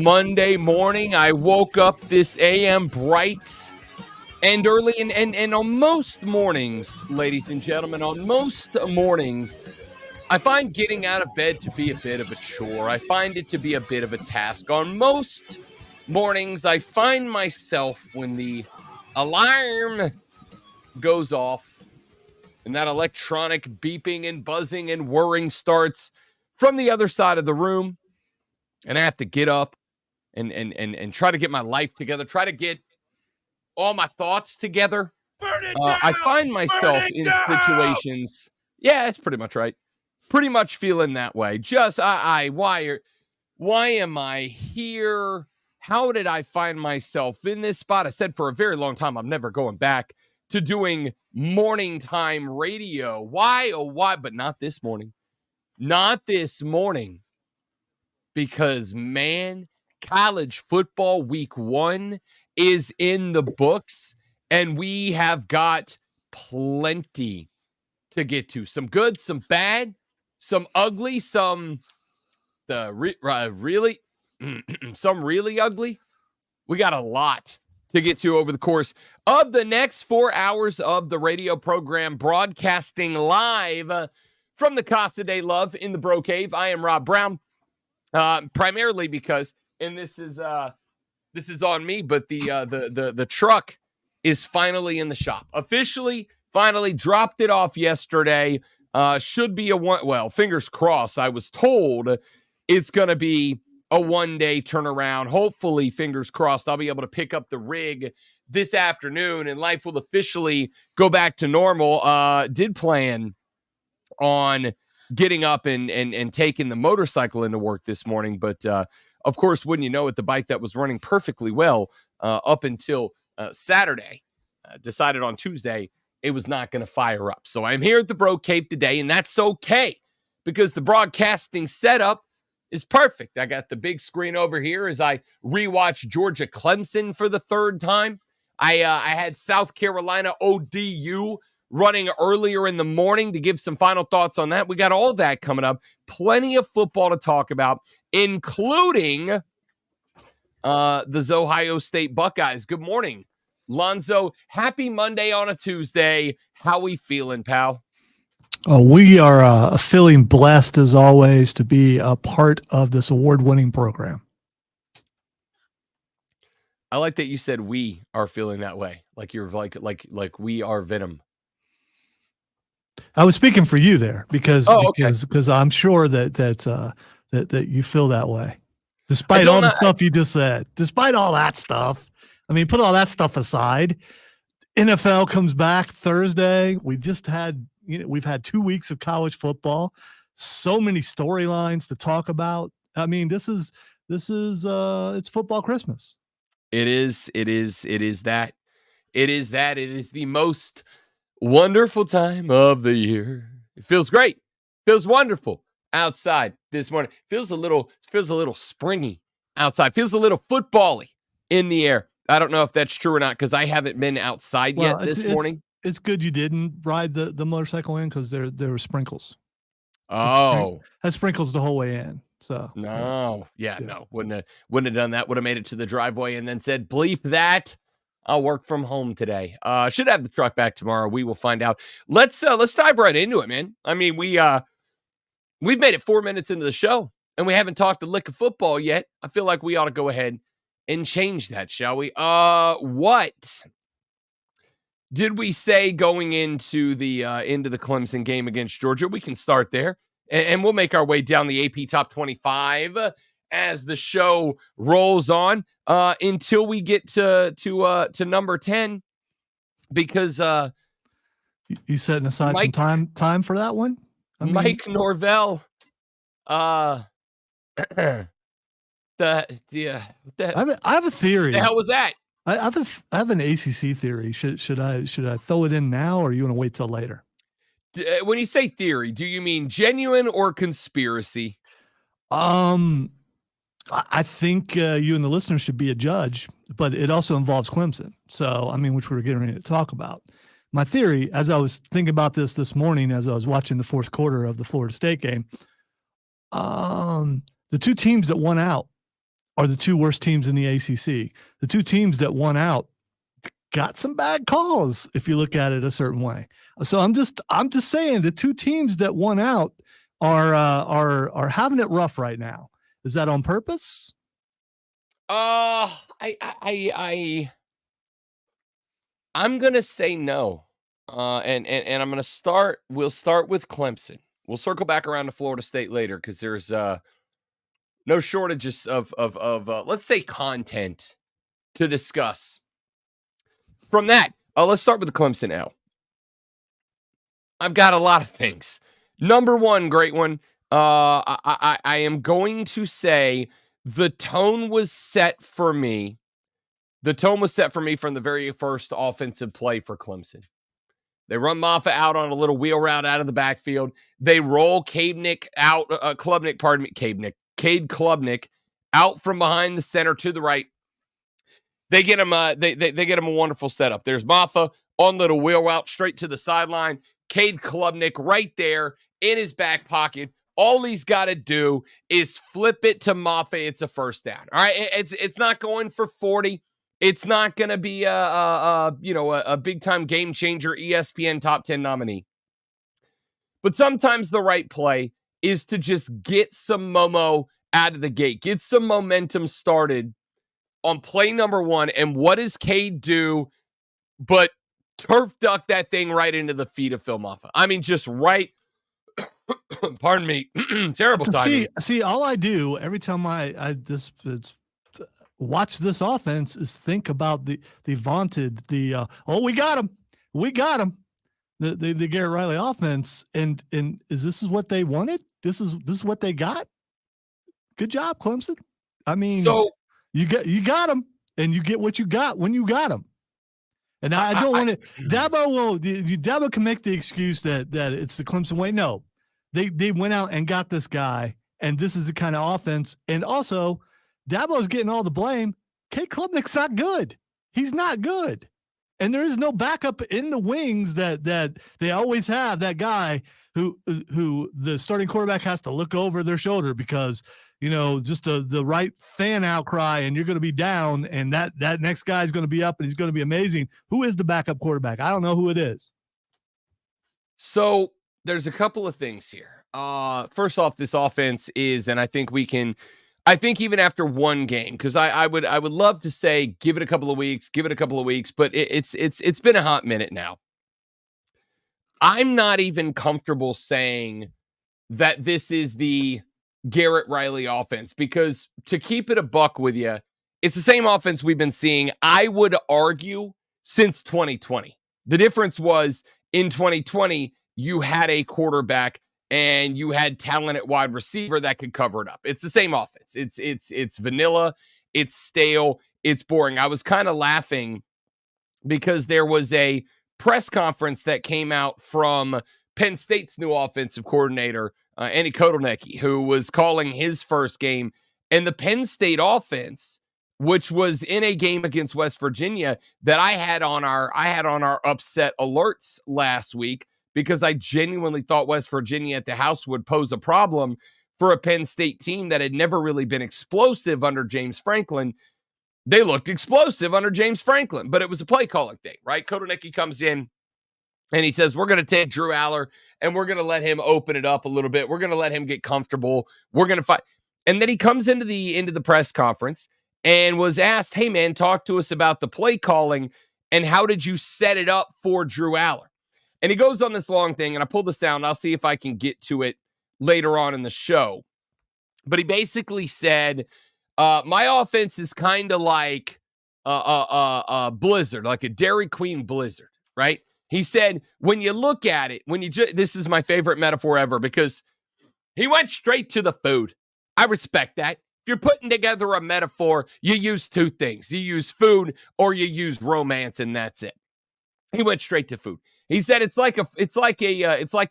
Monday morning. I woke up this AM bright and early, and on most mornings, ladies and gentlemen, on most mornings, I find getting out of bed to be a bit of a chore. I find it to be a bit of a task. On most mornings, I find myself when the alarm goes off and that electronic beeping and buzzing and whirring starts from the other side of the room, and I have to get up and try to get my life together, try to get all my thoughts together. I find myself in situations. Yeah, that's pretty much right. Pretty much feeling that way. Just why am I here? How did I find myself in this spot? I said for a very long time I'm never going back to doing morning time radio. Why? Oh, why? But not this morning. Not this morning. Because, man, college football week 1 is in the books, and we have got plenty to get to. Some good, some bad, some ugly, some really some really ugly. We got a lot to get to over the course of the next 4 hours of the radio program, broadcasting live from the Casa de Love in the Bro Cave. I am Rob Brown. Primarily because, and this is on me, but the truck is finally in the shop. Officially, finally dropped it off yesterday. Should be a one. Well, fingers crossed. I was told it's going to be a one-day turnaround. Hopefully, fingers crossed, I'll be able to pick up the rig this afternoon, and life will officially go back to normal. Did plan on getting up and taking the motorcycle into work this morning. But, of course, wouldn't you know it, the bike that was running perfectly well up until Saturday, decided on Tuesday it was not going to fire up. So I'm here at the Bro Cave today, and that's okay because the broadcasting setup is perfect. I got the big screen over here as I rewatch Georgia Clemson for the third time. I had South Carolina ODU running earlier in the morning to give some final thoughts on that. We got all that coming up. Plenty of football to talk about, including the Ohio State Buckeyes. Good morning, Lonzo. Happy Monday on a Tuesday. How we feeling, pal? We are feeling blessed, as always, to be a part of this award-winning program. I like that you said we are feeling that way, like you're like we are Venom. I was speaking for you there because I'm sure that you feel that way, despite all the stuff you just said. Despite all that stuff, I mean, put all that stuff aside. NFL comes back Thursday. We've had 2 weeks of college football. So many storylines to talk about. I mean, this is it's football Christmas. It is that. It is the most wonderful time of the year. It feels great. Feels wonderful outside this morning. Feels a little springy outside. Feels a little football-y in the air. I don't know if that's true or not because I haven't been outside yet this morning. It's good you didn't ride the motorcycle in because there were sprinkles. Oh, had sprinkles the whole way in. So no, wouldn't have done that. Would have made it to the driveway and then said, "Bleep that. I'll work from home today." Should have the truck back tomorrow. We will find out. Let's dive right into it, man. I mean, we've made it 4 minutes into the show and we haven't talked a lick of football yet. I feel like we ought to go ahead and change that, shall we? What did we say going into the Clemson game against Georgia? We can start there, and we'll make our way down the AP Top 25 as the show rolls on until we get to number 10. Because you setting aside some time for that one? Mike Norvell. I have a theory. The hell was that? I have an ACC theory. Should I throw it in now, or you want to wait till later? When you say theory, do you mean genuine or conspiracy? I think you and the listeners should be a judge, but it also involves Clemson. So, I mean, which we were getting ready to talk about. My theory, as I was thinking about this morning, as I was watching the fourth quarter of the Florida State game, the two teams that won out are the two worst teams in the ACC. The two teams that won out got some bad calls if you look at it a certain way. So I'm just saying the two teams that won out are having it rough right now. Is that on purpose? I'm gonna say no. And I'm gonna start. We'll start with Clemson. We'll circle back around to Florida State later because there's no shortages of let's say content to discuss. From that, let's start with the Clemson L. I've got a lot of things. Number one, great one. I am going to say the tone was set for me. The tone was set for me from the very first offensive play for Clemson. They run Maffa out on a little wheel route out of the backfield. They roll Cade Klubnik out from behind the center to the right. They get him they get him a wonderful setup. There's Maffa on little wheel route straight to the sideline. Cade Klubnik right there in his back pocket. All he's got to do is flip it to Maffa. It's a first down. All right, it's not going for 40. It's not going to be a big time game changer, ESPN top 10 nominee. But sometimes the right play is to just get some momo out of the gate, get some momentum started on play number one. And what does Cade do but turf duck that thing right into the feet of Phil Maffa? I mean, just right. Pardon me. Terrible timing. See, all I do every time I watch this offense is think about the vaunted, we got him. The Garrett Riley offense. And is this what they wanted? This is what they got? Good job, Clemson. I mean, so you got them, and you get what you got when you got them. And I don't want to. Dabo can make the excuse that it's the Clemson way. No, they went out and got this guy, and this is the kind of offense. And also, Dabo's getting all the blame. Cade Klubnik's not good. He's not good, and there is no backup in the wings that they always have. That guy who the starting quarterback has to look over their shoulder because just the right fan outcry, and you're going to be down, and that next guy is going to be up, and he's going to be amazing. Who is the backup quarterback? I don't know who it is. So there's a couple of things here. First off, this offense is, and I think even after one game, because I would love to say give it a couple of weeks, but it's been a hot minute now. I'm not even comfortable saying that this is the Garrett Riley offense, because to keep it a buck with you, it's the same offense we've been seeing, I would argue, since 2020. The difference was in 2020, you had a quarterback and you had talent at wide receiver that could cover it up. It's the same offense. It's vanilla, it's stale, it's boring. I was kind of laughing because there was a press conference that came out from Penn State's new offensive coordinator, Andy Kotelnicki, who was calling his first game, and the Penn State offense, which was in a game against West Virginia that I had on our upset alerts last week, because I genuinely thought West Virginia at the house would pose a problem for a Penn State team that had never really been explosive under James Franklin. They looked explosive under James Franklin, but it was a play calling thing, right? Kotelnicki comes in and he says, we're going to take Drew Aller and we're going to let him open it up a little bit. We're going to let him get comfortable. We're going to fight. And then he comes into the press conference and was asked, hey man, talk to us about the play calling and how did you set it up for Drew Aller? And he goes on this long thing, and I pulled the sound. I'll see if I can get to it later on in the show. But he basically said, my offense is kind of like a blizzard, like a Dairy Queen blizzard, right? He said, when you look at it, this is my favorite metaphor ever, because he went straight to the food. I respect that. If you're putting together a metaphor, you use two things. You use food or you use romance, and that's it. He went straight to food. He said it's like a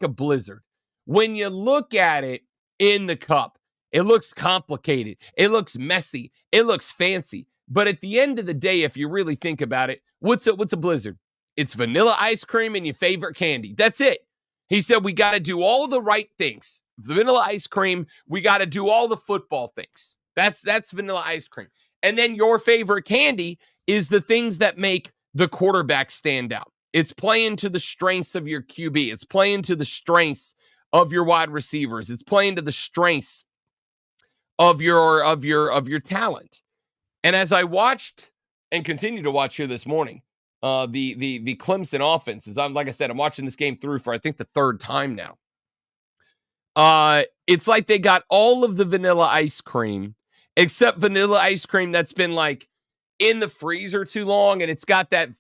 blizzard. When you look at it in the cup, it looks complicated. It looks messy. It looks fancy. But at the end of the day, if you really think about it, what's a blizzard? It's vanilla ice cream and your favorite candy. That's it. He said we got to do all the right things. Vanilla ice cream, we got to do all the football things. That's vanilla ice cream. And then your favorite candy is the things that make the quarterback stand out. It's playing to the strengths of your QB. It's playing to the strengths of your wide receivers. It's playing to the strengths of your talent. And as I watched and continue to watch here this morning, the Clemson offense is, like I said, I'm watching this game through for I think the third time now. It's like they got all of the vanilla ice cream, except vanilla ice cream that's been like in the freezer too long, and it's got that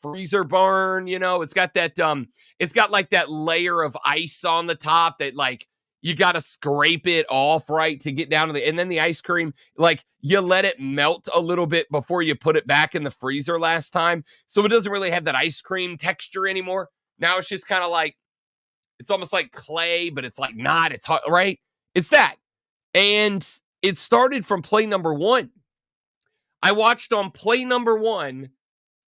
freezer burn, it's got that it's got like that layer of ice on the top that like you got to scrape it off right to get down to and then the ice cream, like you let it melt a little bit before you put it back in the freezer last time, so it doesn't really have that ice cream texture anymore. Now it's just kind of like, it's almost like clay, but it's like not, it's hot, right? It's that. And it started from play number 1. I watched on play number 1,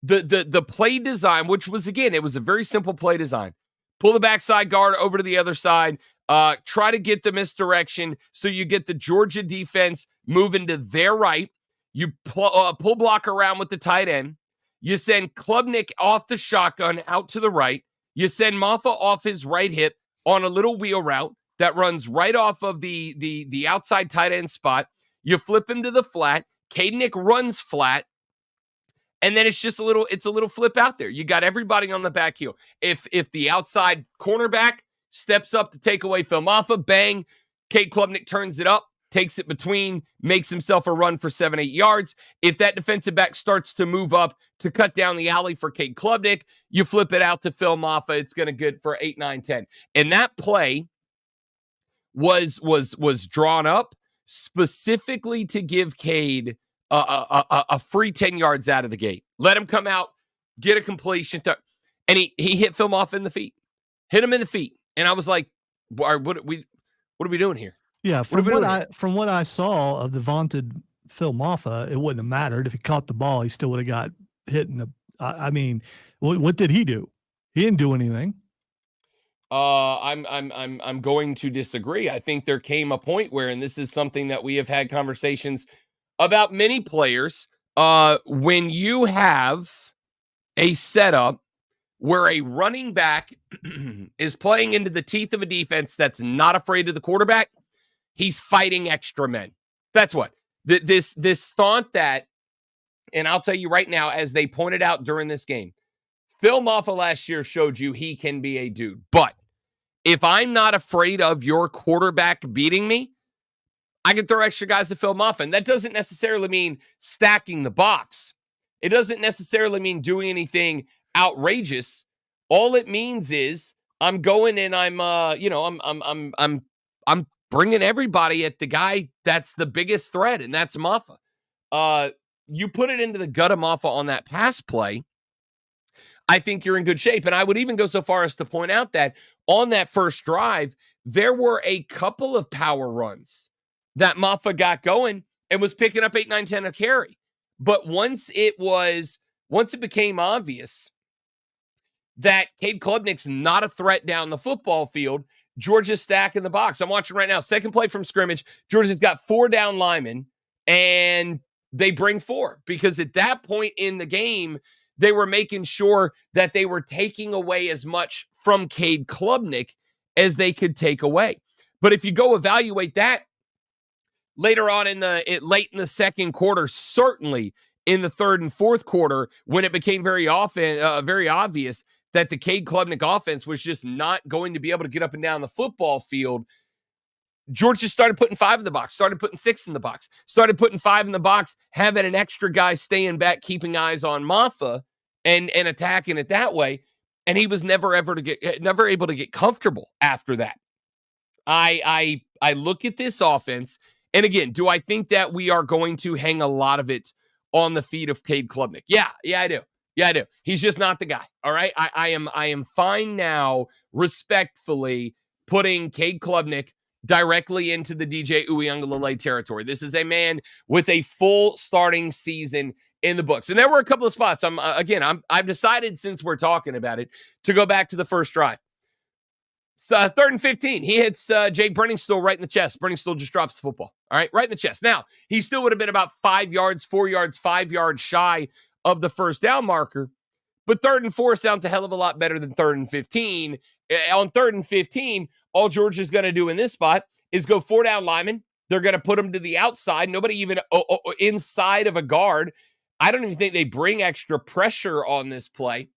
the play design, which was, again, it was a very simple play design. Pull the backside guard over to the other side, try to get the misdirection so you get the Georgia defense moving to their right. You pull block around with the tight end. You send Klubnik off the shotgun out to the right. You send Maffa off his right hip on a little wheel route that runs right off of the outside tight end spot. You flip him to the flat. Kadenik runs flat, and then it's a little flip out there. You got everybody on the back heel. If the outside cornerback steps up to take away Phil Maffa, bang, Cade Klubnik turns it up, takes it between, makes himself a run for 7-8 yards. If that defensive back starts to move up to cut down the alley for Cade Klubnik, you flip it out to Phil Maffa. It's going to good for 8, 9, 10. And that play was drawn up specifically to give Cade a free 10 yards out of the gate. Let him come out, get a completion. And he hit Phil Maffa in the feet. Hit him in the feet. And I was like, what are we doing here? Yeah, from what I saw of the vaunted Phil Maffa, it wouldn't have mattered if he caught the ball. He still would have got hit in the. I mean, what did he do? He didn't do anything. I'm going to disagree. I think there came a point where, and this is something that we have had conversations about many players, when you have a setup where a running back is playing into the teeth of a defense that's not afraid of the quarterback, he's fighting extra men. That's what this thought that, and I'll tell you right now, as they pointed out during this game, Phil Maffa last year showed you he can be a dude. But if I'm not afraid of your quarterback beating me, I can throw extra guys at Phil Maffa. And that doesn't necessarily mean stacking the box. It doesn't necessarily mean doing anything outrageous. All it means is I'm going and I'm bringing everybody at the guy that's the biggest threat, and that's Maffa. You put it into the gut of Maffa on that pass play, I think you're in good shape. And I would even go so far as to point out that on that first drive, there were a couple of power runs that Maffa got going and was picking up 8, 9, 10 a carry. But once it became obvious that Cade Klubnik's not a threat down the football field, Georgia's stacking the box. I'm watching right now. Second play from scrimmage. Georgia's got 4 down linemen, and they bring 4 because at that point in the game, they were making sure that they were taking away as much from Cade Klubnik as they could take away. But if you go evaluate that later on late in the second quarter, certainly in the third and fourth quarter, when it became very obvious that the Cade Klubnik offense was just not going to be able to get up and down the football field, Georgia started putting 5 in the box, started putting 6 in the box, started putting 5 in the box, having an extra guy staying back, keeping eyes on Maffa and attacking it that way. And he was never able to get comfortable after that. I look at this offense, and again, do I think that we are going to hang a lot of it on the feet of Cade Klubnik? Yeah, I do. He's just not the guy. All right. I am fine now, respectfully, putting Cade Klubnik directly into the DJ Uiagalelei territory. This is a man with a full starting season in the books. And there were a couple of spots. I've decided, since we're talking about it, to go back to the first drive. third and 15. He hits Jake Brenningstool right in the chest. Brenningstool just drops the football. All right, right in the chest. Now, he still would have been about 5 yards, 4 yards, 5 yards shy of the first down marker. But 3rd and 4 sounds a hell of a lot better than 3rd and 15. On 3rd and 15, all Georgia's going to do in this spot is go 4 down linemen. They're going to put them to the outside. Nobody even inside of a guard. I don't even think they bring extra pressure on this play.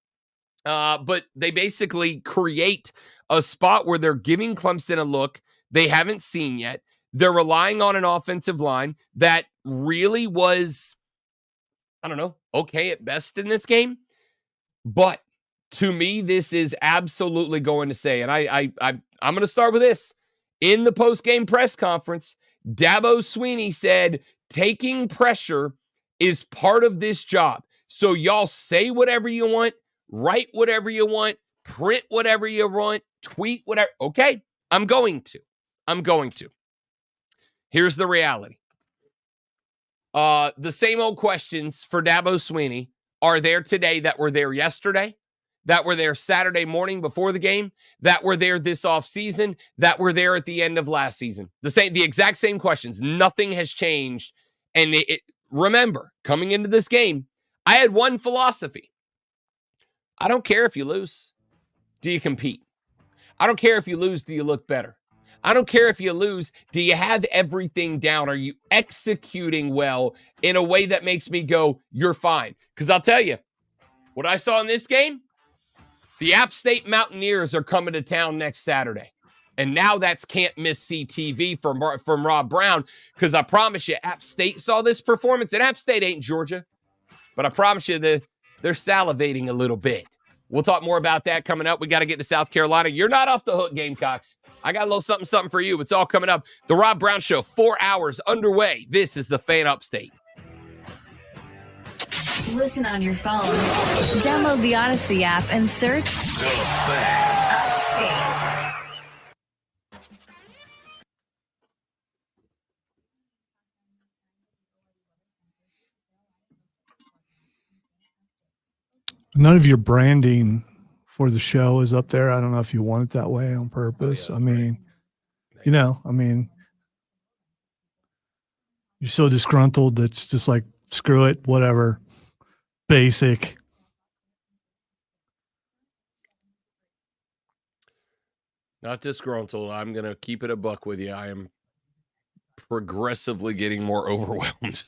But they basically create a spot where they're giving Clemson a look they haven't seen yet. They're relying on an offensive line that really was, I don't know, okay at best in this game. But to me, this is absolutely going to say, and I'm going to start with this. In the post-game press conference, Dabo Swinney said, taking pressure is part of this job. So y'all say whatever you want, write whatever you want, print whatever you want, tweet whatever. Okay, I'm going to. Here's the reality. The same old questions for Dabo Swinney are there today that were there yesterday, that were there Saturday morning before the game, that were there this offseason, that were there at the end of last season. The exact same questions. Nothing has changed. And remember, coming into this game, I had one philosophy. I don't care if you lose. Do you compete? I don't care if you lose. Do you look better? I don't care if you lose. Do you have everything down? Are you executing well in a way that makes me go, you're fine? Because I'll tell you, what I saw in this game, the App State Mountaineers are coming to town next Saturday. And now that's can't miss see TV from Rob Brown, because I promise you, App State saw this performance, and App State ain't Georgia. But I promise you, they're salivating a little bit. We'll talk more about that coming up. We got to get to South Carolina. You're not off the hook, Gamecocks. I got a little something for you. It's all coming up. The Rob Brown Show, 4 hours underway. This is the Fan Upstate. Listen on your phone. Download the Odyssey app and search The Fan Upstate. None of your branding for the show is up there. I don't know if you want it that way on purpose. Oh, yeah, I mean, right. You're so disgruntled that's just like, screw it, whatever. Basic. Not disgruntled. I'm going to keep it a buck with you. I am progressively getting more overwhelmed.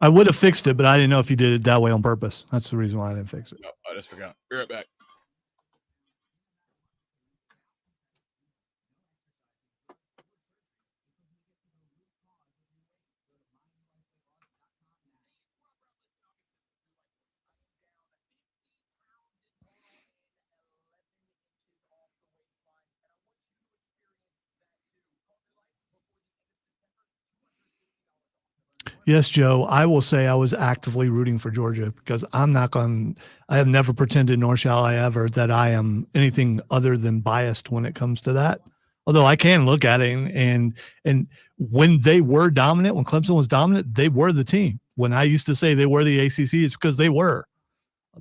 I would have fixed it, but I didn't know if you did it that way on purpose. That's the reason why I didn't fix it. No, I just forgot. Be right back. Yes, Joe, I will say I was actively rooting for Georgia because I have never pretended, nor shall I ever, that I am anything other than biased when it comes to that. Although I can look at it and when they were dominant, when Clemson was dominant, they were the team. When I used to say they were the ACC, it's because they were.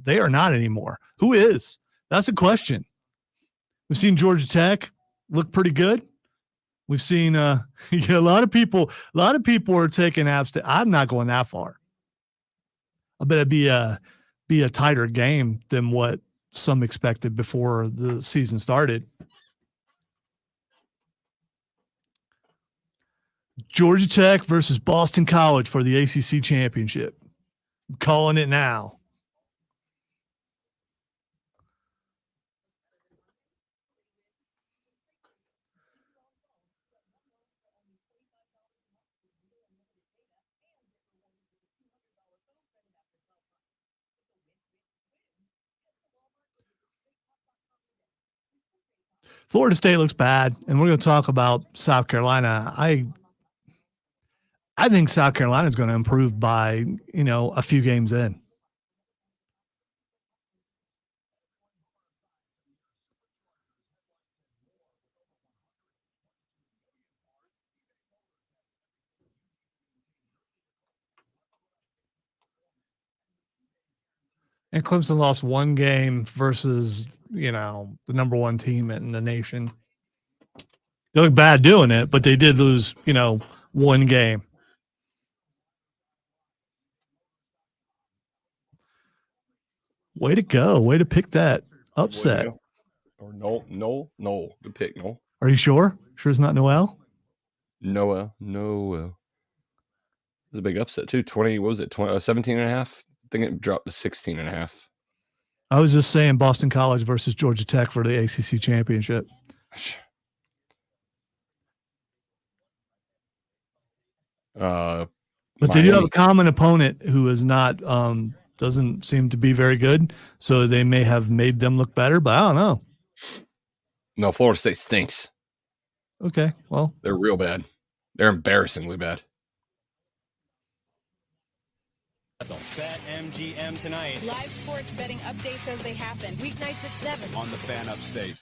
They are not anymore. Who is? That's a question. We've seen Georgia Tech look pretty good. We've seen a lot of people are taking App State. I'm not going that far. I bet it'd be a tighter game than what some expected before the season started. Georgia Tech versus Boston College for the ACC championship. I'm calling it now. Florida State looks bad, and we're going to talk about South Carolina. I think South Carolina is going to improve by, a few games in. And Clemson lost one game versus, the number one team in the nation. They look bad doing it, but they did lose, one game. Way to go. Way to pick that upset. Or no. Good pick, no. Are you sure? Sure it's not Noel? Noel. It was a big upset, too. 17 and a half? I think it dropped to 16 and a half. I was just saying Boston College versus Georgia Tech for the ACC championship. But they do have a common opponent who is not doesn't seem to be very good, so they may have made them look better, but I don't know. No, Florida State stinks. Okay, well. They're real bad. They're embarrassingly bad. Bet MGM tonight. Live sports betting updates as they happen. Weeknights at 7 on the Fan Upstate.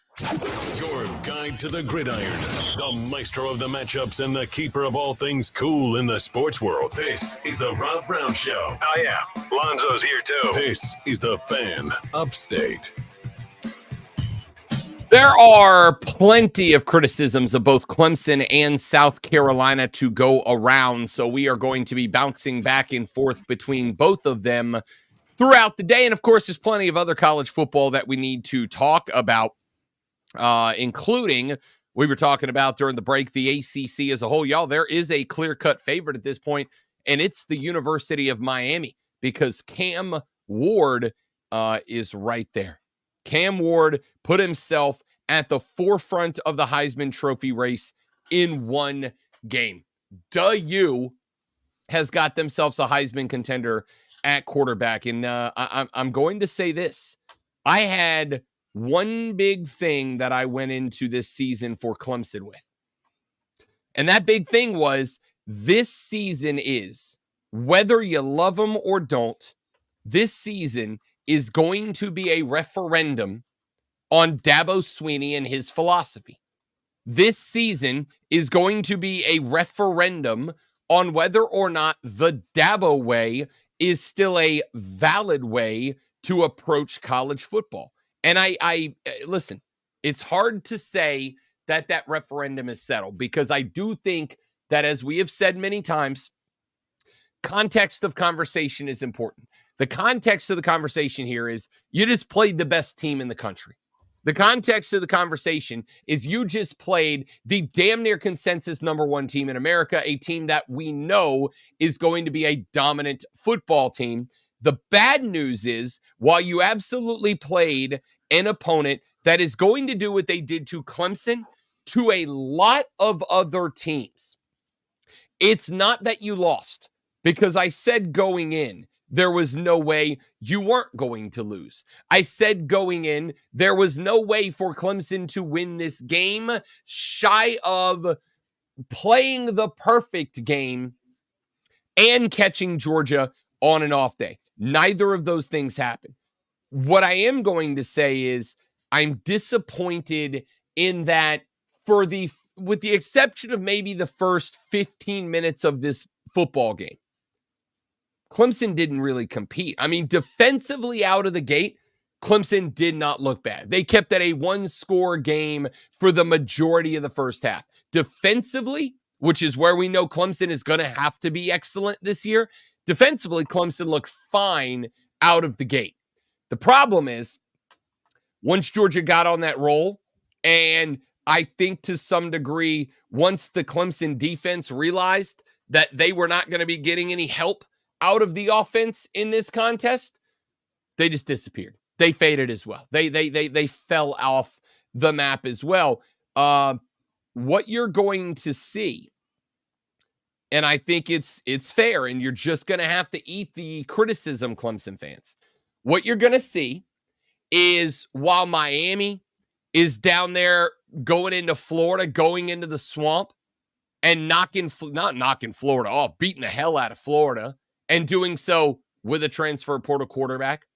Your guide to the gridiron, the maestro of the matchups and the keeper of all things cool in the sports world. This is the Rob Brown Show. Oh, yeah. Lonzo's here, too. This is the Fan Upstate. There are plenty of criticisms of both Clemson and South Carolina to go around, so we are going to be bouncing back and forth between both of them throughout the day. And, of course, there's plenty of other college football that we need to talk about, including we were talking about during the break, the ACC as a whole. Y'all, there is a clear-cut favorite at this point, and it's the University of Miami because Cam Ward is right there. Cam Ward put himself at the forefront of the Heisman Trophy race in one game. U has got themselves a Heisman contender at quarterback. And I'm going to say this. I had one big thing that I went into this season for Clemson with. And that big thing was this season is, whether you love them or don't, this season is going to be a referendum on Dabo Swinney and his philosophy. This season is going to be a referendum on whether or not the Dabo way is still a valid way to approach college football. And I listen, it's hard to say that referendum is settled because I do think that, as we have said many times, context of conversation is important. The context of the conversation here is you just played the best team in the country. The context of the conversation is you just played the damn near consensus number one team in America, a team that we know is going to be a dominant football team. The bad news is, while you absolutely played an opponent that is going to do what they did to Clemson, to a lot of other teams, it's not that you lost, because I said going in, there was no way you weren't going to lose. I said going in, there was no way for Clemson to win this game shy of playing the perfect game and catching Georgia on an off day. Neither of those things happened. What I am going to say is I'm disappointed in that with the exception of maybe the first 15 minutes of this football game, Clemson didn't really compete. I mean, defensively out of the gate, Clemson did not look bad. They kept at a one-score game for the majority of the first half. Defensively, which is where we know Clemson is going to have to be excellent this year, defensively, Clemson looked fine out of the gate. The problem is, once Georgia got on that roll, and I think to some degree, once the Clemson defense realized that they were not going to be getting any help out of the offense in this contest, they just disappeared. They faded as well. They fell off the map as well. What you're going to see, and I think it's fair, and you're just going to have to eat the criticism, Clemson fans. What you're going to see is, while Miami is down there going into Florida, going into the swamp, and not knocking Florida off, beating the hell out of Florida, and doing so with a transfer portal quarterback,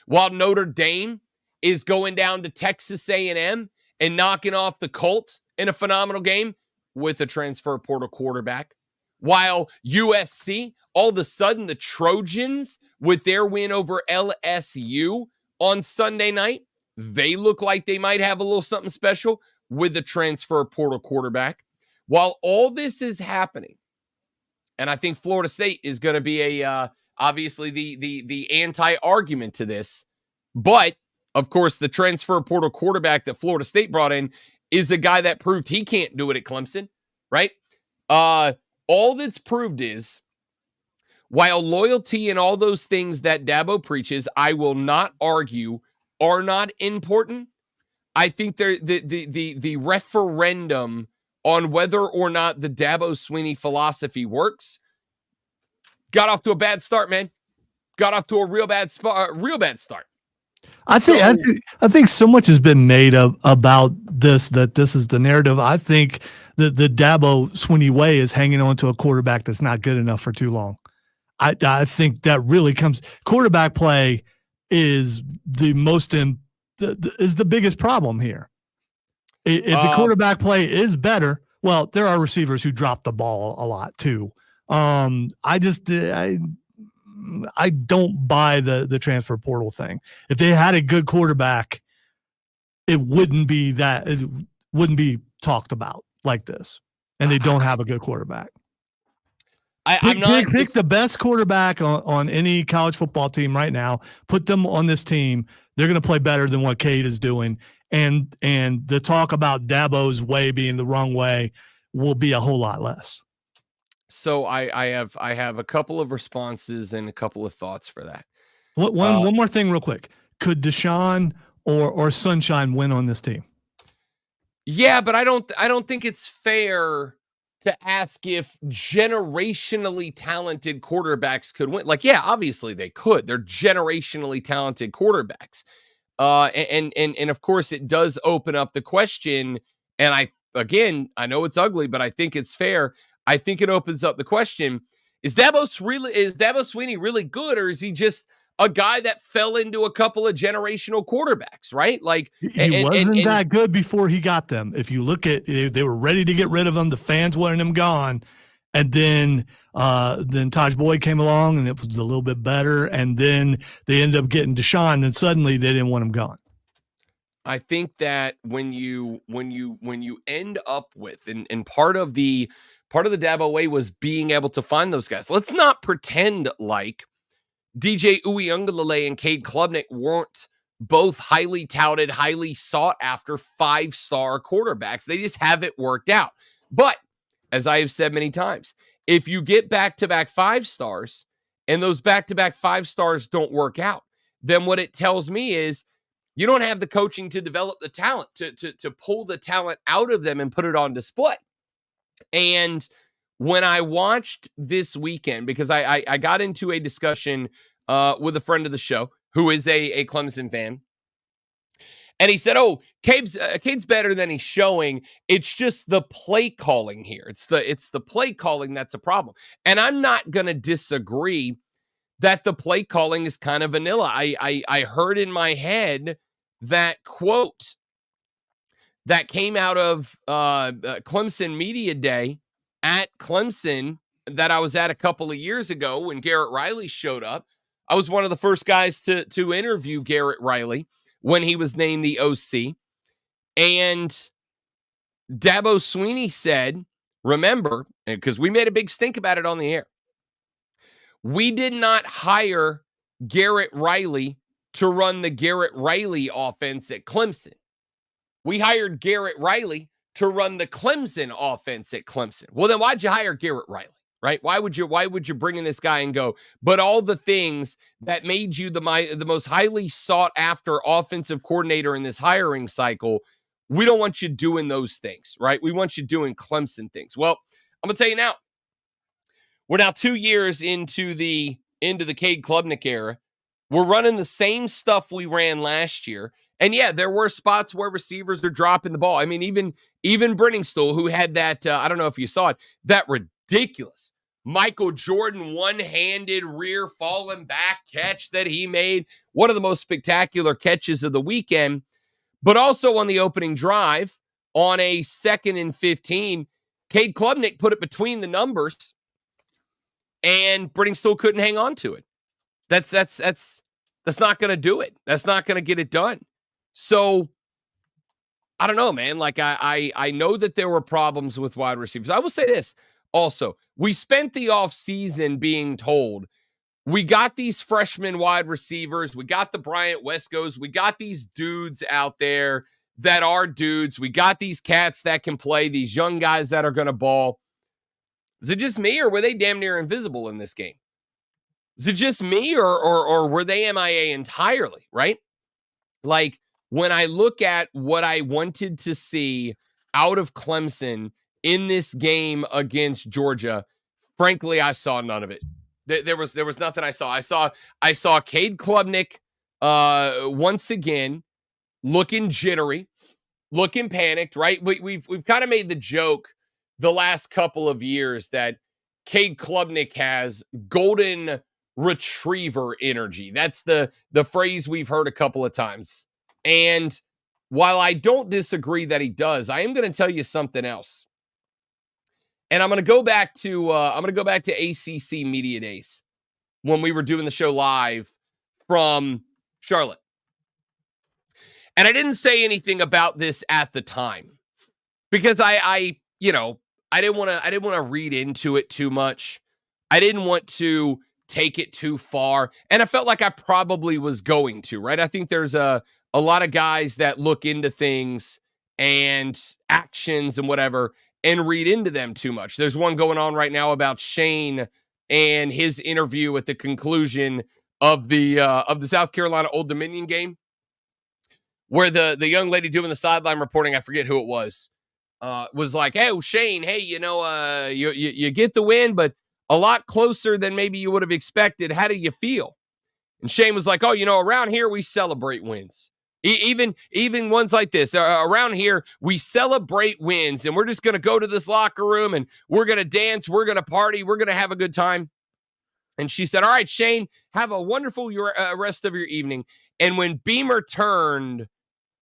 while Notre Dame is going down to Texas A&M and knocking off the Colts in a phenomenal game with a transfer portal quarterback, While USC, all of a sudden, the Trojans, with their win over LSU on Sunday night, they look like they might have a little something special with the transfer portal quarterback. While all this is happening, and I think Florida State is going to be obviously the anti-argument to this, but of course, the transfer portal quarterback that Florida State brought in is a guy that proved he can't do it at Clemson, right? All that's proved is, while loyalty and all those things that Dabo preaches, I will not argue, are not important. I think the referendum on whether or not the Dabo Swinney philosophy works got off to a bad start, man. Got off to a real bad start. I think so much has been made about this, that this is the narrative. I think that the Dabo Swinney way is hanging on to a quarterback that's not good enough for too long. I think that really quarterback play is the biggest problem here. If the quarterback play is better, well, there are receivers who drop the ball a lot too. I don't buy the transfer portal thing. If they had a good quarterback, it wouldn't be talked about like this. And they don't have a good quarterback. I'm not pick the best quarterback on any college football team right now. Put them on this team. They're going to play better than what Cade is doing. And the talk about Dabo's way being the wrong way will be a whole lot less. So I have a couple of responses and a couple of thoughts for that. One more thing real quick. Could Deshaun or Sunshine win on this team? Yeah, but I don't think it's fair to ask if generationally talented quarterbacks could win. Like, yeah, obviously they could. They're generationally talented quarterbacks. And of course it does open up the question. And I know it's ugly, but I think it's fair. I think it opens up the question: is Dabo Swinney really good, or is he just a guy that fell into a couple of generational quarterbacks? Right? Like he wasn't that good before he got them. If you look at, they were ready to get rid of him. The fans wanted him gone, and then Taj Boyd came along, and it was a little bit better. And then they ended up getting Deshaun, and suddenly they didn't want him gone. I think that when you end up with, and part of the Dabo way was being able to find those guys. Let's not pretend like DJ Uiagalelei and Cade Klubnik weren't both highly touted, highly sought after 5-star quarterbacks. They just haven't worked out. But as I have said many times, if you get back-to-back 5 stars and those back-to-back 5 stars don't work out, then what it tells me is you don't have the coaching to develop the talent, to pull the talent out of them and put it on display. And when I watched this weekend, because I got into a discussion with a friend of the show who is a Clemson fan, and he said, "Oh, Cade's better than he's showing. It's just the play calling here. It's the play calling that's a problem." And I'm not going to disagree that the play calling is kind of vanilla. I heard in my head that quote that came out of Clemson Media Day at Clemson that I was at a couple of years ago when Garrett Riley showed up. I was one of the first guys to interview Garrett Riley when he was named the OC. And Dabo Swinney said, remember, because we made a big stink about it on the air, we did not hire Garrett Riley to run the Garrett Riley offense at Clemson. We hired Garrett Riley to run the Clemson offense at Clemson. Well, then why'd you hire Garrett Riley, right? Why would you bring in this guy and go, but all the things that made you the most highly sought after offensive coordinator in this hiring cycle, we don't want you doing those things, right? We want you doing Clemson things. Well, I'm going to tell you now, we're now 2 years into the Cade Klubnik era. We're running the same stuff we ran last year. And yeah, there were spots where receivers are dropping the ball. I mean, even Brenningstool, who had that, I don't know if you saw it, that ridiculous Michael Jordan one-handed rear falling back catch that he made. One of the most spectacular catches of the weekend. But also on the opening drive, on a 2nd and 15, Cade Klubnik put it between the numbers and Britting still couldn't hang on to it. That's not going to do it. That's not going to get it done. So I don't know, man. Like I know that there were problems with wide receivers. I will say this also. We spent the offseason being told we got these freshman wide receivers. We got the Bryant Wescos. We got these dudes out there that are dudes. We got these cats that can play, these young guys that are going to ball. Is it just me, or were they damn near invisible in this game? Is it just me, or were they MIA entirely, right? Like, when I look at what I wanted to see out of Clemson in this game against Georgia, frankly, I saw none of it. There was nothing I saw. I saw Cade Klubnik once again looking jittery, looking panicked, right? We've kind of made the joke the last couple of years that Cade Klubnik has golden retriever energy. That's the phrase we've heard a couple of times. And while I don't disagree that he does, I am going to tell you something else. And I'm going to go back to ACC Media Days when we were doing the show live from Charlotte. And I didn't say anything about this at the time because I didn't want to read into it too much. I didn't want to take it too far, and I felt like I probably was going to, right? I think there's a lot of guys that look into things and actions and whatever and read into them too much. There's one going on right now about Shane and his interview at the conclusion of the South Carolina Old Dominion game, where the young lady doing the sideline reporting, I forget who it was like, "Hey, Shane, hey, you get the win, but a lot closer than maybe you would have expected. How do you feel?" And Shane was like, "Oh, around here we celebrate wins. Even ones like this. Around here we celebrate wins, and we're just going to go to this locker room and we're going to dance, we're going to party, we're going to have a good time." And she said, "All right, Shane, have a wonderful rest of your evening." And when Beamer turned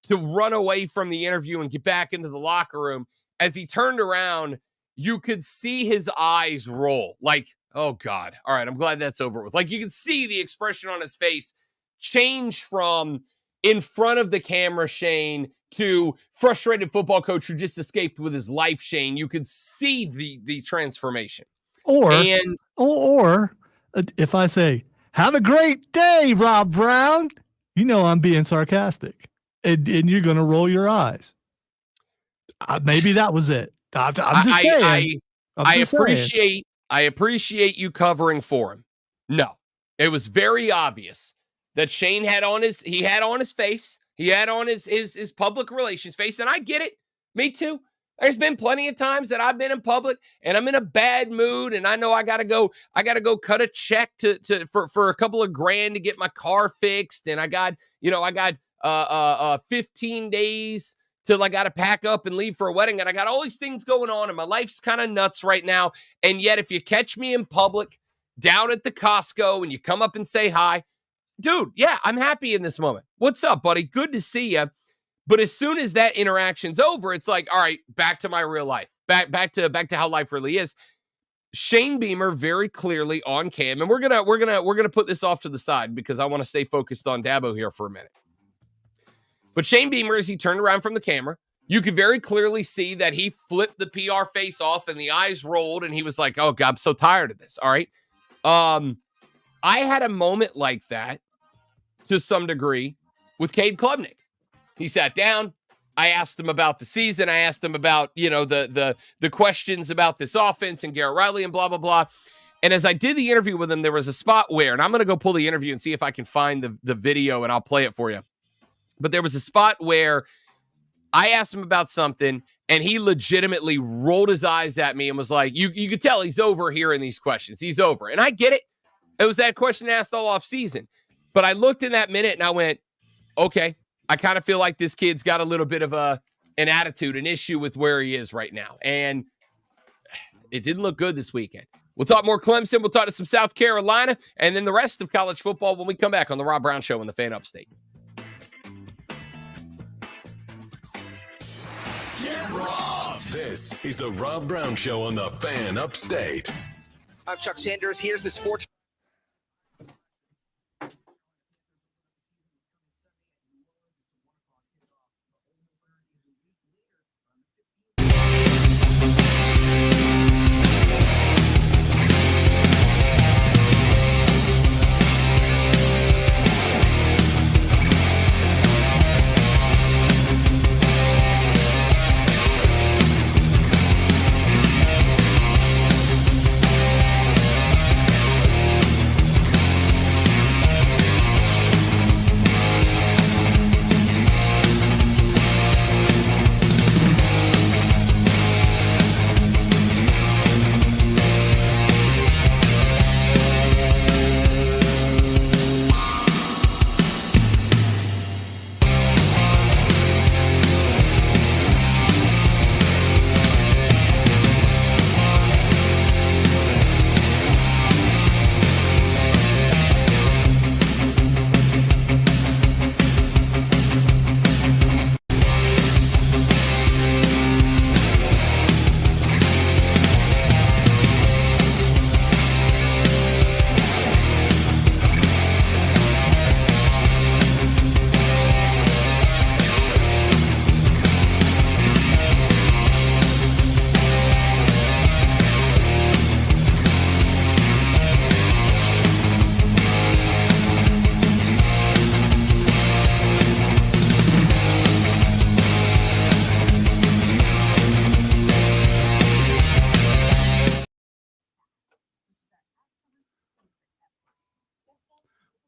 to run away from the interview and get back into the locker room, as he turned around, you could see his eyes roll like, "Oh God, all right, I'm glad that's over with." Like, you could see the expression on his face change from in front of the camera Shane to frustrated football coach who just escaped with his life Shane. You could see the transformation. Or if I say, "Have a great day, Rob Brown," I'm being sarcastic, and you're going to roll your eyes. Maybe that was it. I'm just saying. I appreciate you covering for him. No, it was very obvious that Shane had on his face. He had on his public relations face. And I get it. Me too. There's been plenty of times that I've been in public and I'm in a bad mood. And I know I got to go cut a check for a couple of grand to get my car fixed. And I got 15 days till I got to pack up and leave for a wedding. And I got all these things going on and my life's kind of nuts right now. And yet if you catch me in public down at the Costco and you come up and say hi, dude, yeah, I'm happy in this moment. What's up, buddy? Good to see you. But as soon as that interaction's over, it's like, all right, back to my real life. Back to how life really is. Shane Beamer very clearly on cam, and we're gonna put this off to the side because I want to stay focused on Dabo here for a minute. But Shane Beamer, as he turned around from the camera, you could very clearly see that he flipped the PR face off and the eyes rolled, and he was like, "Oh God, I'm so tired of this." All right. I had a moment like that to some degree with Cade Klubnik. He sat down. I asked him about the season. I asked him about, the questions about this offense and Garrett Riley and blah, blah, blah. And as I did the interview with him, there was a spot where, and I'm going to go pull the interview and see if I can find the video and I'll play it for you. But there was a spot where I asked him about something and he legitimately rolled his eyes at me and was like, you could tell he's over hearing these questions. He's over. And I get it. It was that question asked all off season. But I looked in that minute and I went, okay, I kind of feel like this kid's got a little bit of an attitude, an issue with where he is right now. And it didn't look good this weekend. We'll talk more Clemson. We'll talk to some South Carolina and then the rest of college football when we come back on the Rob Brown Show on the Fan Upstate. Get Rob. This is the Rob Brown Show on the Fan Upstate. I'm Chuck Sanders. Here's the sports.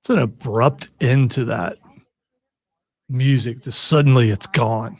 It's an abrupt end to that music. Just suddenly it's gone.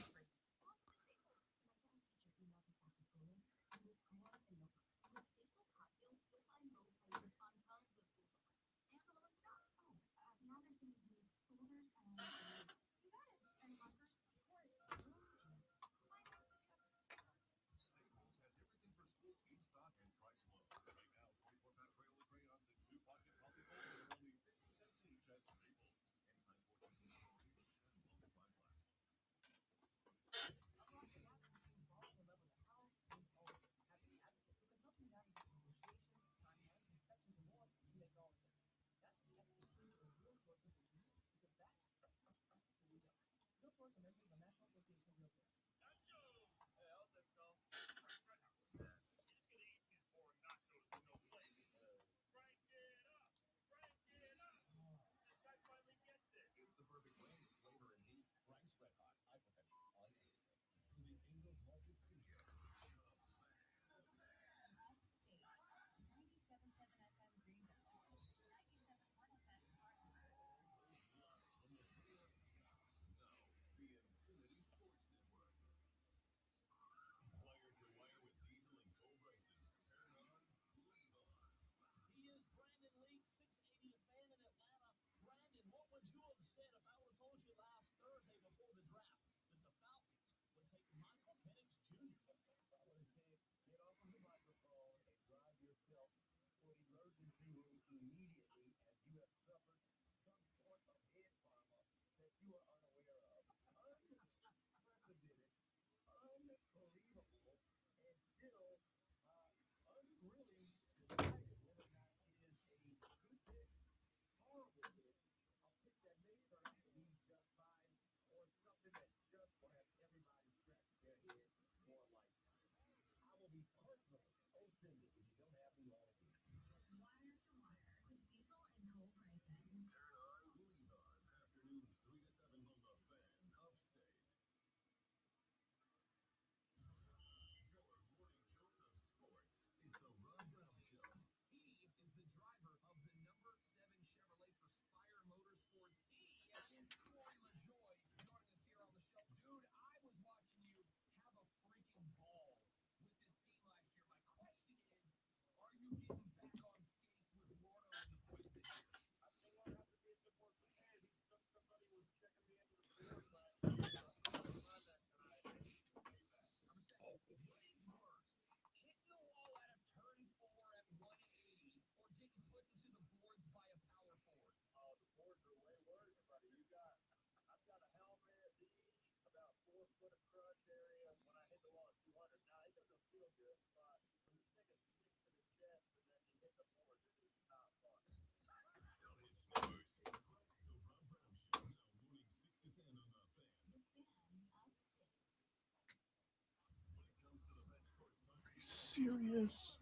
serious?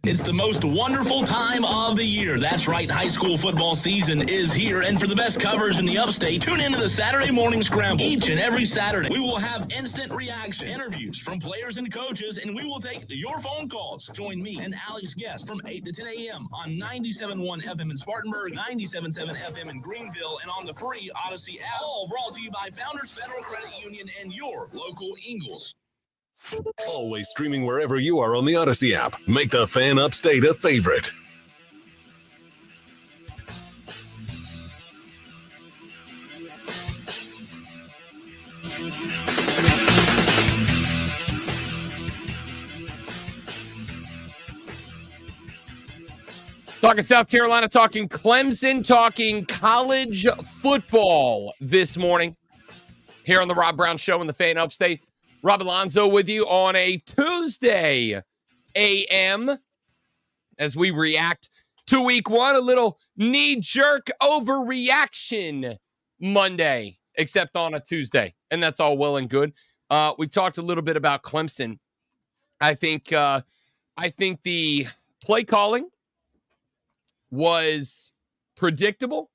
It's the most wonderful time of the year. That's right, high school football season is here, and for the best coverage in the upstate, tune into the Saturday Morning Scramble. Each and every Saturday, we will have instant reaction, interviews from players and coaches, and we will take your phone calls. Join me and Alex Guest from 8 to 10 a.m. on 97.1 FM in Spartanburg, 97.7 FM in Greenville, and on the free Odyssey app. All brought to you by Founders Federal Credit Union and your local Eagles. Always streaming wherever you are on the Odyssey app. Make the Fan Upstate a favorite. Talking South Carolina, talking Clemson, talking college football this morning here on the Rob Brown Show in the Fan Upstate. Rob Alonzo with you on a Tuesday a.m. as we react to week one, a little knee-jerk overreaction Monday, except on a Tuesday, and that's all well and good. We've talked a little bit about Clemson. I think the play calling was predictable.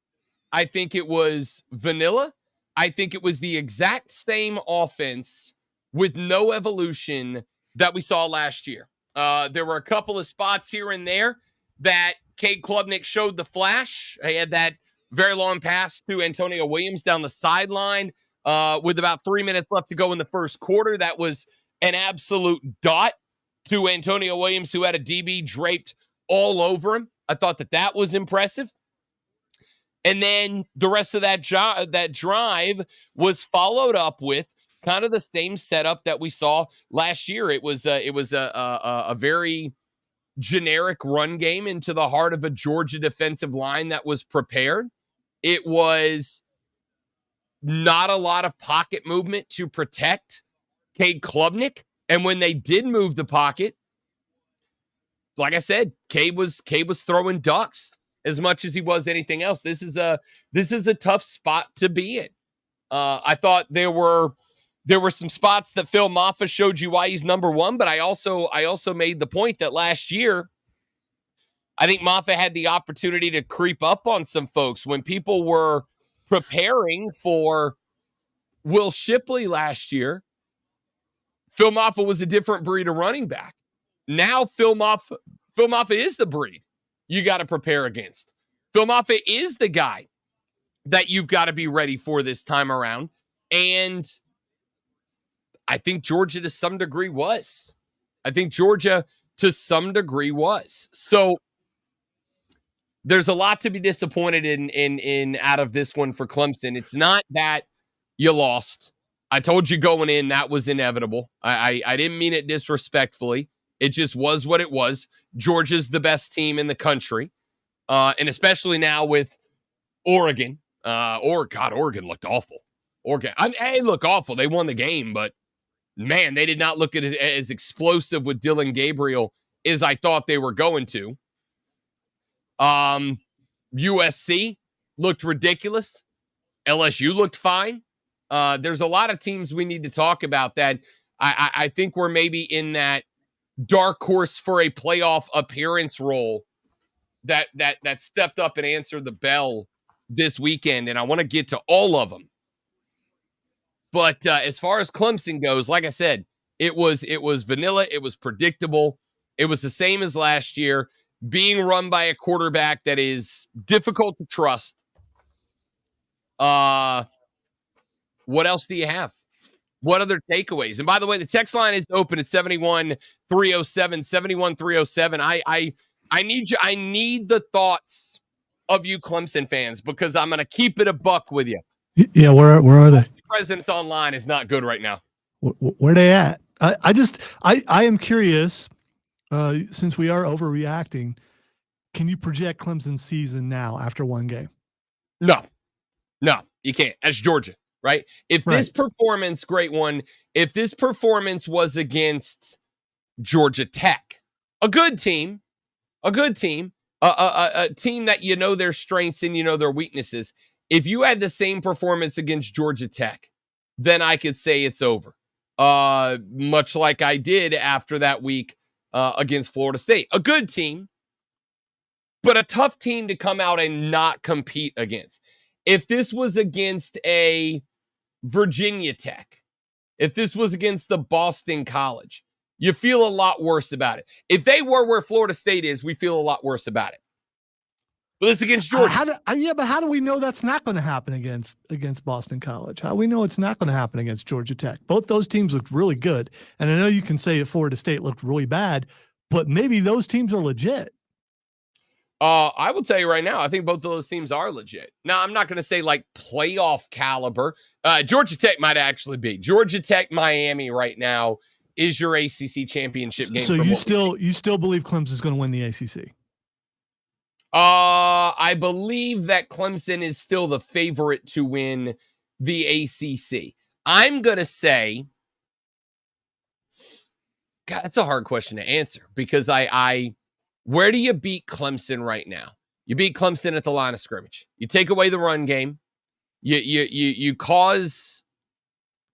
I think it was vanilla. I think it was the exact same offense with no evolution that we saw last year. There were a couple of spots here and there that Cade Klubnik showed the flash. He had that very long pass to Antonio Williams down the sideline with about 3 minutes left to go in the first quarter. That was an absolute dot to Antonio Williams, who had a DB draped all over him. I thought that was impressive. And then the rest of that drive was followed up with kind of the same setup that we saw last year. It was a very generic run game into the heart of a Georgia defensive line that was prepared. It was not a lot of pocket movement to protect Cade Klubnik. And when they did move the pocket, like I said, Cade was throwing ducks as much as he was anything else. This is a tough spot to be in. I thought there were some spots that Phil Maffa showed you why he's number one, but I also made the point that last year, I think Maffa had the opportunity to creep up on some folks when people were preparing for Will Shipley last year. Phil Maffa was a different breed of running back. Now Phil Maffa is the breed you got to prepare against. Phil Maffa is the guy that you've got to be ready for this time around. And I think Georgia to some degree was. So there's a lot to be disappointed in out of this one for Clemson. It's not that you lost. I told you going in that was inevitable. I didn't mean it disrespectfully. It just was what it was. Georgia's the best team in the country. And especially now with Oregon. Oregon looked awful. They look awful. They won the game, but man, they did not look at it as explosive with Dylan Gabriel as I thought they were going to. USC looked ridiculous. LSU looked fine. There's a lot of teams we need to talk about that I think we're maybe in that dark horse for a playoff appearance role that stepped up and answered the bell this weekend, and I want to get to all of them. But as far as Clemson goes, like I said, it was vanilla. It was predictable. It was the same as last year, being run by a quarterback that is difficult to trust. What else do you have? What other takeaways? And by the way, the text line is open at 71307, 71307. I need the thoughts of you Clemson fans, because I'm going to keep it a buck with you. Yeah, where are they? Presidents Online is not good right now. Where are they at? I am curious, since we are overreacting, can you project Clemson's season now after one game? No, you can't. That's Georgia, right? If this performance was against Georgia Tech, a good team, a good team, a team that you know their strengths and you know their weaknesses. If you had the same performance against Georgia Tech, then I could say it's over. Much like I did after that week against Florida State. A good team, but a tough team to come out and not compete against. If this was against a Virginia Tech, if this was against the Boston College, you feel a lot worse about it. If they were where Florida State is, we feel a lot worse about it. But this against Georgia. But how do we know that's not going to happen against Boston College? How do we know it's not going to happen against Georgia Tech? Both those teams looked really good. And I know you can say that Florida State looked really bad, but maybe those teams are legit. I will tell you right now, I think both of those teams are legit. Now, I'm not going to say like playoff caliber. Georgia Tech might actually be. Georgia Tech, Miami right now is your ACC championship game. So you still believe Clemson's going to win the ACC? I believe that Clemson is still the favorite to win the ACC. I'm going to say, God, that's a hard question to answer because where do you beat Clemson right now? You beat Clemson at the line of scrimmage. You take away the run game. You cause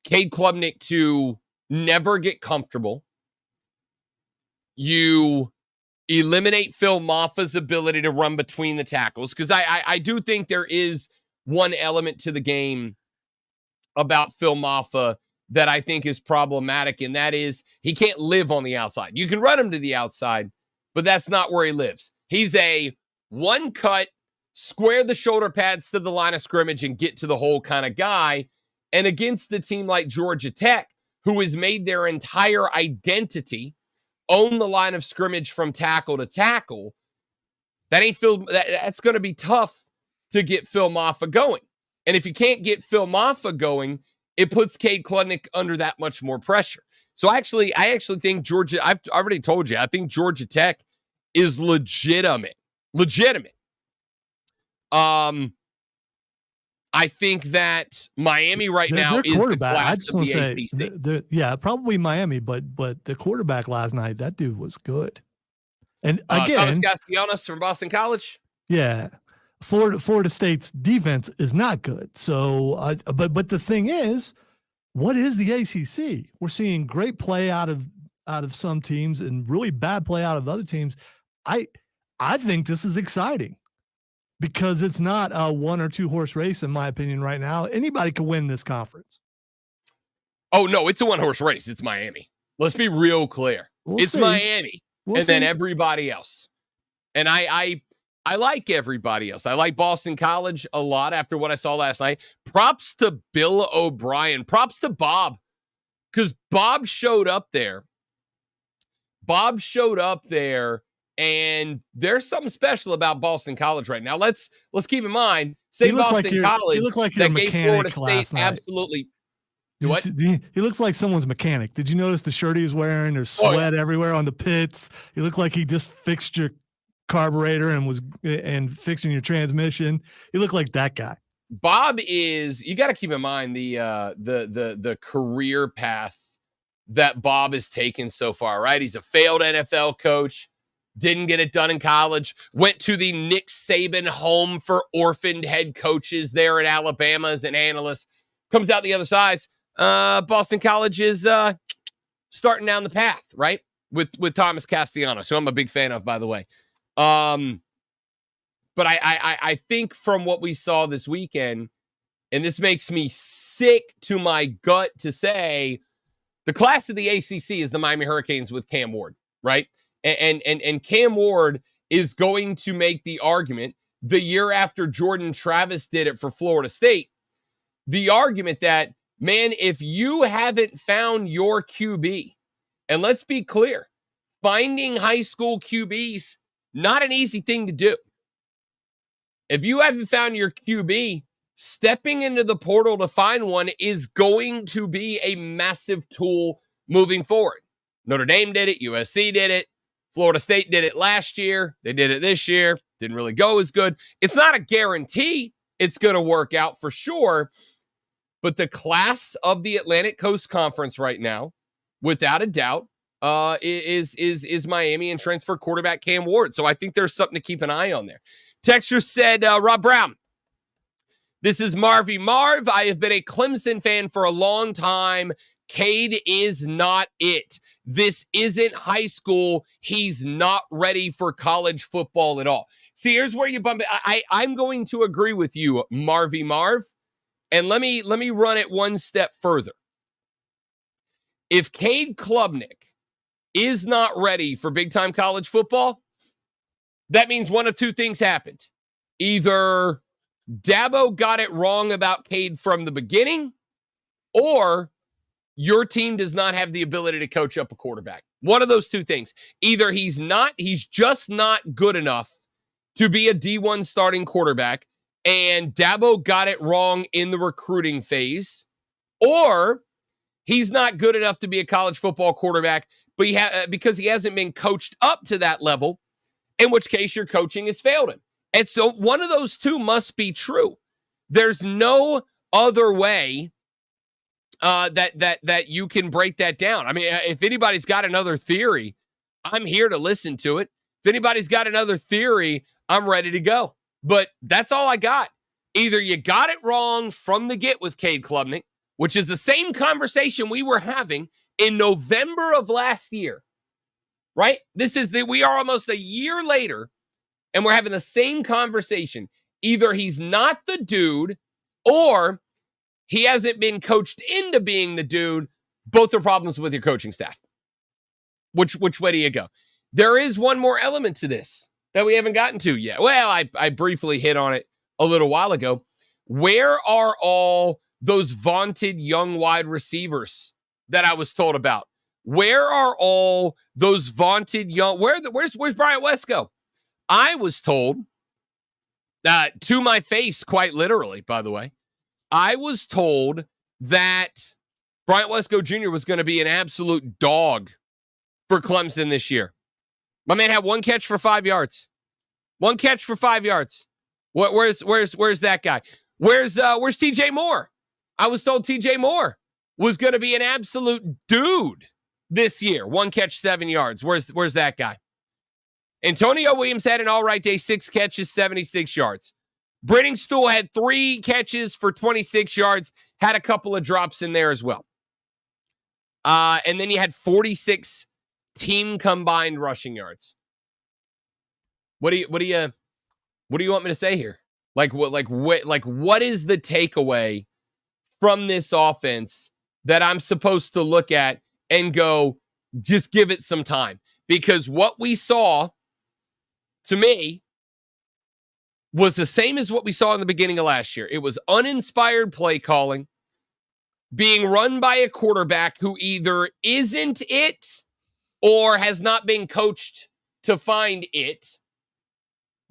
Cade Klubnik to never get comfortable. You eliminate Phil Maffa's ability to run between the tackles, because I do think there is one element to the game about Phil Maffa that I think is problematic, and that is he can't live on the outside. You can run him to the outside, but that's not where he lives. He's a one cut, square the shoulder pads to the line of scrimmage and get to the hole kind of guy. And against a team like Georgia Tech, who has made their entire identity own the line of scrimmage from tackle to tackle, that's going to be tough to get Phil Maffa going. And if you can't get Phil Maffa going, it puts Cade Klubnik under that much more pressure. So I actually think Georgia, I've already told you, I think Georgia Tech is legitimate. I think that Miami right now is the class of the ACC. Probably Miami, but the quarterback last night, that dude was good. And again, Thomas Castellanos from Boston College. Yeah, Florida State's defense is not good. So, but the thing is, what is the ACC? We're seeing great play out of some teams and really bad play out of other teams. I think this is exciting because it's not a 1 or 2 horse race, in my opinion, right now. Anybody can win this conference. Oh, no, it's a 1 horse race. It's Miami. Let's be real clear. It's Miami then everybody else. And I like everybody else. I like Boston College a lot after what I saw last night. Props to Bill O'Brien. Props to Bob, because Bob showed up there. And there's something special about Boston College right now. Let's keep in mind, Boston College, you look like that gave Florida State absolutely. What? He looks like someone's mechanic. Did you notice the shirt he was wearing? There's sweat everywhere on the pits. He looked like he just fixed your carburetor and fixing your transmission. He looked like that guy. Bob is, you got to keep in mind the career path that Bob has taken so far, right? He's a failed NFL coach. Didn't get it done in college. Went to the Nick Saban home for orphaned head coaches there at Alabama as an analyst. Comes out the other side. Boston College is starting down the path, right? With Thomas Castellanos, who I'm a big fan of, by the way. But I think from what we saw this weekend, and this makes me sick to my gut to say, the class of the ACC is the Miami Hurricanes with Cam Ward, right? And Cam Ward is going to make the argument the year after Jordan Travis did it for Florida State, the argument that, man, if you haven't found your QB, and let's be clear, finding high school QBs, not an easy thing to do. If you haven't found your QB, stepping into the portal to find one is going to be a massive tool moving forward. Notre Dame did it. USC did it. Florida State did it last year. They did it this year. Didn't really go as good. It's not a guarantee it's going to work out for sure. But the class of the Atlantic Coast Conference right now, without a doubt, is Miami and transfer quarterback Cam Ward. So I think there's something to keep an eye on there. Texture said, Rob Brown, this is Marvy Marv. I have been a Clemson fan for a long time. Cade is not it. This isn't high school. He's not ready for college football at all. See, here's where you bump it. I'm going to agree with you, Marvy Marv. And let me run it one step further. If Cade Klubnik is not ready for big-time college football, that means one of two things happened. Either Dabo got it wrong about Cade from the beginning, or your team does not have the ability to coach up a quarterback. One of those two things. Either he's just not good enough to be a D1 starting quarterback, and Dabo got it wrong in the recruiting phase, or he's not good enough to be a college football quarterback, but because he hasn't been coached up to that level, in which case your coaching has failed him. And so one of those two must be true. There's no other way that you can break that down. I mean, if anybody's got another theory, I'm here to listen to it. If anybody's got another theory, I'm ready to go. But that's all I got. Either you got it wrong from the get with Cade Klubnik, which is the same conversation we were having in November of last year, right? We are almost a year later, and we're having the same conversation. Either he's not the dude, or he hasn't been coached into being the dude. Both are problems with your coaching staff. Which way do you go? There is one more element to this that we haven't gotten to yet. Well, I briefly hit on it a little while ago. Where are all those vaunted young wide receivers that I was told about? Where are all those vaunted young? Where's Bryant Wesco? I was told, to my face, quite literally, by the way, I was told that Bryant Wesco Jr. was going to be an absolute dog for Clemson this year. My man had one catch for 5 yards. One catch for 5 yards. Where's that guy? Where's TJ Moore? I was told TJ Moore was going to be an absolute dude this year. One catch, 7 yards. Where's that guy? Antonio Williams had an all right day, 6 catches, 76 yards. Britting Stool had 3 catches for 26 yards, had a couple of drops in there as well. And then you had 46 team combined rushing yards. What do you want me to say here? What is the takeaway from this offense that I'm supposed to look at and go, just give it some time? Because what we saw, to me, was the same as what we saw in the beginning of last year. It was uninspired play calling, being run by a quarterback who either isn't it or has not been coached to find it.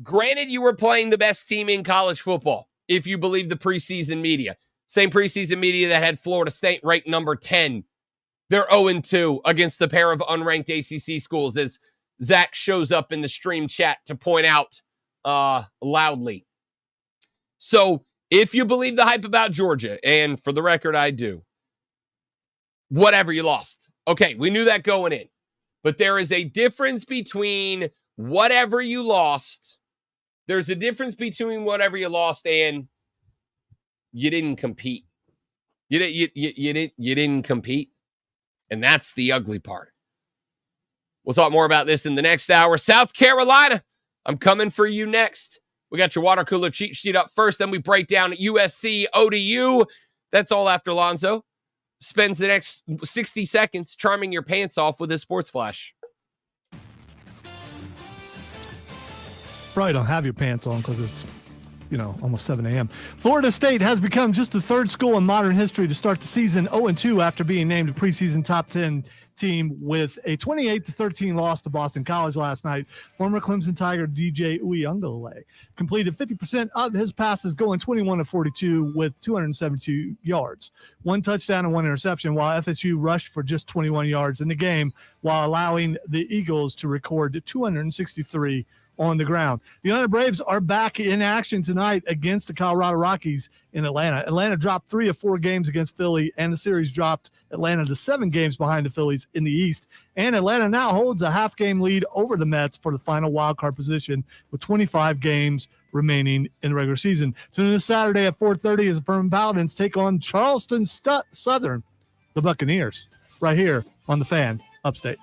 Granted, you were playing the best team in college football, if you believe the preseason media. Same preseason media that had Florida State ranked number 10. They're 0-2 against a pair of unranked ACC schools, as Zach shows up in the stream chat to point out loudly. So if you believe the hype about Georgia, and for the record, I do, whatever, you lost. Okay, we knew that going in. But there is a difference between whatever you lost. There's a difference between whatever you lost and you didn't compete. You didn't compete. And that's the ugly part. We'll talk more about this in the next hour. South Carolina, I'm coming for you next. We got your water cooler cheat sheet up first. Then we break down USC ODU. That's all after Lonzo spends the next 60 seconds charming your pants off with his sports flash. Probably don't have your pants on because it's, almost 7 a.m. Florida State has become just the third school in modern history to start the season 0-2 after being named a preseason top 10 team with a 28-13 loss to Boston College last night. Former Clemson Tiger DJ Uyunglele completed 50% of his passes, going 21-42 with 272 yards, 1 touchdown and 1 interception, while FSU rushed for just 21 yards in the game, while allowing the Eagles to record 263 on the ground. The Atlanta Braves are back in action tonight against the Colorado Rockies in Atlanta. Atlanta dropped 3 of 4 games against Philly, and the series dropped Atlanta to 7 games behind the Phillies in the East. And Atlanta now holds a half-game lead over the Mets for the final wildcard position with 25 games remaining in the regular season. So this Saturday at 4:30 as the Furman Paladins take on Charleston Southern, the Buccaneers, right here on the Fan, Upstate.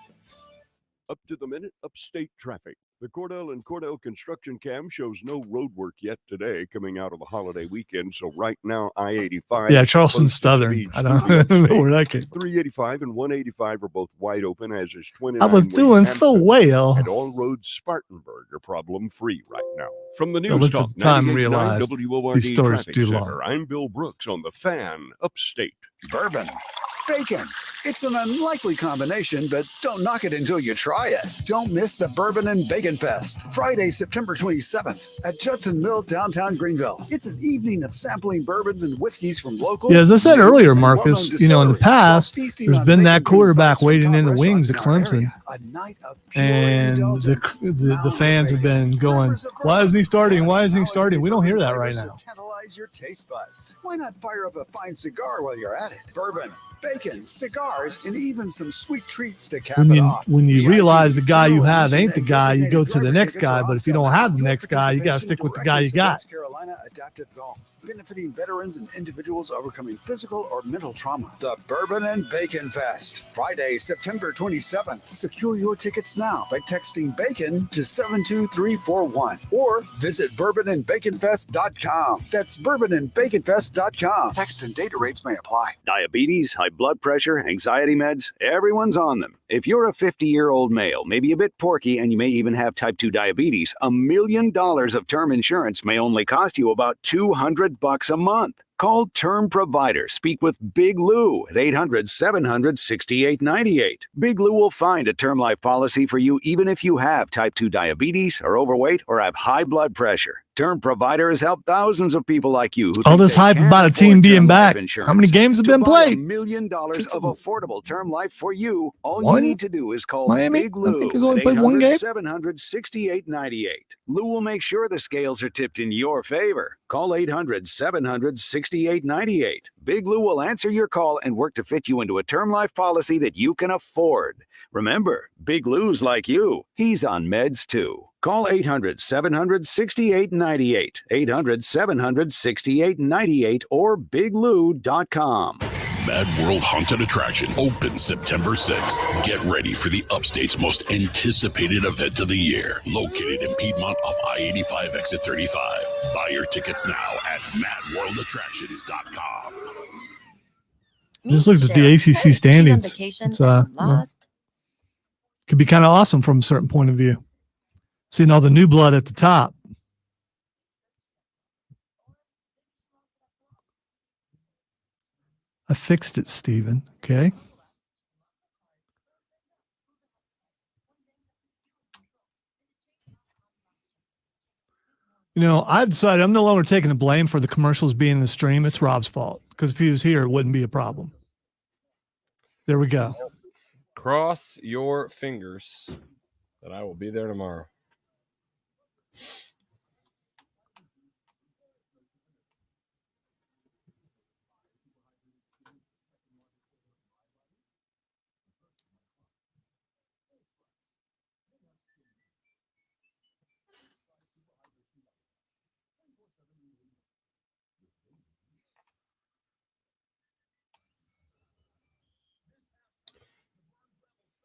Up to the minute, upstate traffic. The Cordell and Cordell construction cam shows no road work yet today coming out of the holiday weekend. So right now, I-85. Yeah, Charleston Southern. I don't know where that came. 385 and 185 are both wide open, as is 29. I was doing so well. And all roads Spartanburg are problem-free right now. From the I News looked Talk at the time and 98.9 realized WORD these stories Traffic do Center, long. I'm Bill Brooks on the Fan, Upstate. Bourbon, bacon. It's an unlikely combination, but don't knock it until you try it. Don't miss the Bourbon and Bacon Fest, Friday, September 27th at Judson Mill, downtown Greenville. It's an evening of sampling bourbons and whiskeys from local. Yeah, as I said earlier, Marcus, in the past, there's been that quarterback waiting in the wings at Clemson. And the fans have been going, why isn't he starting? Why isn't he starting? We don't hear that right now. Tantalize your taste buds. Why not fire up a fine cigar while you're at it? Bourbon, bacon, cigars, and even some sweet treats to cap it off. When you realize the guy you have ain't the guy, you go to the next guy. But if you don't have the next guy, you got to stick with the guy you got. Carolina Adaptive Golf, benefiting veterans and individuals overcoming physical or mental trauma. The Bourbon and Bacon Fest, Friday, September 27th. Secure your tickets now by texting BACON to 72341 or visit bourbonandbaconfest.com. That's bourbonandbaconfest.com. Text and data rates may apply. Diabetes, high blood pressure, anxiety meds, everyone's on them. If you're a 50-year-old male, maybe a bit porky, and you may even have type 2 diabetes, $1 million of term insurance may only cost you about $200 a month. Call Term Provider. Speak with Big Lou at 800-700-6898. Big Lou will find a term life policy for you even if you have type 2 diabetes, are overweight, or have high blood pressure. Term Provider has helped thousands of people like you who all this hype about a team being back. How many games have been played? $1 million of affordable term life for you. All you need to do is call Miami? Big Lou. I think he's only played one game. 800-700-6898. Lou will make sure the scales are tipped in your favor. Call 800-700-6898. Big Lou will answer your call and work to fit you into a term life policy that you can afford. Remember, Big Lou's like you. He's on meds too. Call 800-700-6898, 800-700-6898, or biglou.com. Mad World Haunted Attraction opens September 6th. Get ready for the Upstate's most anticipated event of the year. Located in Piedmont off I-85 exit 35. Buy your tickets now at madworldattractions.com. Just looked at the ACC standings. It's could be kind of awesome from a certain point of view. Seeing all the new blood at the top. I fixed it, Steven. Okay. You know, I've decided I'm no longer taking the blame for the commercials being in the stream. It's Rob's fault. Because if he was here, it wouldn't be a problem. There we go. Cross your fingers that I will be there tomorrow.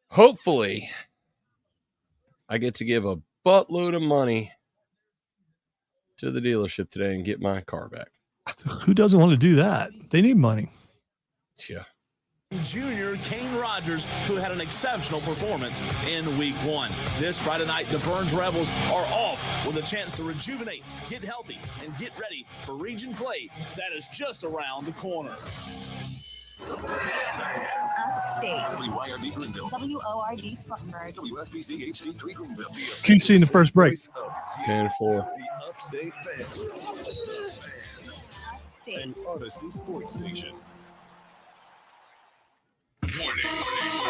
Hopefully, I get to give a buttload of money to the dealership today and get my car back. Who doesn't want to do that? They need money. Yeah. Junior Kane Rogers, who had an exceptional performance in week 1. This Friday night, the Burns Rebels are off with a chance to rejuvenate, get healthy, and get ready for region play that is just around the corner. Upstate. WYRD Greenville. WORD Spartanburg. WFBC HD3 Greenville. QC in the first break. 10-4. The Upstate Fan. Upstate. An Odyssey Sports Station. Warning.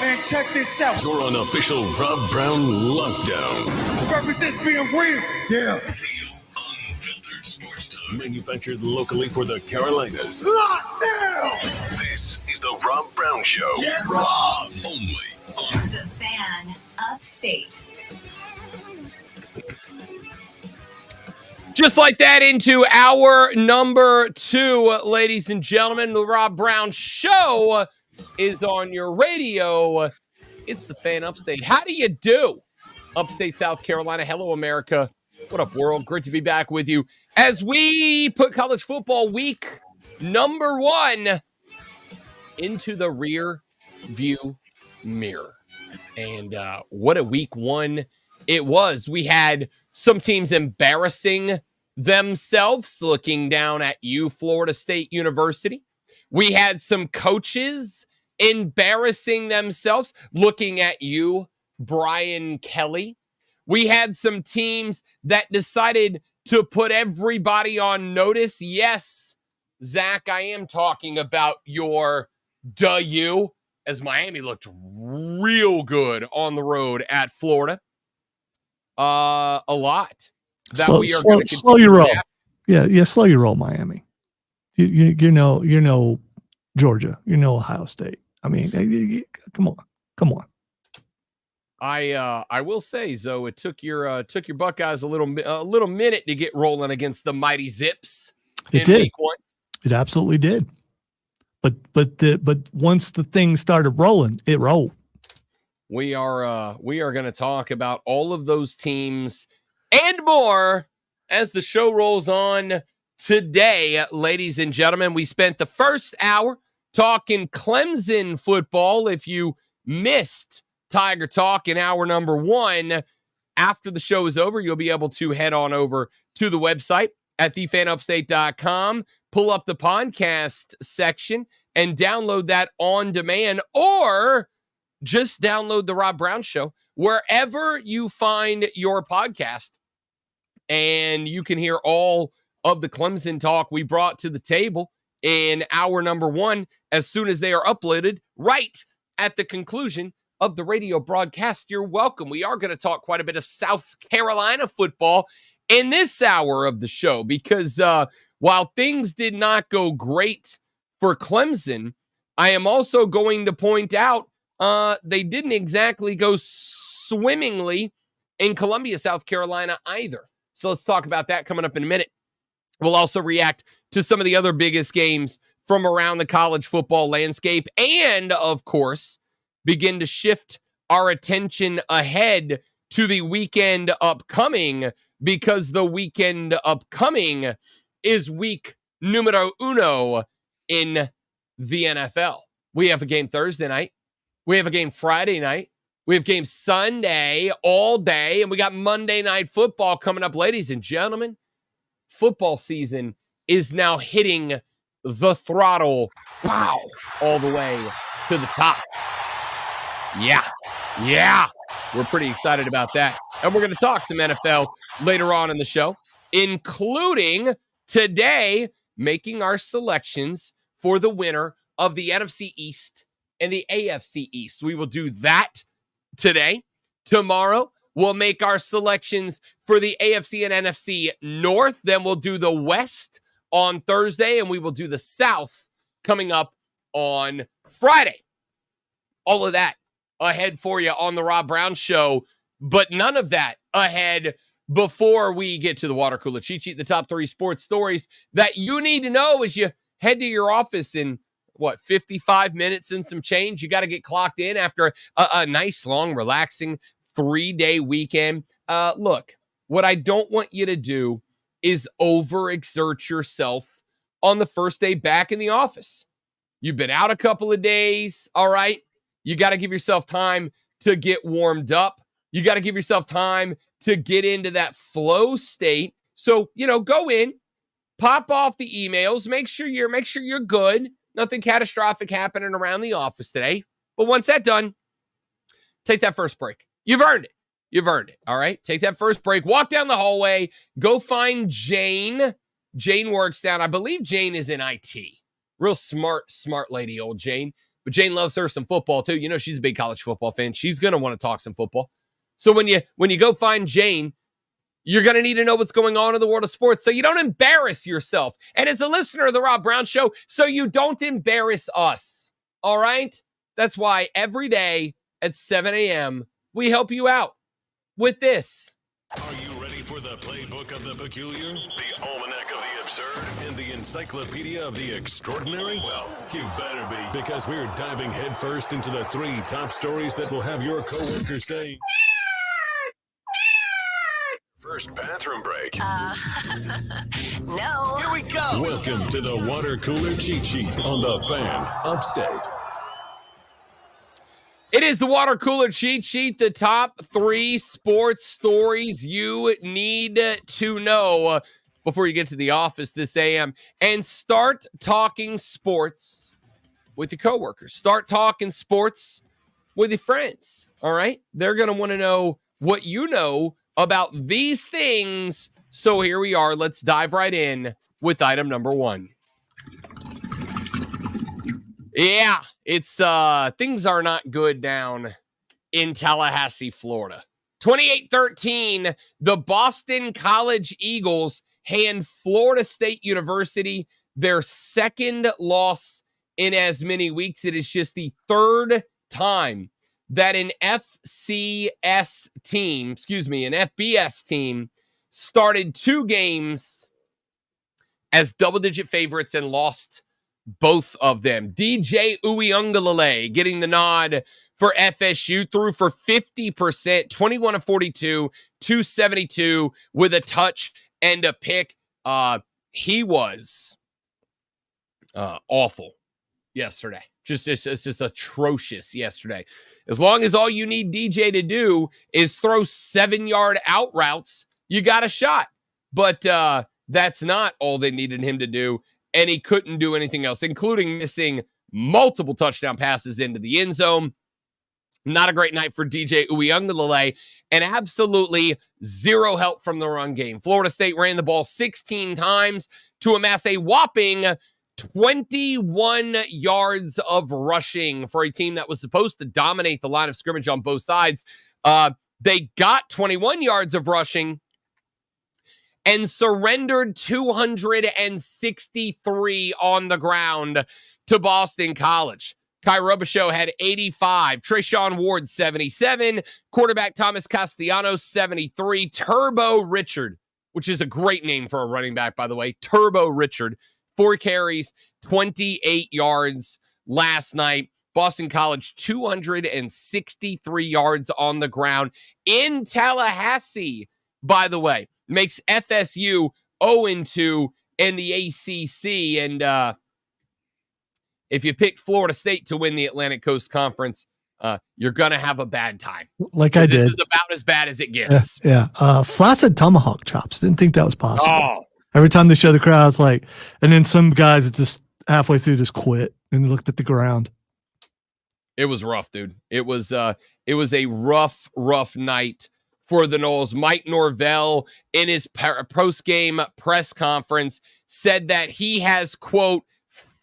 And check this out. You're on official Rob Brown lockdown. Represents being real. Yeah. Unfiltered sports talk. Manufactured locally for the Carolinas. Lockdown. This is the Rob Brown Show. Get robbed. Only on The Fan Upstate. Just like that, into hour number 2, ladies and gentlemen. The Rob Brown Show is on your radio. It's the Fan Upstate. How do you do, Upstate South Carolina? Hello, America. What up, world? Great to be back with you as we put college football week number 1 into the rear view mirror. And what a week 1 it was. We had some teams embarrassing themselves, looking down at you, Florida State University. We had some coaches embarrassing themselves, looking at you, Brian Kelly. We had some teams that decided to put everybody on notice. Yes, Zach, I am talking about your you, as Miami looked real good on the road at Florida. A lot that we are going to slow your roll. Yeah, slow your roll, Miami. You know Georgia, Ohio State. I mean, come on. I will say, Zoe, it took your Buckeyes a little minute to get rolling against the mighty Zips. It did. Week 1. It absolutely did. But once the thing started rolling, it rolled. We are going to talk about all of those teams and more as the show rolls on today, ladies and gentlemen. We spent the first hour talking Clemson football. If you missed Tiger Talk in hour number 1, after the show is over, you'll be able to head on over to the website at thefanupstate.com, pull up the podcast section, and download that on demand, or just download the Rob Brown Show wherever you find your podcast, and you can hear all of the Clemson talk we brought to the table in hour number 1 as soon as they are uploaded right at the conclusion of the radio broadcast. You're welcome. We are going to talk quite a bit of South Carolina football in this hour of the show because while things did not go great for Clemson, I am also going to point out they didn't exactly go swimmingly in Columbia, South Carolina either. So let's talk about that coming up in a minute. We'll also react to some of the other biggest games from around the college football landscape and, of course, begin to shift our attention ahead to the weekend upcoming, because the weekend upcoming is week numero 1 in the NFL. We have a game Thursday night. We have a game Friday night. We have games Sunday all day, and we got Monday Night Football coming up. Ladies and gentlemen, football season is now hitting the throttle, wow, all the way to the top. Yeah, we're pretty excited about that. And we're going to talk some NFL later on in the show, including today making our selections for the winner of the NFC East and the AFC East. We will do that today. Tomorrow, we'll make our selections for the AFC and NFC North. Then we'll do the West on Thursday, and we will do the South coming up on Friday. All of that ahead for you on the Rob Brown Show, but none of that ahead before we get to the water cooler cheat sheet, the top 3 sports stories that you need to know as you head to your office in 55 minutes and some change. You got to get clocked in after a nice, long, relaxing 3-day weekend. Look, what I don't want you to do is overexert yourself on the first day back in the office. You've been out a couple of days, all right? You got to give yourself time to get warmed up. You got to give yourself time to get into that flow state. So, go in, pop off the emails, make sure you're good. Nothing catastrophic happening around the office today. But once that's done, take that first break. You've earned it. All right? Take that first break. Walk down the hallway. Go find Jane. Jane works down. I believe Jane is in IT. Real smart lady, old Jane. but Jane loves her some football too. You know, she's a big college football fan. She's going to want to talk some football. So when you go find Jane, you're going to need to know what's going on in the world of sports so you don't embarrass yourself. And as a listener of the Rob Brown Show, so you don't embarrass us. All right? That's why every day at 7 a.m., we help you out with this. Are you ready for the playbook of the peculiar, the almanac of the absurd, and the encyclopedia of the extraordinary? Well, you better be, because we're diving headfirst into the 3 top stories that will have your coworkers saying, First bathroom break. No. Here we go. welcome to the water cooler cheat sheet on the Fan Upstate. It is the water cooler cheat sheet, the top 3 sports stories you need to know before you get to the office this AM. And start talking sports with your coworkers. Start talking sports with your friends, all right? They're going to want to know what you know about these things. So here we are. Let's dive right in with item number 1. Yeah, it's things are not good down in Tallahassee, Florida. 28-13, the Boston College Eagles hand Florida State University their second loss in as many weeks. It is just the 3rd time that an FBS team started 2 games as double-digit favorites and lost both of them. DJ Uiagalelei getting the nod for FSU, threw for 50%, 21 of 42, 272 with a touch and a pick. He was awful yesterday. It's just atrocious yesterday. As long as all you need DJ to do is throw 7-yard out routes, you got a shot. But that's not all they needed him to do. And he couldn't do anything else, including missing multiple touchdown passes into the end zone. Not a great night for DJ Uiagalelei, and absolutely zero help from the run game. Florida State ran the ball 16 times to amass a whopping 21 yards of rushing for a team that was supposed to dominate the line of scrimmage on both sides. They got 21 yards of rushing and surrendered 263 on the ground to Boston College. Kai Robichaux had 85, Treshaun Ward 77, quarterback Thomas Castellanos 73, Turbo Richard, which is a great name for a running back, by the way, Turbo Richard, 4 carries, 28 yards last night. Boston College 263 yards on the ground in Tallahassee, by the way. Makes FSU 0-2 in the ACC. And if you pick Florida State to win the Atlantic Coast Conference, you're going to have a bad time. Like I did. This is about as bad as it gets. Yeah. Flaccid tomahawk chops. Didn't think that was possible. Oh. Every time they show the crowd, it's like, and then some guys that just halfway through just quit and looked at the ground. It was rough, dude. It was a rough night for the Noles. Mike Norvell, in his post-game press conference, said that he has, quote,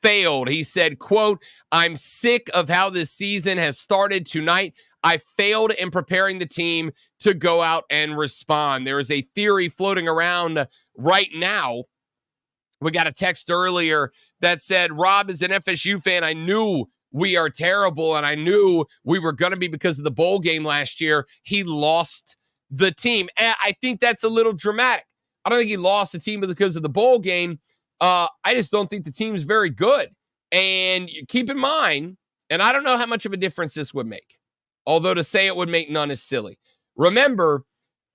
failed. He said, quote, "I'm sick of how this season has started tonight. I failed in preparing the team to go out and respond." There is a theory floating around right now. We got a text earlier that said, "Rob is an FSU fan. I knew we are terrible, and I knew we were going to be because of the bowl game last year. He lost the team." And I think that's a little dramatic. I don't think he lost the team because of the bowl game. I just don't think the team's very good. And keep in mind, and I don't know how much of a difference this would make, although to say it would make none is silly. Remember,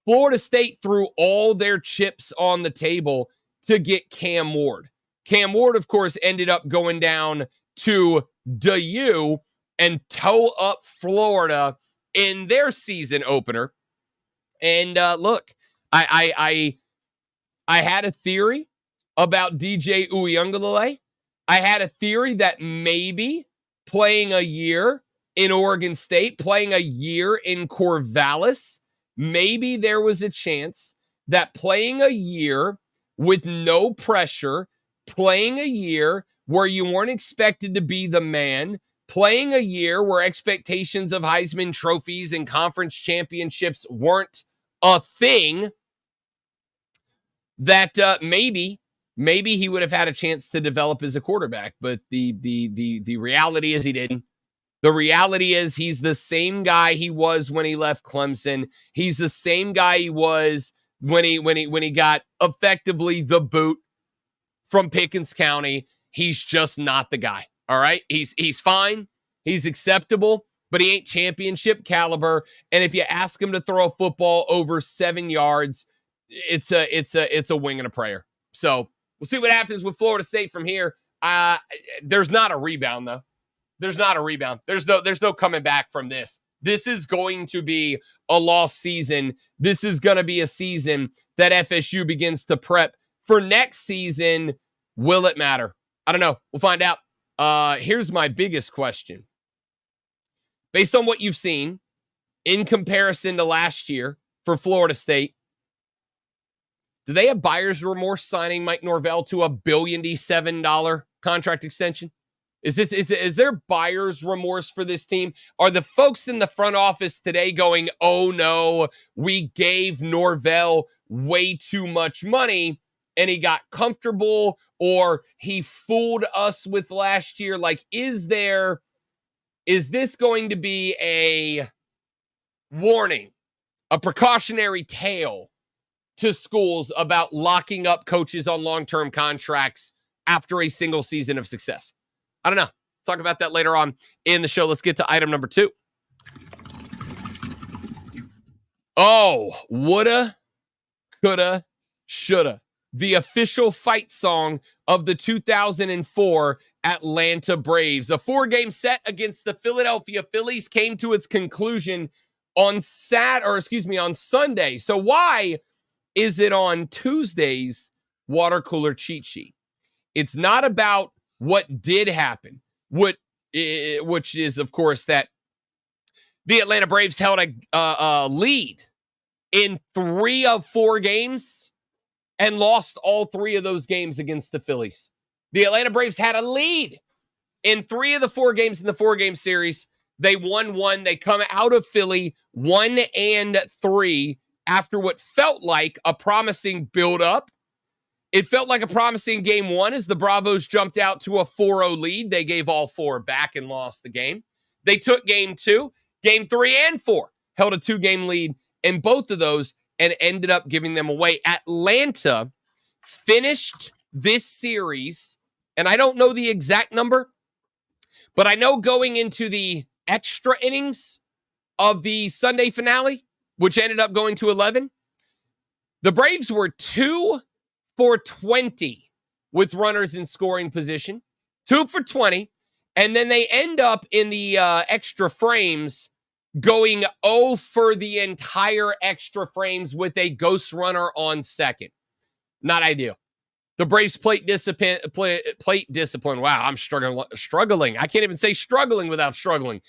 Florida State threw all their chips on the table to get Cam Ward. Cam Ward, of course, ended up going down to DU and toe up Florida in their season opener. And look, I had a theory about DJ Uiagalelei. I had a theory that maybe playing a year in Oregon State, playing a year in Corvallis, maybe there was a chance that playing a year with no pressure, playing a year where you weren't expected to be the man, playing a year where expectations of Heisman trophies and conference championships weren't a thing, that maybe he would have had a chance to develop as a quarterback. But the reality is he didn't. The reality is he's the same guy he was when he left Clemson. He's the same guy he was when he got effectively the boot from Pickens County. He's just not the guy. All right. He's fine. He's acceptable, but he ain't championship caliber. And if you ask him to throw a football over 7 yards, it's a wing and a prayer. So we'll see what happens with Florida State from here. There's not a rebound though. There's not a rebound. There's no coming back from this. This is going to be a lost season. This is going to be a season that FSU begins to prep for next season. Will it matter? I don't know. We'll find out. Here's my biggest question. Based on what you've seen in comparison to last year for Florida State, do they have buyer's remorse signing Mike Norvell to $1.7 billion contract extension? Is there buyer's remorse for this team? Are the folks in the front office today going, oh no, we gave Norvell way too much money and he got comfortable, or he fooled us with last year? Like, is this going to be a warning, a precautionary tale to schools about locking up coaches on long-term contracts after a single season of success? I don't know. Talk about that later on in the show. Let's get to item number 2. Oh, woulda, coulda, shoulda. The official fight song of the 2004 Atlanta Braves. A 4-game set against the Philadelphia Phillies came to its conclusion on Sunday. So why is it on Tuesday's water cooler cheat sheet? It's not about what did happen, which is, of course, that the Atlanta Braves held a lead in 3 of 4 games and lost all 3 of those games against the Phillies. The Atlanta Braves had a lead in 3 of the 4 games in the 4-game series. They won 1. They come out of Philly 1-3 after what felt like a promising build-up. It felt like a promising game 1 as the Bravos jumped out to a 4-0 lead. They gave all 4 back and lost the game. They took game 2, game 3 and 4, held a 2-game lead in both of those and ended up giving them away. Atlanta finished this series, and I don't know the exact number, but I know going into the extra innings of the Sunday finale, which ended up going to 11, the Braves were 2 for 20 with runners in scoring position, 2 for 20, and then they end up in the extra frames going 0 for the entire extra frames with a ghost runner on second. Not ideal. The Braves plate discipline. Wow, I'm struggling. I can't even say struggling without struggling.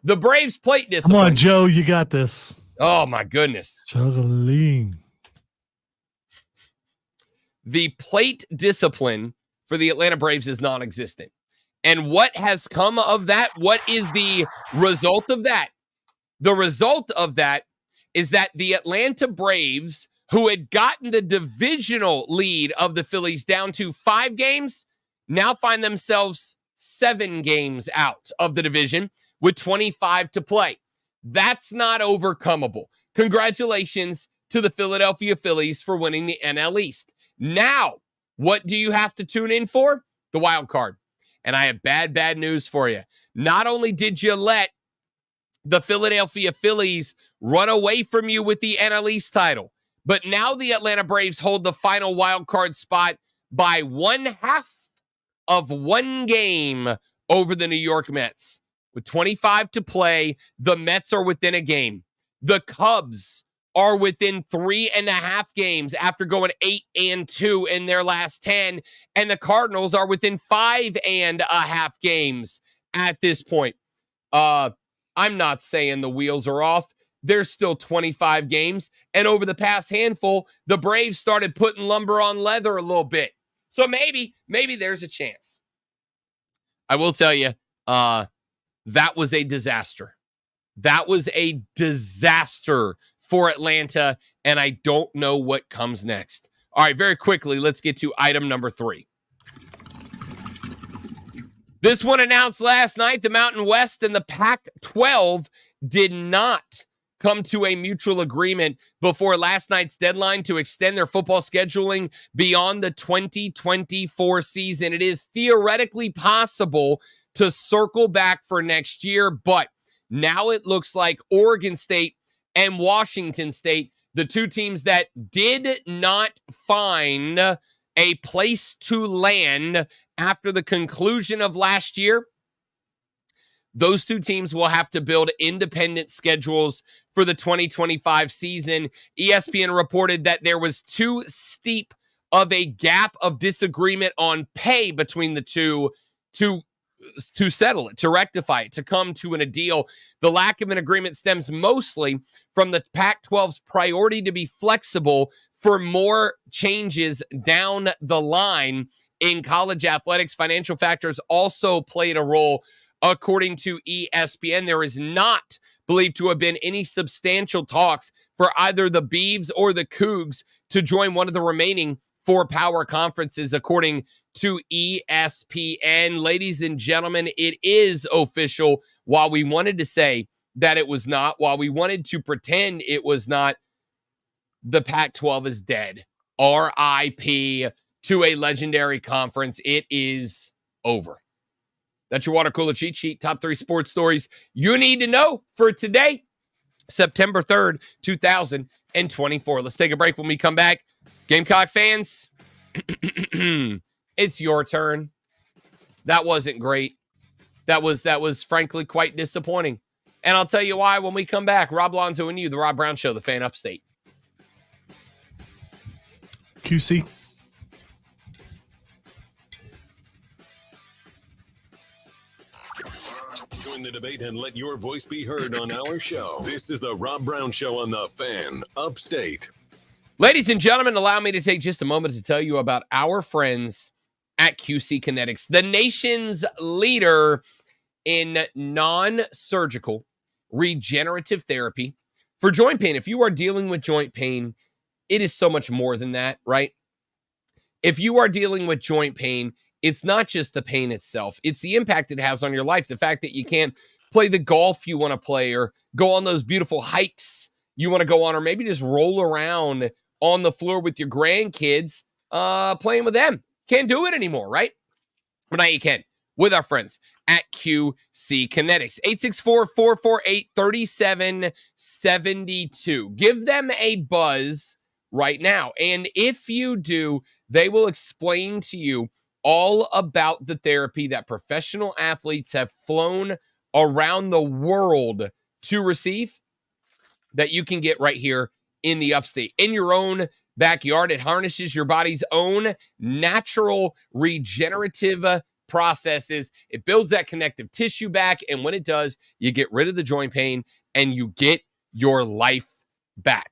The Braves plate discipline. Come on, Joe, you got this. Oh my goodness. Struggling. The plate discipline for the Atlanta Braves is non-existent. And what has come of that? What is the result of that? The result of that is that the Atlanta Braves, who had gotten the divisional lead of the Phillies down to 5 games, now find themselves 7 games out of the division with 25 to play. That's not overcomable. Congratulations to the Philadelphia Phillies for winning the NL East. Now, what do you have to tune in for? The wild card. And I have bad news for you. Not only did you let the Philadelphia Phillies run away from you with the NL East title, but now the Atlanta Braves hold the final wild card spot by 1/2 of 1 game over the New York Mets. With 25 to play, the Mets are within a game. The Cubs are within 3.5 games after going 8-2 in their last 10. And the Cardinals are within 5.5 games at this point. I'm not saying the wheels are off. There's still 25 games. And over the past handful, the Braves started putting lumber on leather a little bit. So maybe there's a chance. I will tell you, that was a disaster. That was a disaster for Atlanta, and I don't know what comes next. All right, very quickly, let's get to item number 3. This one announced last night. The Mountain West and the Pac-12 did not come to a mutual agreement before last night's deadline to extend their football scheduling beyond the 2024 season. It is theoretically possible to circle back for next year, but now it looks like Oregon State and Washington State, the two teams that did not find a place to land after the conclusion of last year, those two teams will have to build independent schedules for the 2025 season. ESPN reported that there was too steep of a gap of disagreement on pay between the two to settle it, to rectify it, to come to a deal. The lack of an agreement stems mostly from the Pac-12's priority to be flexible for more changes down the line in college athletics. Financial factors also played a role. According to ESPN, there is not believed to have been any substantial talks for either the Beavs or the Cougs to join one of the remaining 4 power conferences, according to ESPN. Ladies and gentlemen, it is official. While we wanted to say that it was not, while we wanted to pretend it was not, the Pac-12 is dead. RIP to a legendary conference. It is over. That's your water cooler cheat sheet. Top 3 sports stories you need to know for today, September 3rd, 2024. Let's take a break. When we come back, Gamecock fans, it's your turn. That wasn't great. That was frankly quite disappointing. And I'll tell you why when we come back. Rob Lonzo and you, the Rob Brown Show, the Fan Upstate. QC. Join the debate and let your voice be heard on our show. This is the Rob Brown Show on the Fan Upstate. Ladies and gentlemen, allow me to take just a moment to tell you about our friends at QC Kinetics, the nation's leader in non-surgical regenerative therapy for joint pain. If you are dealing with joint pain, it is so much more than that, right? If you are dealing with joint pain, it's not just the pain itself. It's the impact it has on your life. The fact that you can't play the golf you want to play or go on those beautiful hikes you want to go on, or maybe just roll around on the floor with your grandkids playing with them. Can't do it anymore, right? But now you can with our friends at QC Kinetics. 864-448-3772. Give them a buzz right now. And if you do, they will explain to you all about the therapy that professional athletes have flown around the world to receive that you can get right here in the upstate, in your own backyard. It harnesses your body's own natural regenerative processes. It builds that connective tissue back, and when it does, you get rid of the joint pain and you get your life back.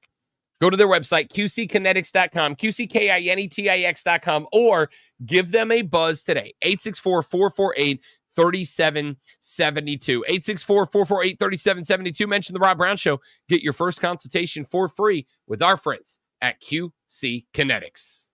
Go to their website, qckinetics.com, qckinetics.com, or give them a buzz today, 864-448-3772. 864-448-3772. Mention the Rob Brown Show. Get your first consultation for free with our friends at QC Kinetics.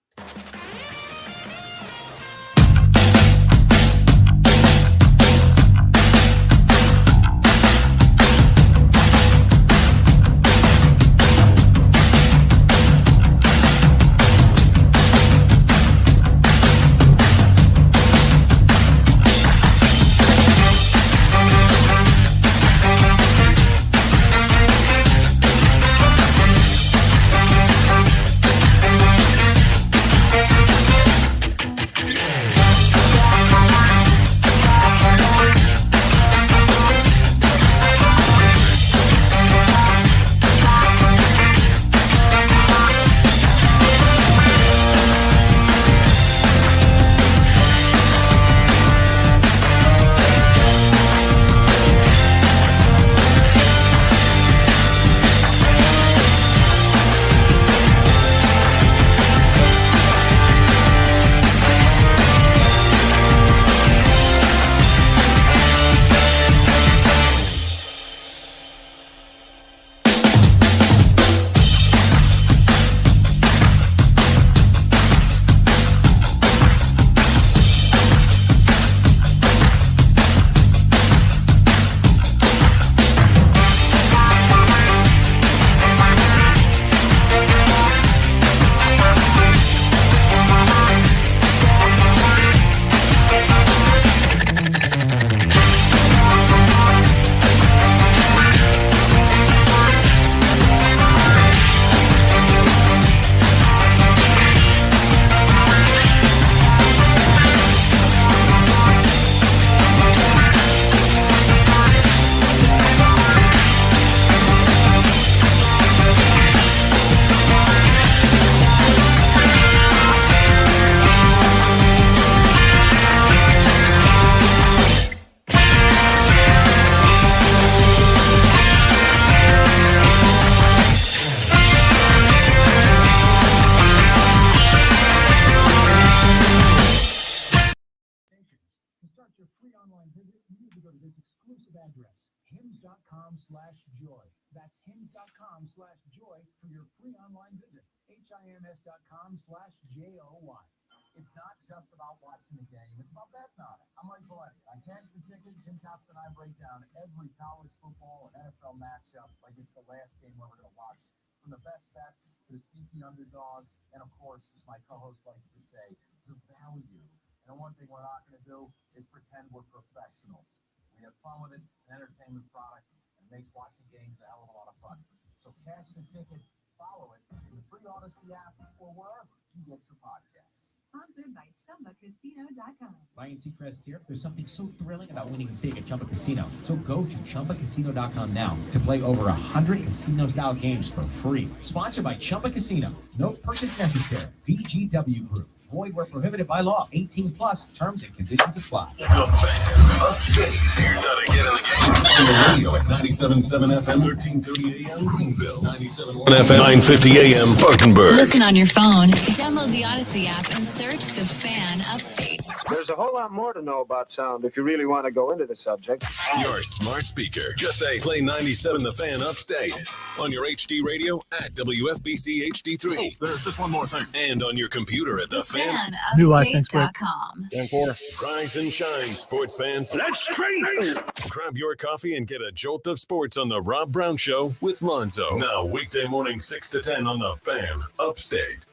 HIMS.com/joy for your free online visit. HIMS.com/JOY. It's not just about watching the game. It's about betting on it. I'm Mike Valenti. On Cash the Ticket, Jim Costa and I break down every college football and NFL matchup like it's the last game we're going to watch. From the best bets to the sneaky underdogs. And, of course, as my co-host likes to say, the value. And the one thing we're not going to do is pretend we're professionals. We have fun with it. It's an entertainment product. And it makes watching games a hell of a lot of fun. So Cash the Ticket, follow it in the free Odyssey app or wherever you get your podcasts. Sponsored by ChumbaCasino.com. Ryan Seacrest here. There's something so thrilling about winning big at Chumba Casino. So go to ChumbaCasino.com now to play over 100 casino-style games for free. Sponsored by Chumba Casino. No purchase necessary. VGW Group. Void where prohibited by law. 18+. Terms and conditions apply. The Fan Upstate. Here's how to get in the game. On the radio at 97.7 FM, 1330 AM, Greenville. 97.1 FM, 950 AM, Spartanburg. Listen on your phone. Download the Odyssey app and search The Fan Upstate. There's a whole lot more to know about sound if you really want to go into the subject. Your smart speaker. Just say, play 97 The Fan Upstate. On your HD radio at WFBC HD3. Oh, there's just one more thing. And on your computer at The Fan. FanUpstate.com. Rise and shine, sports fans. Let's train. Grab your coffee and get a jolt of sports on the Rob Brown Show with Lonzo. Now, weekday morning 6 to 10 on The Fan Upstate.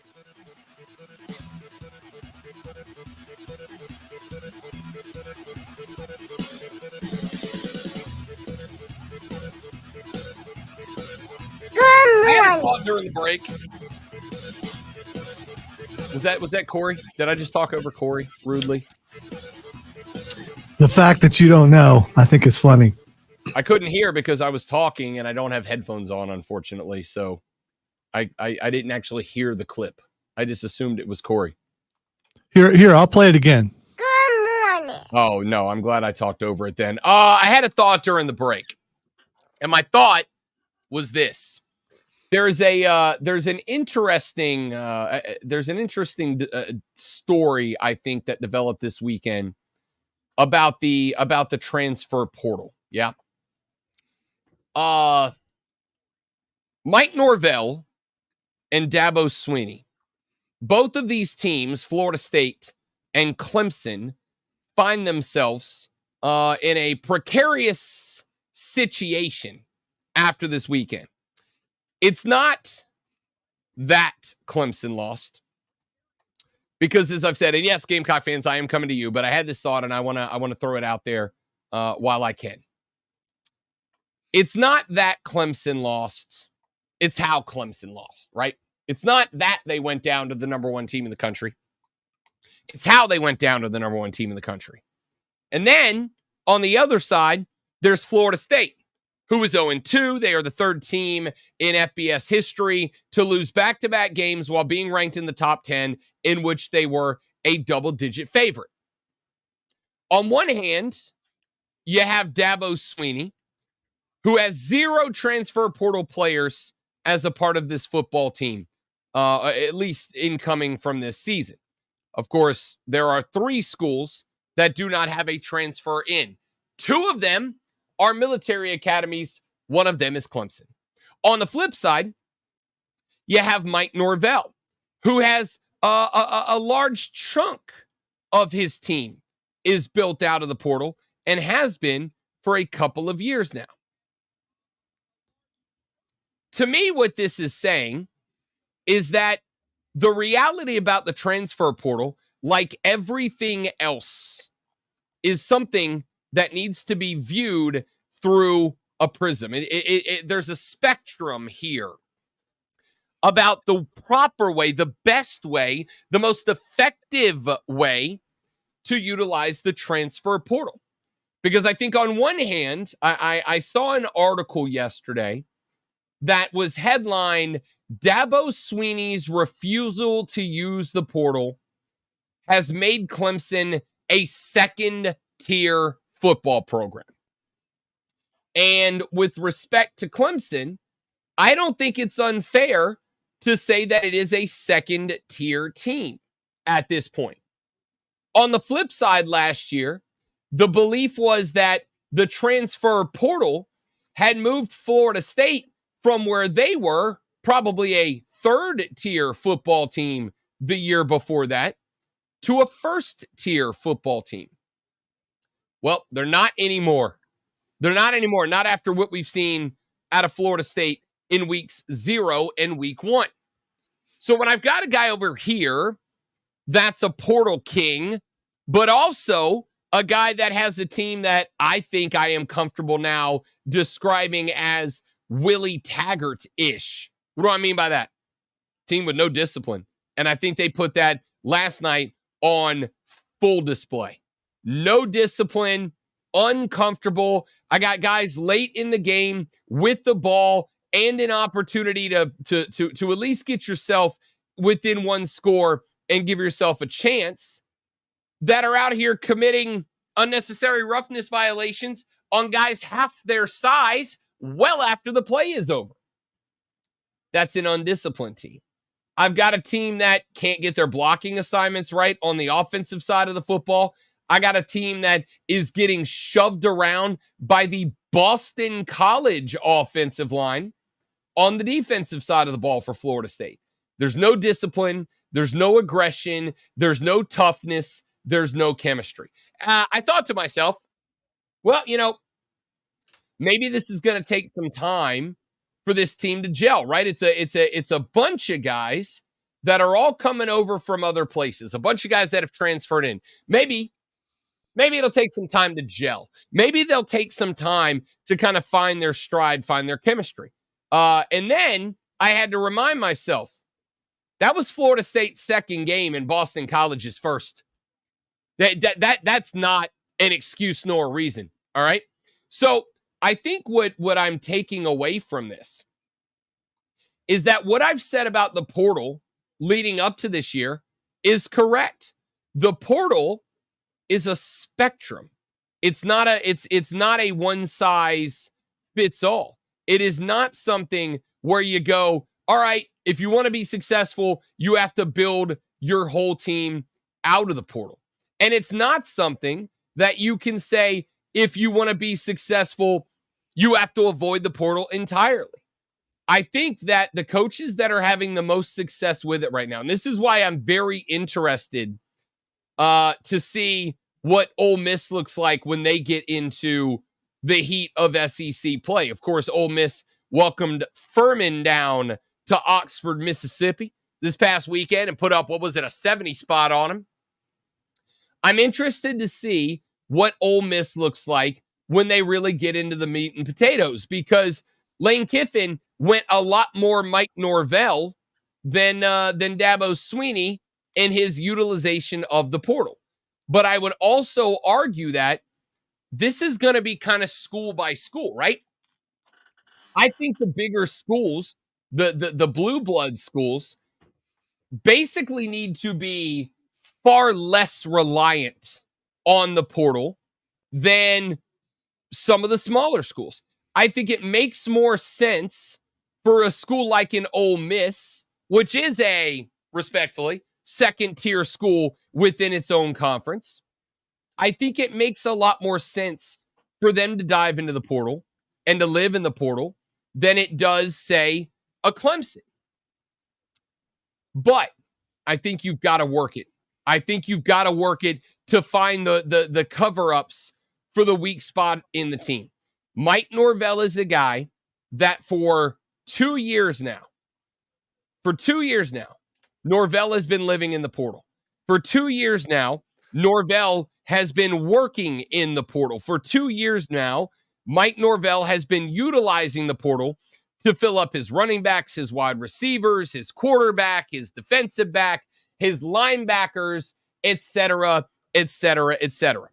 I had a thought during the break. Was that Corey? Did I just talk over Corey rudely? The fact that you don't know, I think, is funny. I couldn't hear because I was talking and I don't have headphones on, unfortunately. So I didn't actually hear the clip. I just assumed it was Corey. Here, I'll play it again. Oh, no, I'm glad I talked over it then. I had a thought during the break. And my thought was this. There's an interesting story, I think, that developed this weekend about the transfer portal. Yeah. Mike Norvell and Dabo Swinney, both of these teams, Florida State and Clemson, find themselves in a precarious situation after this weekend. It's not that Clemson lost, because, as I've said, and yes, Gamecock fans, I am coming to you, but I had this thought and I want to throw it out there while I can. It's not that Clemson lost. It's how Clemson lost, right? It's not that they went down to the number one team in the country. It's how they went down to the number one team in the country. And then on the other side, there's Florida State, who is 0-2. They are the third team in FBS history to lose back-to-back games while being ranked in the top 10, in which they were a double-digit favorite. On one hand, you have Dabo Swinney, who has 0 transfer portal players as a part of this football team, at least incoming from this season. Of course, there are 3 schools that do not have a transfer in. 2 of them are military academies. One of them is Clemson. On the flip side, you have Mike Norvell, who has a large chunk of his team is built out of the portal and has been for a couple of years now. To me, what this is saying is that the reality about the transfer portal, like everything else, is something that needs to be viewed through a prism. There's a spectrum here about the proper way, the best way, the most effective way to utilize the transfer portal. Because I think on one hand, I saw an article yesterday that was headlined, Dabo Swinney's refusal to use the portal has made Clemson a second-tier football program. And with respect to Clemson, I don't think it's unfair to say that it is a second-tier team at this point. On the flip side, last year, the belief was that the transfer portal had moved Florida State from where they were, probably a third-tier football team the year before that, to a first-tier football team. Well, they're not anymore. They're not anymore, not after what we've seen out of Florida State in weeks 0 and week 1. So when I've got a guy over here that's a portal king, but also a guy that has a team that I think I am comfortable now describing as Willie Taggart-ish. What do I mean by that? Team with no discipline. And I think they put that last night on full display. No discipline, uncomfortable. I got guys late in the game with the ball and an opportunity to at least get yourself within one score and give yourself a chance, that are out here committing unnecessary roughness violations on guys half their size well after the play is over. That's an undisciplined team. I've got a team that can't get their blocking assignments right on the offensive side of the football. I got a team that is getting shoved around by the Boston College offensive line on the defensive side of the ball for Florida State. There's no discipline. There's no aggression. There's no toughness. There's no chemistry. I thought to myself, well, maybe this is going to take some time for this team to gel, right? It's a bunch of guys that are all coming over from other places, a bunch of guys that have transferred in. Maybe it'll take some time to gel. Maybe they'll take some time to kind of find their stride, find their chemistry. And then I had to remind myself, that was Florida State's second game and Boston College's first. That's not an excuse nor a reason, all right? So I think what I'm taking away from this is that what I've said about the portal leading up to this year is correct. The portal is a spectrum. It's not a one size fits all. It is not something where you go, all right, if you want to be successful, you have to build your whole team out of the portal. And it's not something that you can say, if you want to be successful, you have to avoid the portal entirely. I think that the coaches that are having the most success with it right now, and this is why I'm very interested to see what Ole Miss looks like when they get into the heat of SEC play. Of course, Ole Miss welcomed Furman down to Oxford, Mississippi this past weekend and put up, a 70 spot on them. I'm interested to see what Ole Miss looks like when they really get into the meat and potatoes, because Lane Kiffin went a lot more Mike Norvell than Dabo Swinney in his utilization of the portal. But I would also argue that this is going to be kind of school by school, right? I think the bigger schools, the blue blood schools, basically need to be far less reliant on the portal than some of the smaller schools. I think it makes more sense for a school like an Ole Miss, which is respectfully, second-tier school within its own conference. I think it makes a lot more sense for them to dive into the portal and to live in the portal than it does, say, a Clemson. But I think you've got to work it. I think you've got to work it to find the cover-ups for the weak spot in the team. Mike Norvell is a guy that for 2 years now, Norvell has been living in the portal. For 2 years now, Norvell has been working in the portal. For 2 years now, Mike Norvell has been utilizing the portal to fill up his running backs, his wide receivers, his quarterback, his defensive back, his linebackers, etc., etc., etc.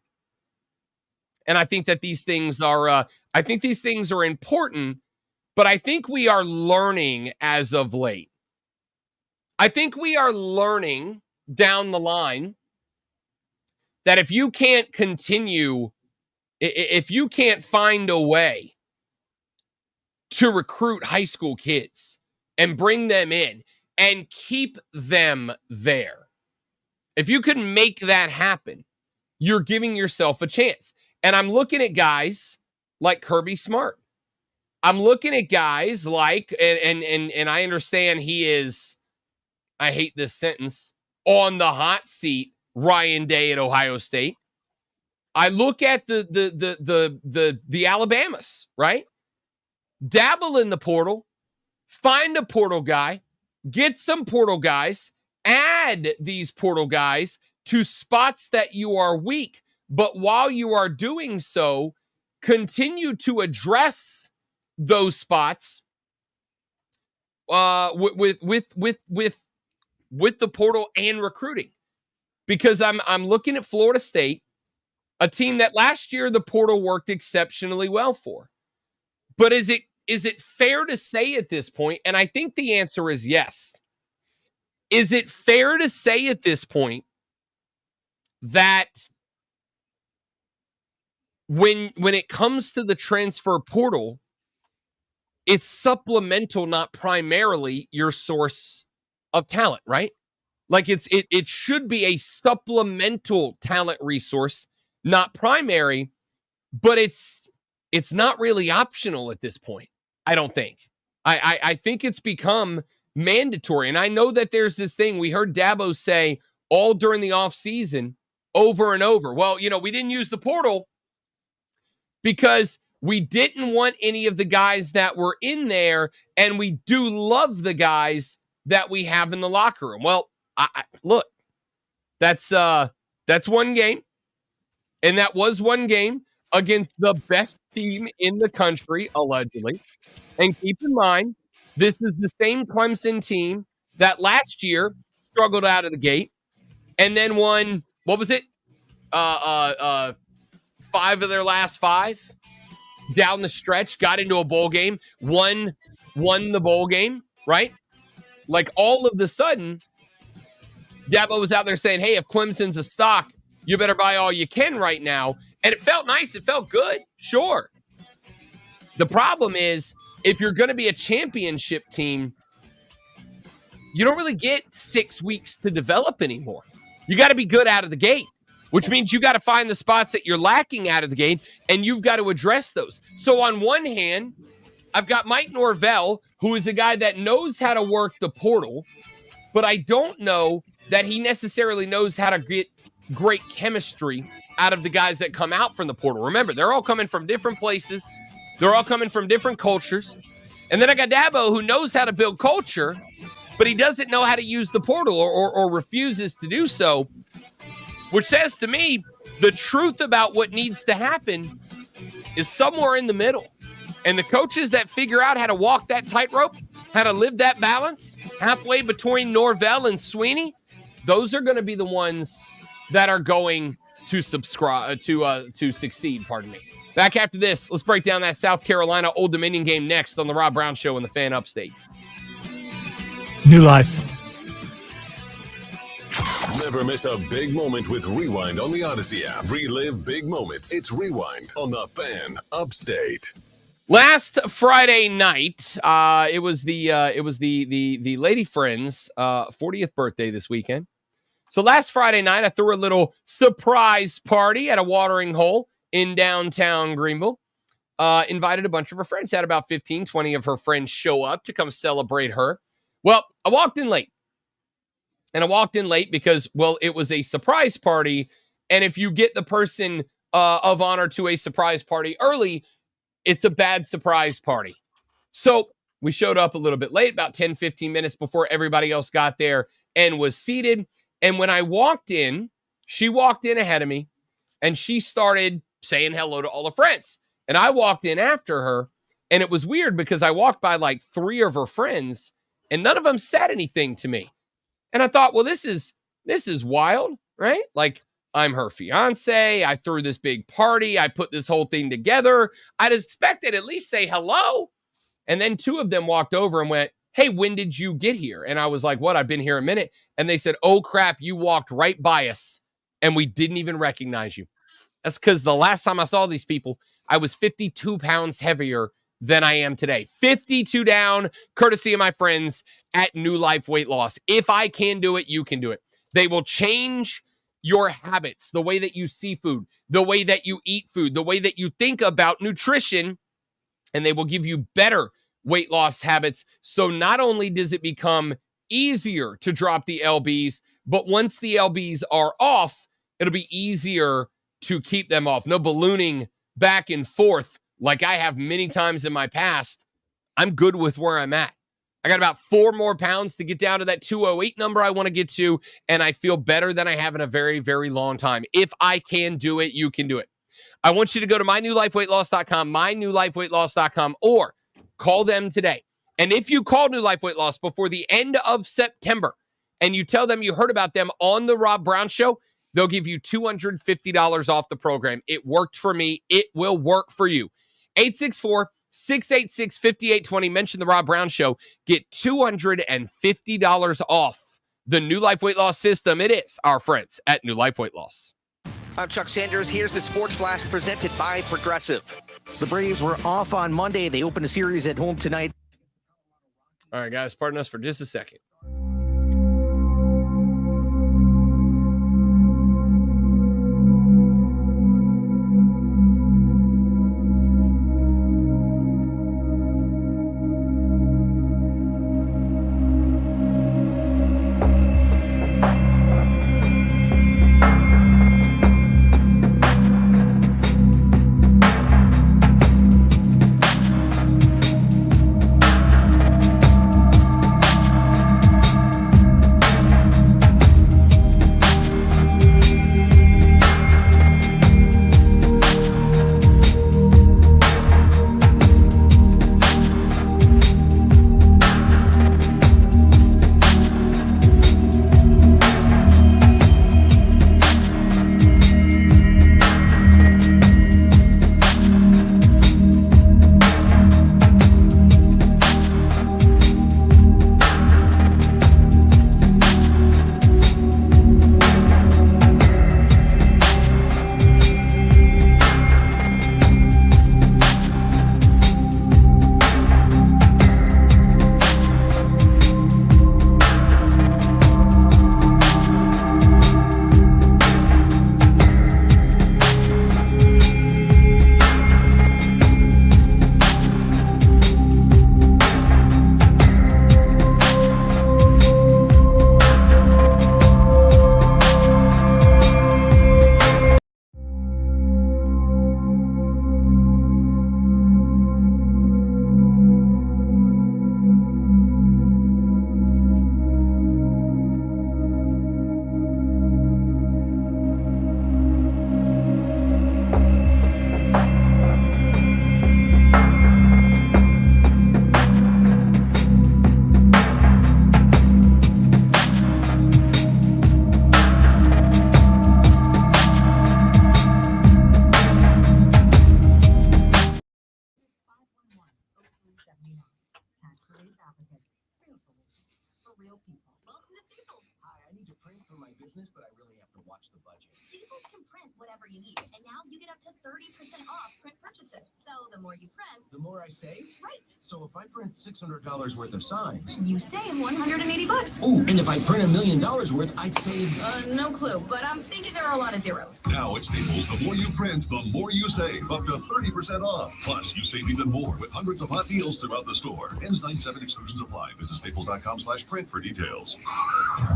And I think that these things are important, but I think we are learning as of late. I think we are learning down the line that if you can't find a way to recruit high school kids and bring them in and keep them there, if you can make that happen, you're giving yourself a chance. And I'm looking at guys like Kirby Smart. I'm looking at guys like, and I understand he is, I hate this sentence, on the hot seat, Ryan Day at Ohio State. I look at the Alabamas, right? Dabble in the portal, find a portal guy, get some portal guys, add these portal guys to spots that you are weak. But while you are doing so, continue to address those spots with the portal and recruiting. Because I'm looking at Florida State, a team that last year the portal worked exceptionally well for. But is it fair to say at this point, and I think the answer is yes, is it fair to say at this point that when it comes to the transfer portal, it's supplemental, not primarily your source of talent, right? Like it should be a supplemental talent resource, not primary, but it's not really optional at this point. I don't think. I think it's become mandatory. And I know that there's this thing we heard Dabo say all during the offseason over and over. Well, we didn't use the portal because we didn't want any of the guys that were in there, and we do love the guys that we have in the locker room. Well, look, that's one game, and that was one game against the best team in the country, allegedly. And keep in mind, this is the same Clemson team that last year struggled out of the gate and then won, what was it? 5 of their last 5 down the stretch, got into a bowl game, won the bowl game, right? Like all of the sudden, Dabo was out there saying, hey, if Clemson's a stock, you better buy all you can right now. And it felt nice. It felt good. Sure. The problem is, if you're going to be a championship team, you don't really get 6 weeks to develop anymore. You got to be good out of the gate, which means you got to find the spots that you're lacking out of the gate, and you've got to address those. So on one hand, I've got Mike Norvell, who is a guy that knows how to work the portal, but I don't know that he necessarily knows how to get great chemistry out of the guys that come out from the portal. Remember, they're all coming from different places. They're all coming from different cultures. And then I got Dabo, who knows how to build culture, but he doesn't know how to use the portal or refuses to do so, which says to me the truth about what needs to happen is somewhere in the middle. And the coaches that figure out how to walk that tightrope, how to live that balance halfway between Norvell and Sweeney, those are going to be the ones that are going to succeed, pardon me. Back after this, let's break down that South Carolina Old Dominion game next on the Rob Brown Show in the Fan Upstate. New life. Never miss a big moment with Rewind on the Odyssey app. Relive big moments. It's Rewind on the Fan Upstate. Last Friday night, it was the Lady Friends 40th birthday this weekend. So last Friday night, I threw a little surprise party at a watering hole in downtown Greenville. Invited a bunch of her friends. Had about 15, 20 of her friends show up to come celebrate her. Well, I walked in late. And I walked in late because, well, it was a surprise party. And if you get the person of honor to a surprise party early, it's a bad surprise party. So we showed up a little bit late, about 10, 15 minutes before everybody else got there and was seated. And when I walked in, she walked in ahead of me and she started saying hello to all her friends. And I walked in after her. And it was weird because I walked by like 3 of her friends and none of them said anything to me. And I thought, well, this is wild, right? Like, I'm her fiance. I threw this big party. I put this whole thing together. I'd expected at least say hello. And then 2 of them walked over and went, hey, when did you get here? And I was like, what? I've been here a minute. And they said, oh, crap, you walked right by us and we didn't even recognize you. That's because the last time I saw these people, I was 52 pounds heavier than I am today. 52 down, courtesy of my friends at New Life Weight Loss. If I can do it, you can do it. They will change your habits, the way that you see food, the way that you eat food, the way that you think about nutrition and they will give you better weight loss habits. So not only does it become easier to drop the LBs, but once the LBs are off, it'll be easier to keep them off. No ballooning back and forth like I have many times in my past. I'm good with where I'm at. I got about 4 more pounds to get down to that 208 number I want to get to, and I feel better than I have in a very, very long time. If I can do it, you can do it. I want you to go to mynewlifeweightloss.com, mynewlifeweightloss.com, or call them today. And if you call New Life Weight Loss before the end of September and you tell them you heard about them on the Rob Brown Show, they'll give you $250 off the program. It worked for me. It will work for you. 864-686-5820. Mention the Rob Brown Show. Get $250 off the New Life Weight Loss system. It is our friends at New Life Weight Loss. I'm Chuck Sanders. Here's the Sports Flash presented by Progressive. The Braves were off on Monday. They open a series at home tonight. All right, guys, pardon us for just a second. But I really have to watch the budget. Staples can print whatever you need, and now you get up to 30% off print purchases. So the more you print, the more I save? Right. So if I print $600 worth of signs, you save $180. Ooh, and if I print $1 million worth, I'd save... No clue, but I'm thinking there are a lot of zeros. Now at Staples, the more you print, the more you save, up to 30% off. Plus, you save even more with hundreds of hot deals throughout the store. Ends 9/7 exclusions apply. Visit staples.com/print for details.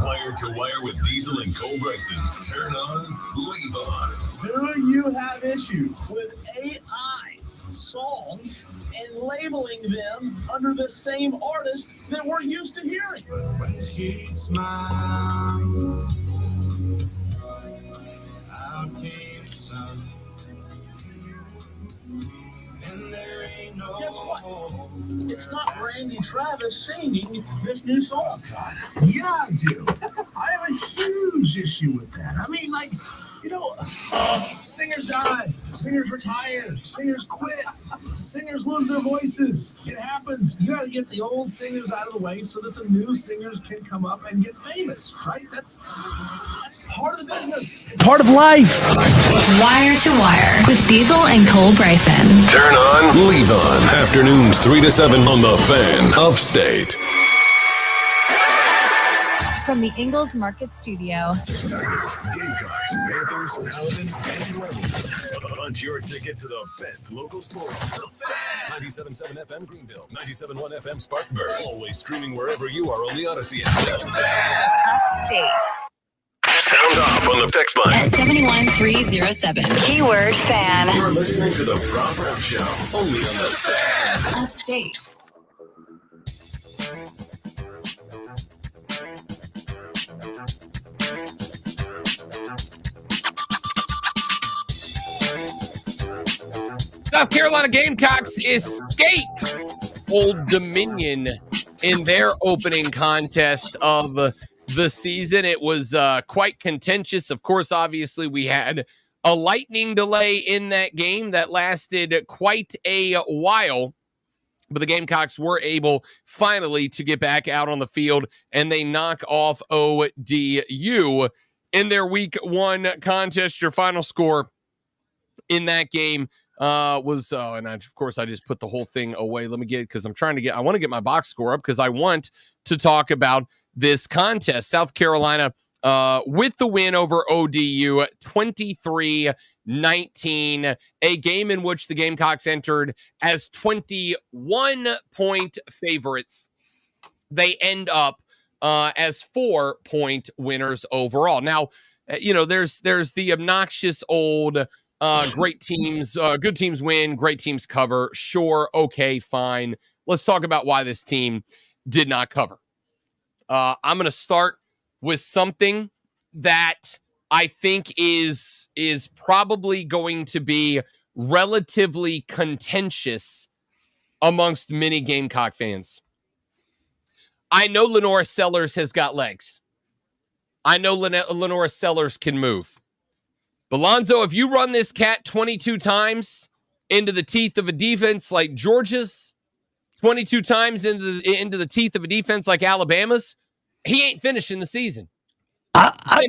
Wire to wire with Diesel and Cole Bryson. Turn on, leave on. Do you have issues with AI songs and labeling them under the same artist that we're used to hearing? When she smiled, out came the sun. And there ain't no... Guess what? It's not Randy Travis singing this new song. Yeah, I do. I have a huge issue with that. I mean, like, you know, singers die, singers retire, singers quit, singers lose their voices. It happens. You got to get the old singers out of the way so that the new singers can come up and get famous, right? That's part of the business. It's part of life. Wire to Wire with Diesel and Cole Bryson. Turn on, leave on. Afternoons 3 to 7 on the Fan Upstate. from the Ingalls Market Studio. Tigers, Gamecocks, Panthers, Paladins, and Rebels. Punch your ticket to the best local sports. 97.7 FM Greenville, 97.1 FM Spartanburg. Always streaming wherever you are on the Odyssey app. Upstate. Sound off on the text line At 71307. Keyword fan. You're listening to the Prop Rap Show, only on the Fan. Upstate. South Carolina Gamecocks escaped Old Dominion in their opening contest of the season. It was quite contentious. Of course, obviously, we had a lightning delay in that game that lasted quite a while. But the Gamecocks were able finally to get back out on the field, and they knock off ODU in their week 1 contest. Your final score in that game was, and of course, I just put the whole thing away. Let me get, because I want to get my box score up because I want to talk about this contest. South Carolina with the win over ODU, 23-19, a game in which the Gamecocks entered as 21-point favorites. They end up as 4-point winners overall. Now, there's the obnoxious old great teams, good teams win, great teams cover. Sure, okay, fine. Let's talk about why this team did not cover. I'm going to start with something that I think is probably going to be relatively contentious amongst many Gamecock fans. I know Lenora Sellers has got legs. I know Lenora Sellers can move. But Lonzo, if you run this cat 22 times into the teeth of a defense like Georgia's, 22 times into the teeth of a defense like Alabama's, he ain't finishing the season.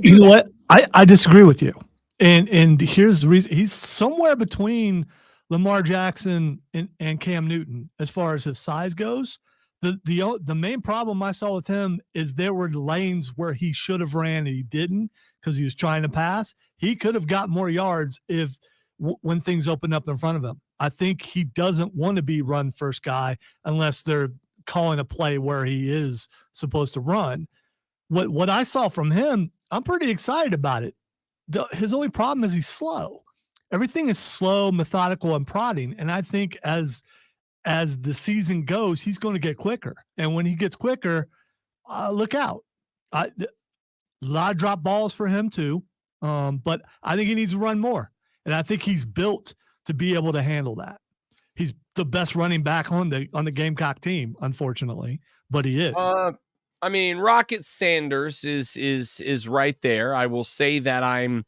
You know what? I disagree with you. And here's the reason. He's somewhere between Lamar Jackson and Cam Newton as far as his size goes. The main problem I saw with him is there were lanes where he should have ran and he didn't because he was trying to pass. He could have got more yards when things opened up in front of him. I think he doesn't want to be run first guy unless they're calling a play where he is supposed to run. What I saw from him, I'm pretty excited about it. His only problem is he's slow. Everything is slow, methodical, and prodding. And I think as the season goes, he's going to get quicker. And when he gets quicker, look out. A lot of drop balls for him too. But I think he needs to run more. And I think he's built to be able to handle that. He's the best running back on the Gamecock team, unfortunately, but he is. I mean, Rocket Sanders is right there. I will say that I'm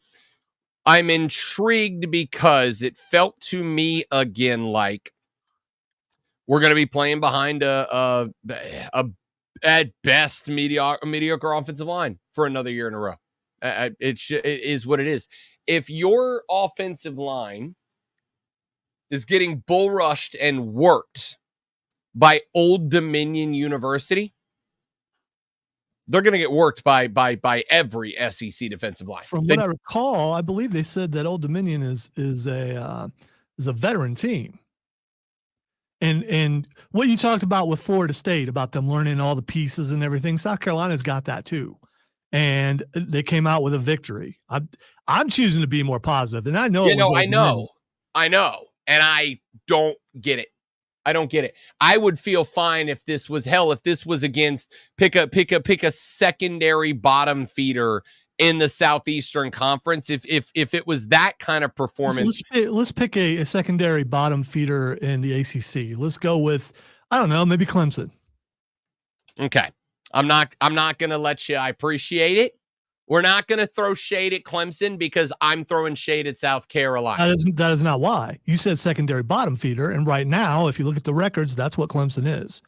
intrigued because it felt to me again like we're going to be playing behind a at best mediocre offensive line for another year in a row. It is what it is. If your offensive line is getting bull rushed and worked by Old Dominion University, they're going to get worked by every SEC defensive line. From what I recall, I believe they said that Old Dominion is a veteran team. And what you talked about with Florida State about them learning all the pieces and everything, South Carolina's got that too. And they came out with a victory. I'm choosing to be more positive, and I know. I know, and I don't get it. I don't get it. I would feel fine if this was against pick a secondary bottom feeder in the Southeastern Conference. If it was that kind of performance, let's pick a secondary bottom feeder in the ACC. Let's go with, I don't know, maybe Clemson. Okay, I'm not going to let you. I appreciate it. We're not going to throw shade at Clemson because I'm throwing shade at South Carolina. That is not why. You said secondary bottom feeder, and right now, if you look at the records, that's what Clemson is.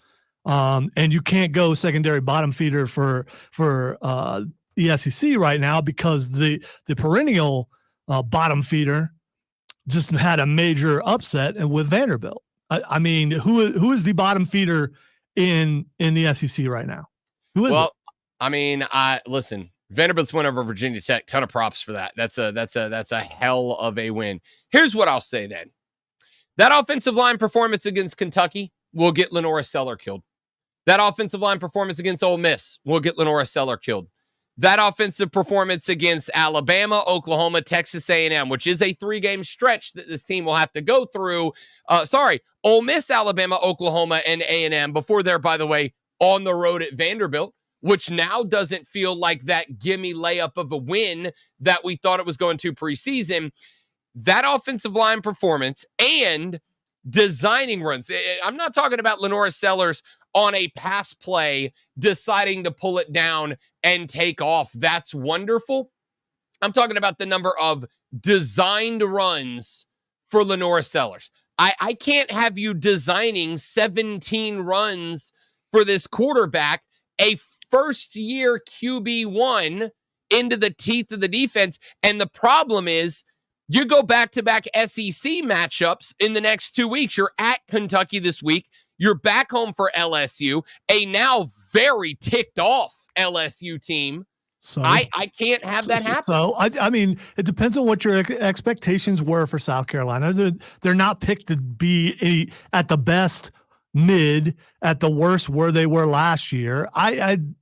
And you can't go secondary bottom feeder for the SEC right now because the perennial bottom feeder just had a major upset and with Vanderbilt. I mean, who is the bottom feeder in the SEC right now? Who is it? I mean, listen, Vanderbilt's win over Virginia Tech, ton of props for that. That's a hell of a win. Here's what I'll say then. That offensive line performance against Kentucky will get Lenora Seller killed. That offensive line performance against Ole Miss will get Lenora Seller killed. That offensive performance against Alabama, Oklahoma, Texas A&M, which is a 3-game stretch that this team will have to go through. Ole Miss, Alabama, Oklahoma, and A&M before they're, by the way, on the road at Vanderbilt, which now doesn't feel like that gimme layup of a win that we thought it was going to preseason. That offensive line performance and designing runs. I'm not talking about Lenora Sellers on a pass play deciding to pull it down and take off. That's wonderful. I'm talking about the number of designed runs for Lenora Sellers. I can't have you designing 17 runs for this quarterback, a first-year QB1 into the teeth of the defense. And the problem is, you go back-to-back SEC matchups in the next 2 weeks. You're at Kentucky this week. You're back home for LSU, a now very ticked-off LSU team. So I can't have that happen. So, I mean, it depends on what your expectations were for South Carolina. They're not picked to be at the best mid, at the worst where they were last year. I'm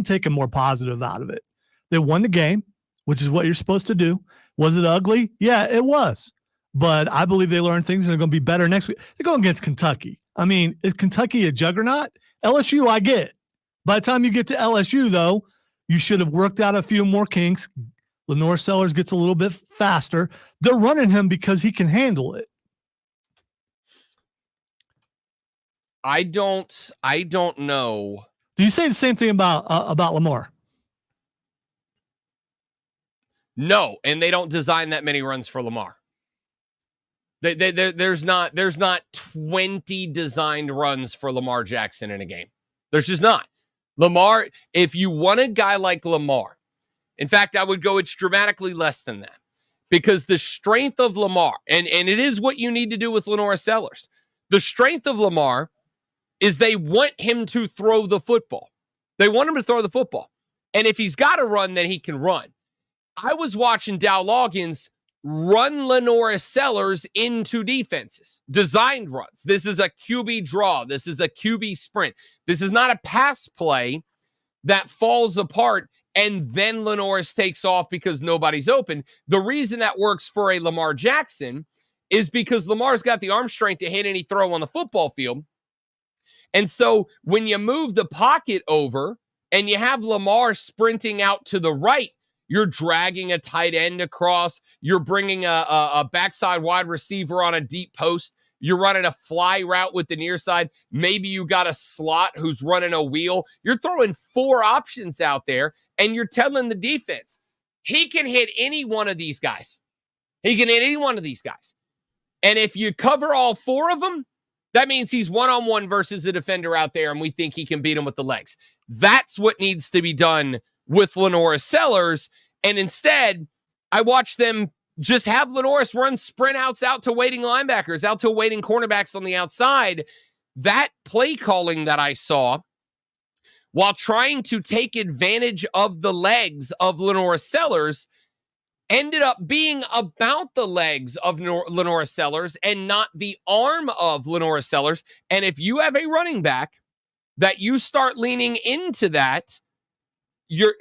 taking more positive out of it. They won the game, which is what you're supposed to do. Was it ugly? Yeah, it was. But I believe they learned things and they're going to be better next week. They're going against Kentucky. I mean, is Kentucky a juggernaut? LSU, I get. By the time you get to LSU, though, you should have worked out a few more kinks. Lenore Sellers gets a little bit faster. They're running him because he can handle it. I don't know. Do you say the same thing about Lamar? No, and they don't design that many runs for Lamar. There's not 20 designed runs for Lamar Jackson in a game. There's just not. Lamar, if you want a guy like Lamar, in fact, I would go it's dramatically less than that, because the strength of Lamar, and it is what you need to do with Lenora Sellers, the strength of Lamar is they want him to throw the football. They want him to throw the football. And if he's got to run, then he can run. I was watching Dow Loggins run Lenora Sellers into defenses, designed runs. This is a QB draw. This is a QB sprint. This is not a pass play that falls apart and then Lenora takes off because nobody's open. The reason that works for a Lamar Jackson is because Lamar's got the arm strength to hit any throw on the football field. And so when you move the pocket over and you have Lamar sprinting out to the right, you're dragging a tight end across. You're bringing a backside wide receiver on a deep post. You're running a fly route with the near side. Maybe you got a slot who's running a wheel. You're throwing 4 options out there, and you're telling the defense, he can hit any one of these guys. He can hit any one of these guys. And if you cover all 4 of them, that means he's one-on-one versus a defender out there, and we think he can beat him with the legs. That's what needs to be done with Lenora Sellers. And instead, I watched them just have Lenora run sprint outs out to waiting linebackers, out to waiting cornerbacks on the outside. That play calling that I saw, while trying to take advantage of the legs of Lenora Sellers, ended up being about the legs of Lenora Sellers and not the arm of Lenora Sellers. And if you have a running back that you start leaning into that,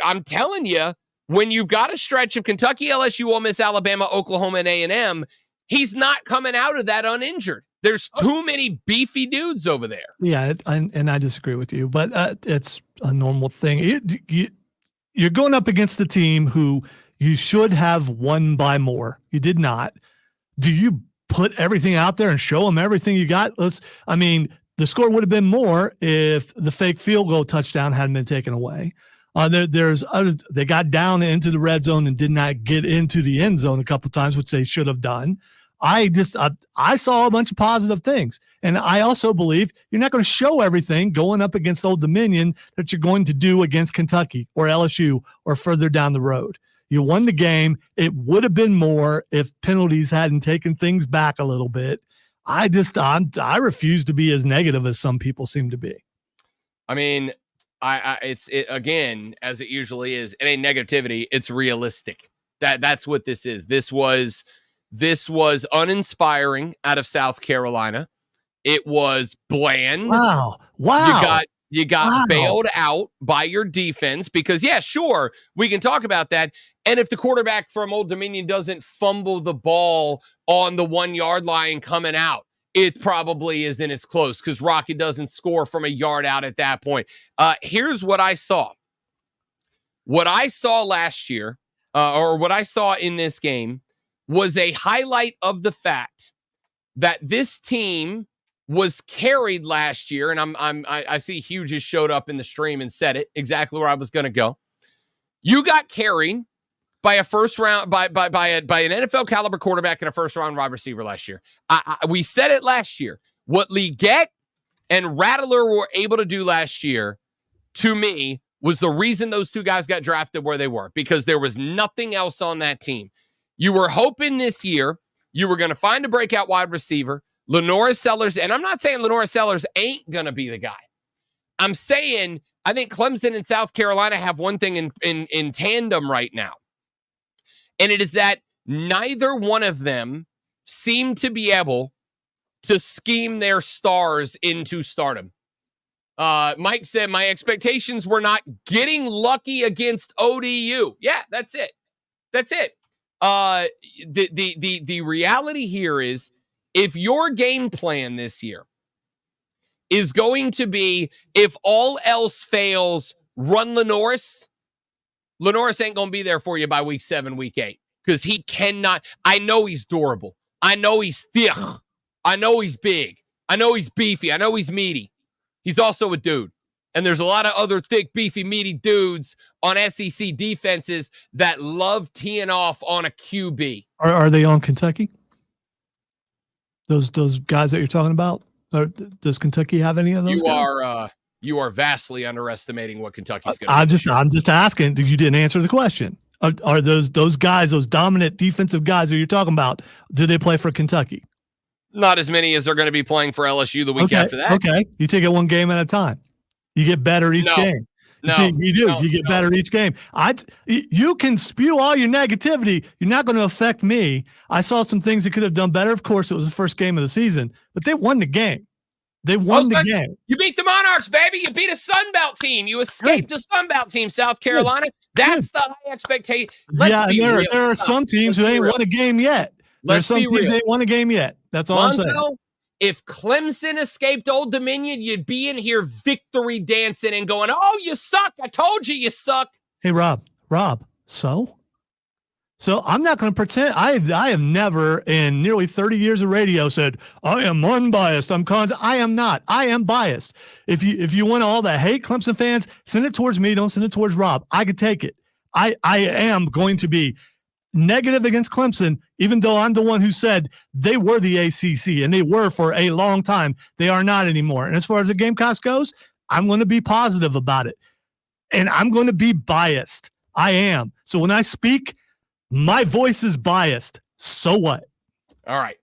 I'm telling you, when you've got a stretch of Kentucky, LSU, Ole Miss, Alabama, Oklahoma, and A&M, he's not coming out of that uninjured. There's too many beefy dudes over there. Yeah, and I disagree with you, but it's a normal thing. You're going up against a team who you should have won by more. You did not. Do you put everything out there and show them everything you got? The score would have been more if the fake field goal touchdown hadn't been taken away. They got down into the red zone and did not get into the end zone a couple times, which they should have done. I saw a bunch of positive things. And I also believe you're not going to show everything going up against Old Dominion that you're going to do against Kentucky or LSU or further down the road. You won the game. It would have been more if penalties hadn't taken things back a little bit. I refuse to be as negative as some people seem to be. I mean, It's again, as it usually is. It ain't negativity. It's realistic. That's what this is. This was uninspiring out of South Carolina. It was bland. Wow. You got bailed out by your defense because, yeah, sure, we can talk about that. And if the quarterback from Old Dominion doesn't fumble the ball on the 1 yard line coming out, it probably isn't as close because Rocky doesn't score from a yard out at that point. Here's what I saw. What I saw last year, or what I saw in this game, was a highlight of the fact that this team was carried last year, and I see Hugh just showed up in the stream and said it exactly where I was going to go. You got carried by a first round by an NFL caliber quarterback and a first round wide receiver last year. We said it last year. What Leggett and Rattler were able to do last year, to me, was the reason those two guys got drafted where they were, because there was nothing else on that team. You were hoping this year you were going to find a breakout wide receiver. Lenora Sellers, and I'm not saying Lenora Sellers ain't going to be the guy. I'm saying I think Clemson and South Carolina have one thing in tandem right now. And it is that neither one of them seem to be able to scheme their stars into stardom. Mike said, my expectations were not getting lucky against ODU. Yeah, that's it. That's it. The reality here is, if your game plan this year is going to be, if all else fails, run Lenoris ain't going to be there for you by week 7, week 8, because he cannot. I know he's durable. I know he's thick. I know he's big. I know he's beefy. I know he's meaty. He's also a dude. And there's a lot of other thick, beefy, meaty dudes on SEC defenses that love teeing off on a QB. Are they on Kentucky? Those guys that you're talking about? Does Kentucky have any of those? You are vastly underestimating what Kentucky's going to do. I'm just asking. You didn't answer the question. Are those guys, those dominant defensive guys that you're talking about, do they play for Kentucky? Not as many as are going to be playing for LSU the week after that. Okay, you take it one game at a time. You get better each game. You get better each game. You can spew all your negativity. You're not going to affect me. I saw some things that could have done better. Of course, it was the first game of the season, but they won the game. They won the game. You beat the Monarchs, baby. You beat a Sun Belt team. You escaped a Sun Belt team, South Carolina. That's the high expectation. There are some teams who ain't won a game yet. There's some teams that ain't won a game yet. That's all I'm saying. If Clemson escaped Old Dominion, you'd be in here victory dancing and going, oh, you suck. I told you suck. Hey, Rob, so I'm not going to pretend. I have never in nearly 30 years of radio said, I am unbiased. I am not. I am biased. If you want all the hate, Clemson fans, send it towards me. Don't send it towards Rob. I could take it. I am going to be negative against Clemson, even though I'm the one who said they were the ACC, and they were for a long time. They are not anymore. And as far as the Gamecocks goes, I'm going to be positive about it. And I'm going to be biased. I am. So when I speak, my voice is biased. So what? All right.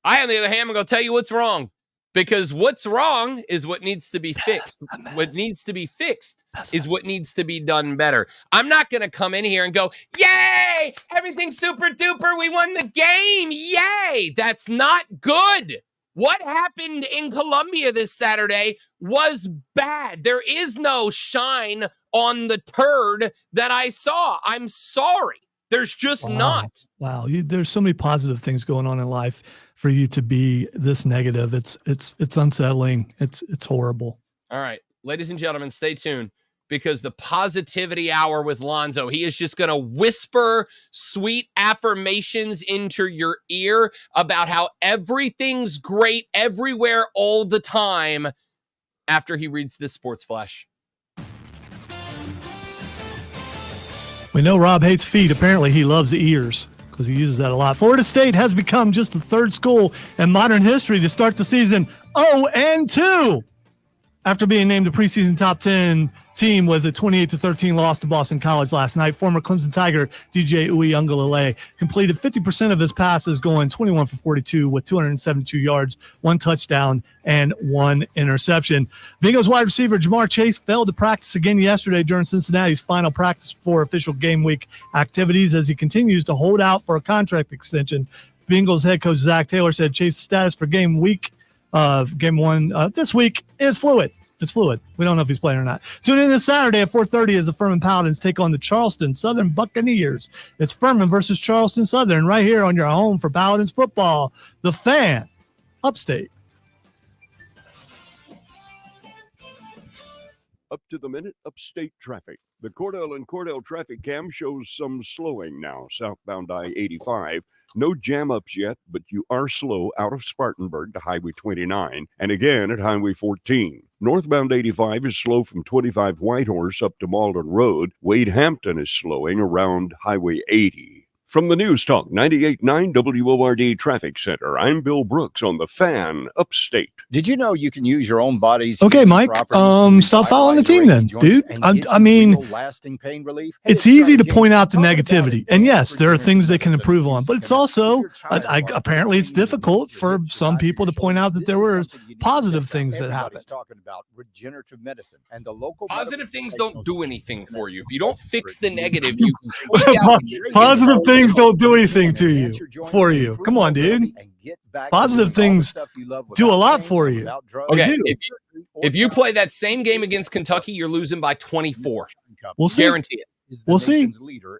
I, on the other hand, I'm going to tell you what's wrong. Because what's wrong is what needs to be fixed. What needs to be fixed is what needs to be done better. I'm not going to come in here and go, yay, everything's super duper. We won the game. Yay. That's not good. What happened in Columbia this Saturday was bad. There is no shine on the turd that I saw. I'm sorry. There's just not. Wow. There's so many positive things going on in life for you to be this negative. It's unsettling. It's horrible. All right, ladies and gentlemen, stay tuned, because the positivity hour with Lonzo, he is just going to whisper sweet affirmations into your ear about how everything's great everywhere all the time after he reads this sports flash. We know Rob hates feet. Apparently he loves ears, because he uses that a lot. Florida State has become just the third school in modern history to start the season 0-2 after being named the preseason top 10 team with a 28-13 loss to Boston College last night. Former Clemson Tiger DJ Uiagalelei completed 50% of his passes, going 21 for 42 with 272 yards, 1 touchdown, and 1 interception. Bengals wide receiver Jamar Chase failed to practice again yesterday during Cincinnati's final practice before official game week activities as he continues to hold out for a contract extension. Bengals head coach Zach Taylor said Chase's status for game one this week is fluid. It's fluid. We don't know if he's playing or not. Tune in this Saturday at 4:30 as the Furman Paladins take on the Charleston Southern Buccaneers. It's Furman versus Charleston Southern right here on your home for Paladins football. The Fan, Upstate. Up to the minute, upstate traffic. The Cordell and Cordell traffic cam shows some slowing now, southbound I-85. No jam-ups yet, but you are slow out of Spartanburg to Highway 29, and again at Highway 14. Northbound 85 is slow from 25 Whitehorse up to Malden Road. Wade Hampton is slowing around Highway 80. From the News Talk 98.9 WORD Traffic Center, I'm Bill Brooks on The Fan, Upstate. Did you know you can use your own body's Okay, Mike, stop following the team then, dude. I mean, lasting pain relief? it's easy to point out the negativity. And yes, there are things they can improve on, but it's also, apparently it's difficult for some people to point out that there were positive things that happened. Talking about regenerative medicine and the local positive things don't do anything for you. If you don't fix the negative, you can positive things don't do anything to you, for you. Come on, dude. Positive things do a lot for you. Okay, if you play that same game against Kentucky, you're losing by 24. We'll see. Guarantee it. We'll see.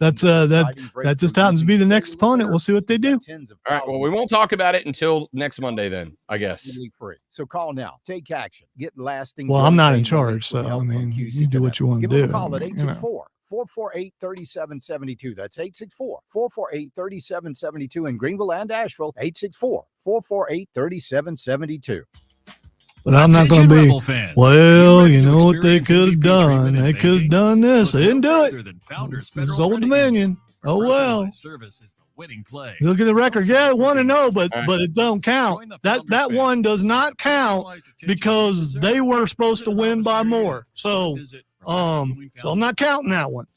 That just happens to be the next opponent. We'll see what they do. All right. Well, we won't talk about it until next Monday then, I guess. So call now. Take action. Get lasting. Well, I'm not in charge, so I mean, you do what you want to do. Give them a call at 864-448-3772. That's 864-448-3772 in Greenville and Asheville. 864-448-3772. But I'm not going to be, well, you know what they could have done? They could have done this. They didn't do it. It's Old Dominion. Oh, well. Look at the record. Yeah, 1-0, but it don't count. That one does not count because they were supposed to win by more. So I'm not counting that one.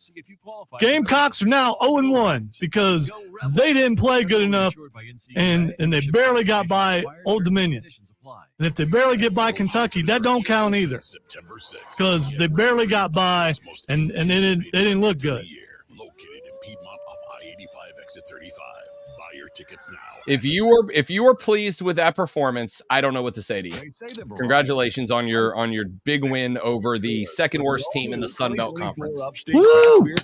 Gamecocks are now 0-1 because they didn't play good enough and they barely got by Old Dominion. And if they barely get by Kentucky, that don't count either because they barely got by and they didn't look good. Located in Piedmont off I-85 exit 35. Buy your tickets now. If you were pleased with that performance, I don't know what to say to you. Congratulations on your big win over the second worst team in the Sun Belt Conference. Woo!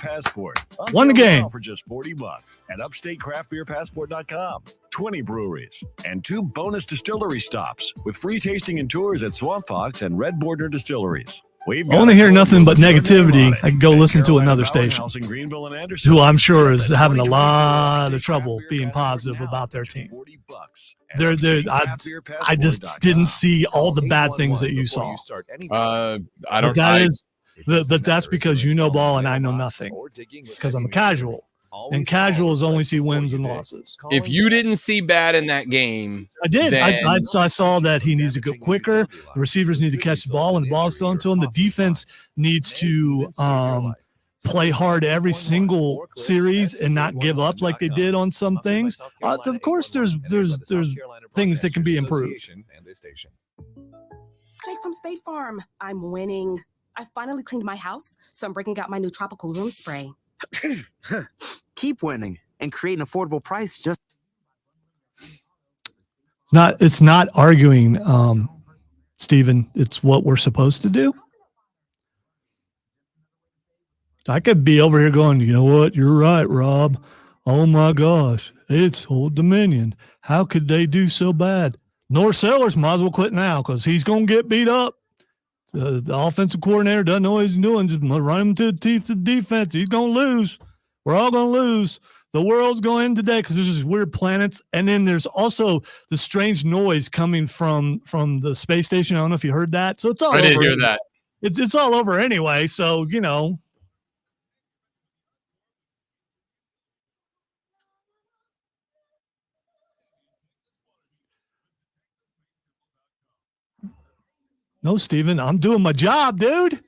Won the game for just $40 at upstatecraftbeerpassport.com. 20 breweries and 2 bonus distillery stops with free tasting and tours at Swamp Fox and Red Border Distilleries. I want to hear nothing but negativity. I can go listen to another station who I'm sure is having a lot of trouble being positive about their team. I just didn't see all the bad things that you saw. That's because you know ball and I know nothing because I'm a casual. And casuals only see wins and losses. If you didn't see bad in that game, I did. I saw that he needs to go quicker. The receivers need to catch the ball when the ball's thrown to him. The defense needs to play hard every single series and not give up like they did on some things. Of course, there's things that can be improved. Jake from State Farm. I'm winning. I finally cleaned my house, so I'm breaking out my new tropical room spray. Keep winning and create an affordable price. Just it's not arguing, Stephen. It's what we're supposed to do. I could be over here going, you know what? You're right, Rob. Oh my gosh, it's Old Dominion. How could they do so bad? North Sellers might as well quit now because he's going to get beat up. The offensive coordinator doesn't know what he's doing. Just run him to the teeth of the defense. He's going to lose. We're all going to lose. The world's going to end today because there's just weird planets. And then there's also the strange noise coming from the space station. I don't know if you heard that. So it's all over. I didn't hear that. It's all over anyway. So, you know. No, Steven, I'm doing my job, dude.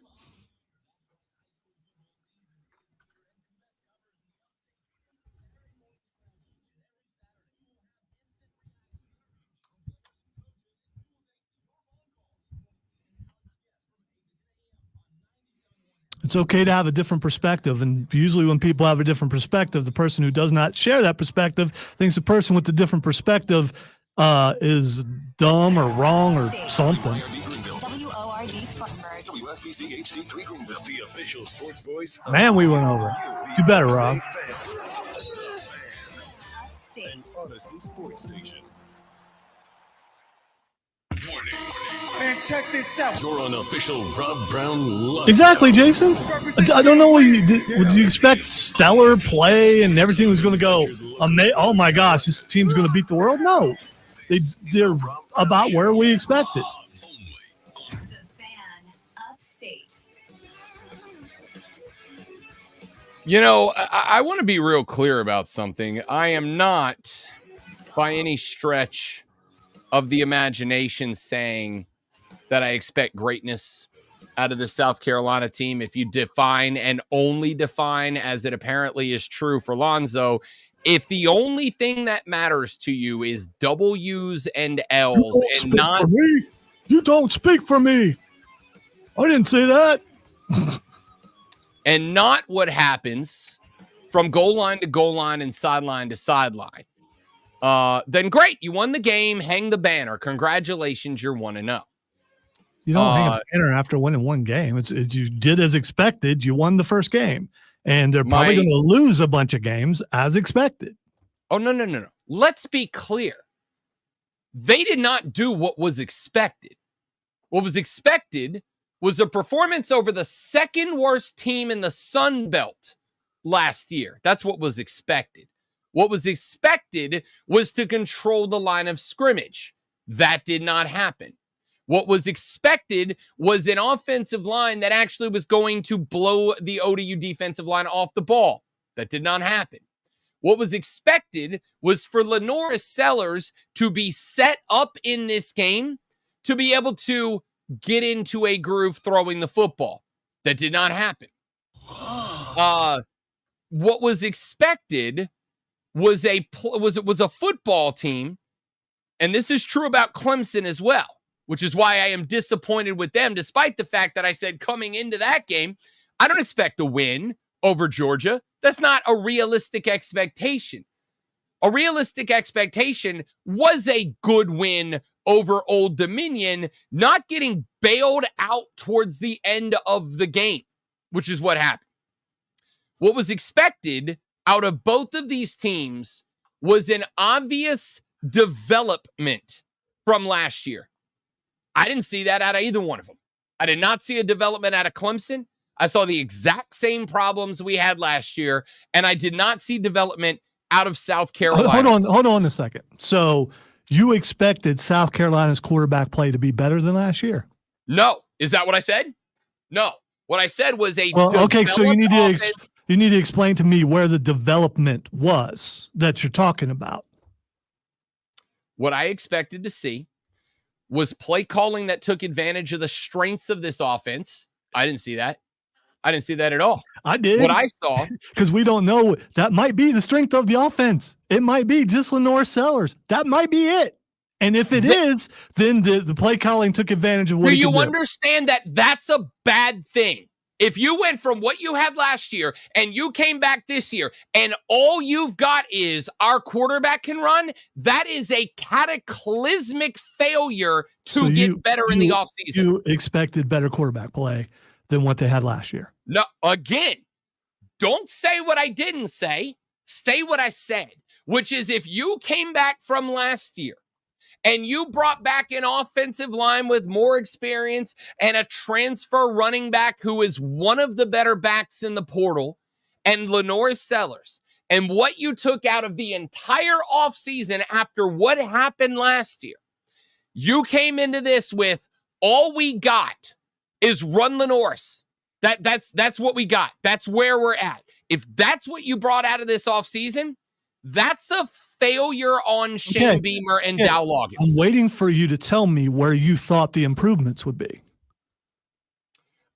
it's okay to have a different perspective. And usually when people have a different perspective, the person who does not share that perspective thinks the person with the different perspective is dumb or wrong or something. WORD Spartanburg. WFBC HD3 Greenville, the official sports voice. Man, we went over. Do better, Rob. Upstate. Odyssey Sports Station. Warning. Man, check this out. You're on official Rob Brown Live. Exactly, Jason. I don't know what you did. Would you expect stellar play and everything was going to go? Oh my gosh, this team's going to beat the world? No, they're about where we expected. The Fan Upstate. You know, I want to be real clear about something. I am not, by any stretch of the imagination, saying that I expect greatness out of the South Carolina team. If you define and only define, as it apparently is true for Lonzo, if the only thing that matters to you is W's and L's and not for me. You don't speak for me. I didn't say that. and not what happens from goal line to goal line and sideline to sideline, then great. You won the game. Hang the banner. Congratulations. You're 1-0. You don't hang a banner after winning one game. It's you did as expected. You won the first game, and they're probably going to lose a bunch of games as expected. Oh, no. Let's be clear. They did not do what was expected. What was expected was a performance over the second worst team in the Sun Belt last year. That's what was expected. What was expected was to control the line of scrimmage. That did not happen. What was expected was an offensive line that actually was going to blow the ODU defensive line off the ball. That did not happen. What was expected was for Lenora Sellers to be set up in this game to be able to get into a groove throwing the football. That did not happen. What was expected was a football team, and this is true about Clemson as well, which is why I am disappointed with them, despite the fact that I said coming into that game, I don't expect a win over Georgia. That's not a realistic expectation. A realistic expectation was a good win over Old Dominion, not getting bailed out towards the end of the game, which is what happened. What was expected out of both of these teams was an obvious development from last year. I didn't see that out of either one of them. I did not see a development out of Clemson. I saw the exact same problems we had last year, and I did not see development out of South Carolina. Hold on a second. So you expected South Carolina's quarterback play to be better than last year? No. Is that what I said? No. What I said was okay, so you need to explain to me where the development was that you're talking about. What I expected to see was play calling that took advantage of the strengths of this offense. I didn't see that. I didn't see that at all. I did. What I saw. Because we don't know. That might be the strength of the offense. It might be just Lenore Sellers. That might be it. And if it is, then the play calling took advantage of what do you understand that that's a bad thing? If you went from what you had last year and you came back this year and all you've got is our quarterback can run, that is a cataclysmic failure to get better in the offseason. You expected better quarterback play than what they had last year. No, again, don't say what I didn't say. Say what I said, which is if you came back from last year and you brought back an offensive line with more experience and a transfer running back who is one of the better backs in the portal, and Lenore Sellers, and what you took out of the entire offseason after what happened last year, you came into this with all we got is run Lenore's. That's what we got. That's where we're at. If that's what you brought out of this offseason, that's a failure on Shane Beamer and Dow Loggins. I'm waiting for you to tell me where you thought the improvements would be.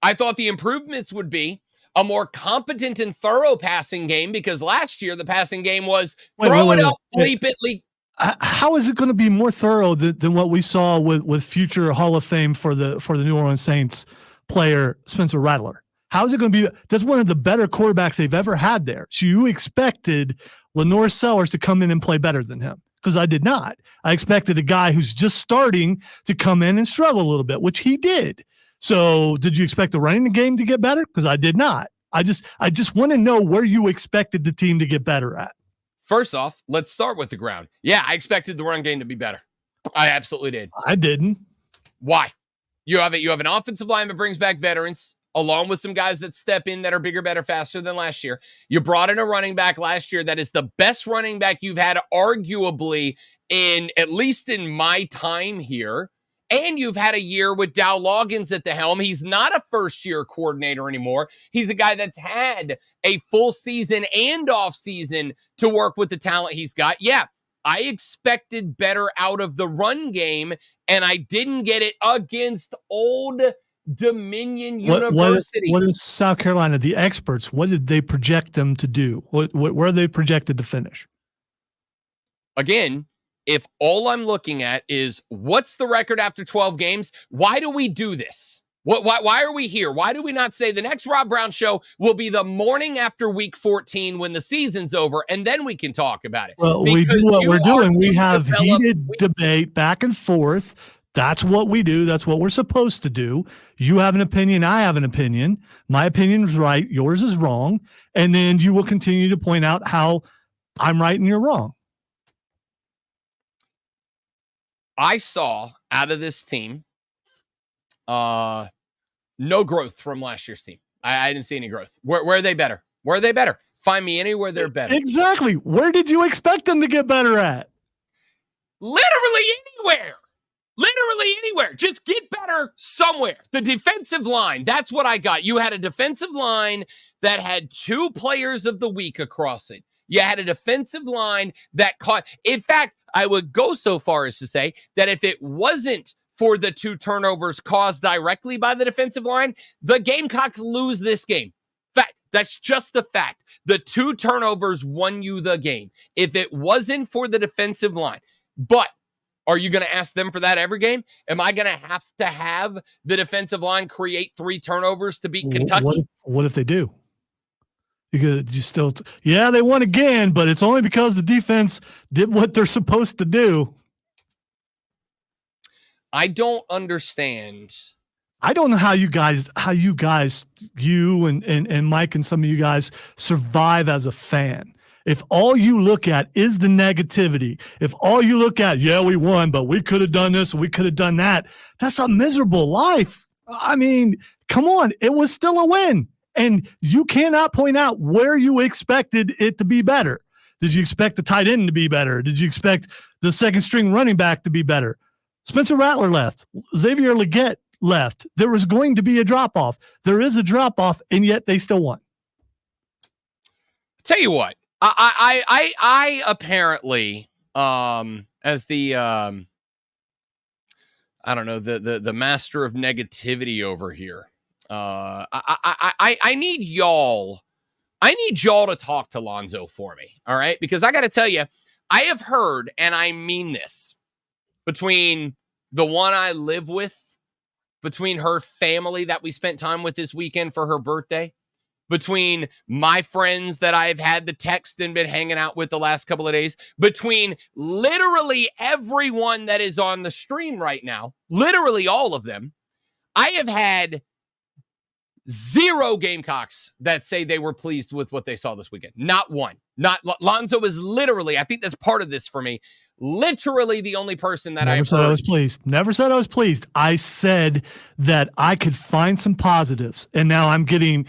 I thought the improvements would be a more competent and thorough passing game, because last year the passing game was throw it up, bleep it, leak. How is it going to be more thorough than what we saw with future Hall of Fame for the New Orleans Saints player Spencer Rattler? How's it going to be? That's one of the better quarterbacks they've ever had there. So you expected Lenore Sellers to come in and play better than him, because I did not. I expected a guy who's just starting to come in and struggle a little bit, which he did. So did you expect the running game to get better? Because I did not. I just want to know where you expected the team to get better at. First off, let's start with the ground. Yeah, I expected the run game to be better. I absolutely did. I didn't. Why? You have an offensive line that brings back veterans, along with some guys that step in that are bigger, better, faster than last year. You brought in a running back last year that is the best running back you've had, arguably, at least in my time here. And you've had a year with Dow Loggins at the helm. He's not a first-year coordinator anymore. He's a guy that's had a full season and off season to work with the talent he's got. Yeah, I expected better out of the run game, and I didn't get it against Old Dominion University. What is South Carolina, the experts, what did they project them to do? Where are they projected to finish? Again, if all I'm looking at is what's the record after 12 games, why do we do this? Why are we here? Why do we not say the next Rob Brown show will be the morning after week 14 when the season's over, and then we can talk about it? Well, we do what we're doing. We have heated debate back and forth. That's what we do. That's what we're supposed to do. You have an opinion. I have an opinion. My opinion is right. Yours is wrong. And then you will continue to point out how I'm right and you're wrong. I saw out of this team no growth from last year's team. I didn't see any growth. Where are they better? Where are they better? Find me anywhere they're better. Exactly. Where did you expect them to get better at? Literally anywhere. Literally anywhere. Just get better somewhere. The defensive line, that's what I got. You had a defensive line that had 2 players of the week across it. You had a defensive line that caught. In fact, I would go so far as to say that if it wasn't for the 2 turnovers caused directly by the defensive line, the Gamecocks lose this game. Fact, that's just the fact. The 2 turnovers won you the game. If it wasn't for the defensive line. But are you going to ask them for that every game? Am I going to have the defensive line create 3 turnovers to beat Kentucky? What if they do? Because you still, they won again, but it's only because the defense did what they're supposed to do. I don't understand. I don't know how you guys, you and Mike and some of you guys survive as a fan. If all you look at is the negativity, if all you look at, we won, but we could have done this, we could have done that, that's a miserable life. I mean, come on, it was still a win. And you cannot point out where you expected it to be better. Did you expect the tight end to be better? Did you expect the second string running back to be better? Spencer Rattler left. Xavier Leggett left. There was going to be a drop-off. There is a drop-off, and yet they still won. Tell you what, I apparently, as the, I don't know, the master of negativity over here, I need y'all to talk to Lonzo for me. All right. Because I got to tell you, I have heard, and I mean this, between the one I live with, between her family that we spent time with this weekend for her birthday, between my friends that I've had the text and been hanging out with the last couple of days, between literally everyone that is on the stream right now, literally all of them, I have had 0 Gamecocks that say they were pleased with what they saw this weekend. Not one. Not Lonzo is literally, I think that's part of this for me, literally the only person that Never said I was pleased. Never said I was pleased. I said that I could find some positives. And now I'm getting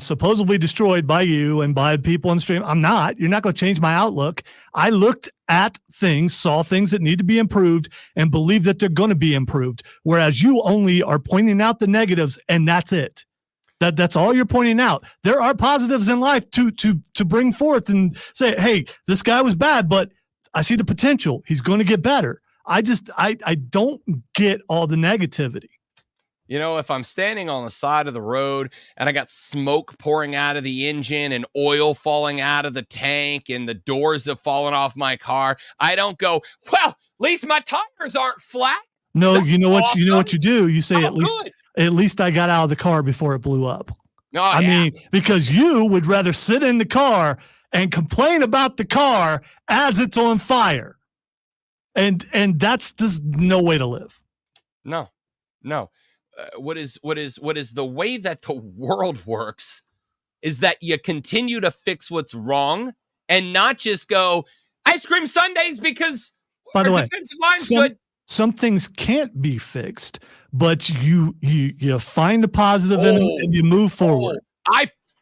supposedly destroyed by you and by people on the stream. I'm not. You're not going to change my outlook. I looked at things, saw things that need to be improved, and believe that they're going to be improved. Whereas you only are pointing out the negatives, and that's it. That's all you're pointing out. There are positives in life to bring forth and say, hey, this guy was bad, but I see the potential. He's going to get better. I don't get all the negativity. You know, if I'm standing on the side of the road and I got smoke pouring out of the engine and oil falling out of the tank and the doors have fallen off my car, I don't go, well, at least my tires aren't flat. No, That's you know awesome. what you do? You say, at least I got out of the car before it blew up. I mean, because you would rather sit in the car and complain about the car as it's on fire. And that's just no way to live. No. What is the way that the world works is that you continue to fix what's wrong and not just go ice cream sundaes because by the way, defensive line's good. Some things can't be fixed, but you find the positive in them and you move forward.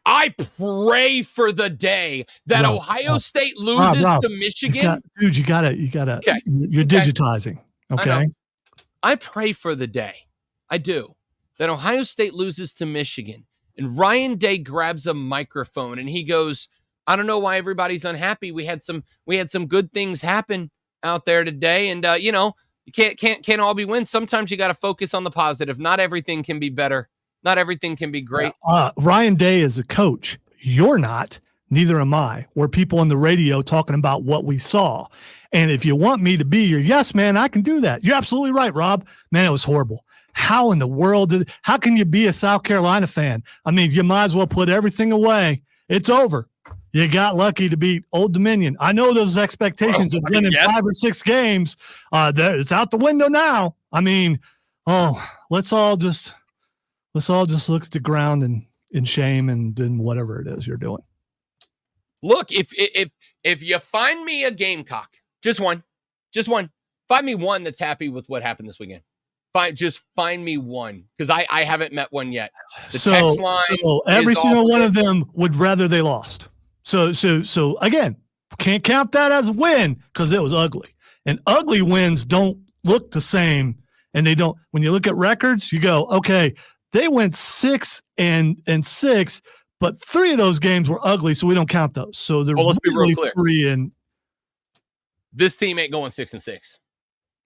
I pray for the day that Ohio State loses to Michigan. You gotta. Okay. You're digitizing. Okay. I pray for the day. I do. That Ohio State loses to Michigan and Ryan Day grabs a microphone and he goes, I don't know why everybody's unhappy. We had some good things happen out there today. And you can't all be wins. Sometimes you got to focus on the positive. Not everything can be better. Not everything can be great. Ryan Day is a coach. You're not. Neither am I. We're people on the radio talking about what we saw. And if you want me to be your yes man, I can do that. You're absolutely right, Rob. Man, it was horrible. How in the world how can you be a South Carolina fan? I mean, you might as well put everything away. It's over. You got lucky to beat Old Dominion. I know those expectations of winning 5 or 6 games. It's out the window now. I mean, let's all just look at the ground in shame and whatever it is you're doing. Look, if you find me a Gamecock, just one, find me one that's happy with what happened this weekend. Find me one because I haven't met one yet. So every single one of them would rather they lost. So again, can't count that as a win because it was ugly. And ugly wins don't look the same. And they don't. When you look at records, you go, okay, they went 6-6, but 3 of those games were ugly, so we don't count those. So let's be real clear. 3 and this team ain't going 6-6.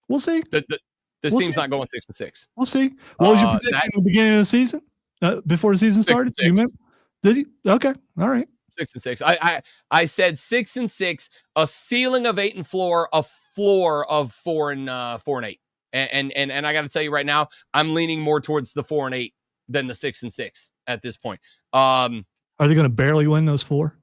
We'll see. This team's not going 6-6. We'll see. What was your prediction at the beginning of the season? Before the season started? You remember? Did you? Okay. All right. 6-6. I said 6-6, a ceiling of 8 and floor, a floor of 4 and 8. And I got to tell you right now, I'm leaning more towards the 4 and 8 than the 6-6 at this point. Are they going to barely win those 4?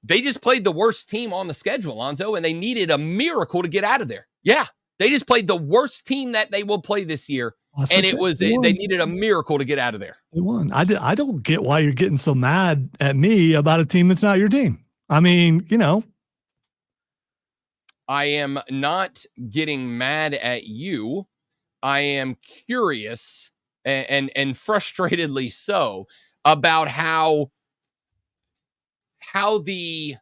They just played the worst team on the schedule, Lonzo, and they needed a miracle to get out of there. Yeah, they just played the worst team that they will play this year, and they needed a miracle to get out of there. They won. I don't get why you're getting so mad at me about a team that's not your team. I mean, I am not getting mad at you. I am curious and frustratedly so about how the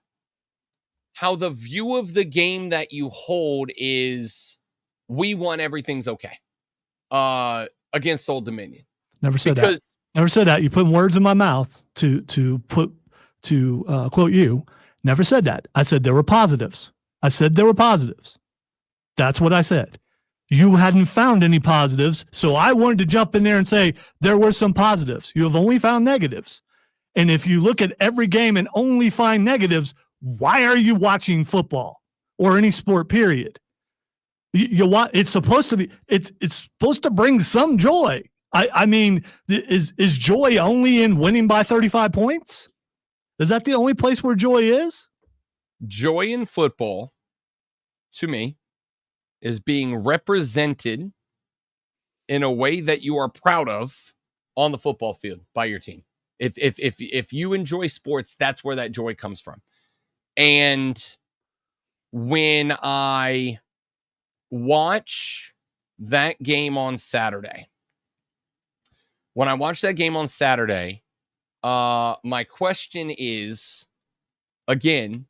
view of the game that you hold is we won, everything's okay against Old Dominion. Never said that. You put words in my mouth to quote you. Never said that. I said there were positives. That's what I said. You hadn't found any positives, so I wanted to jump in there and say there were some positives. You have only found negatives. And if you look at every game and only find negatives, why are you watching football or any sport, period? It's supposed to be, it's supposed to bring some joy. I mean, is joy only in winning by 35 points? Is that the only place where joy is? Joy in football, to me, is being represented in a way that you are proud of on the football field by your team. If you enjoy sports, that's where that joy comes from. And when I watch that game on Saturday, my question is, again,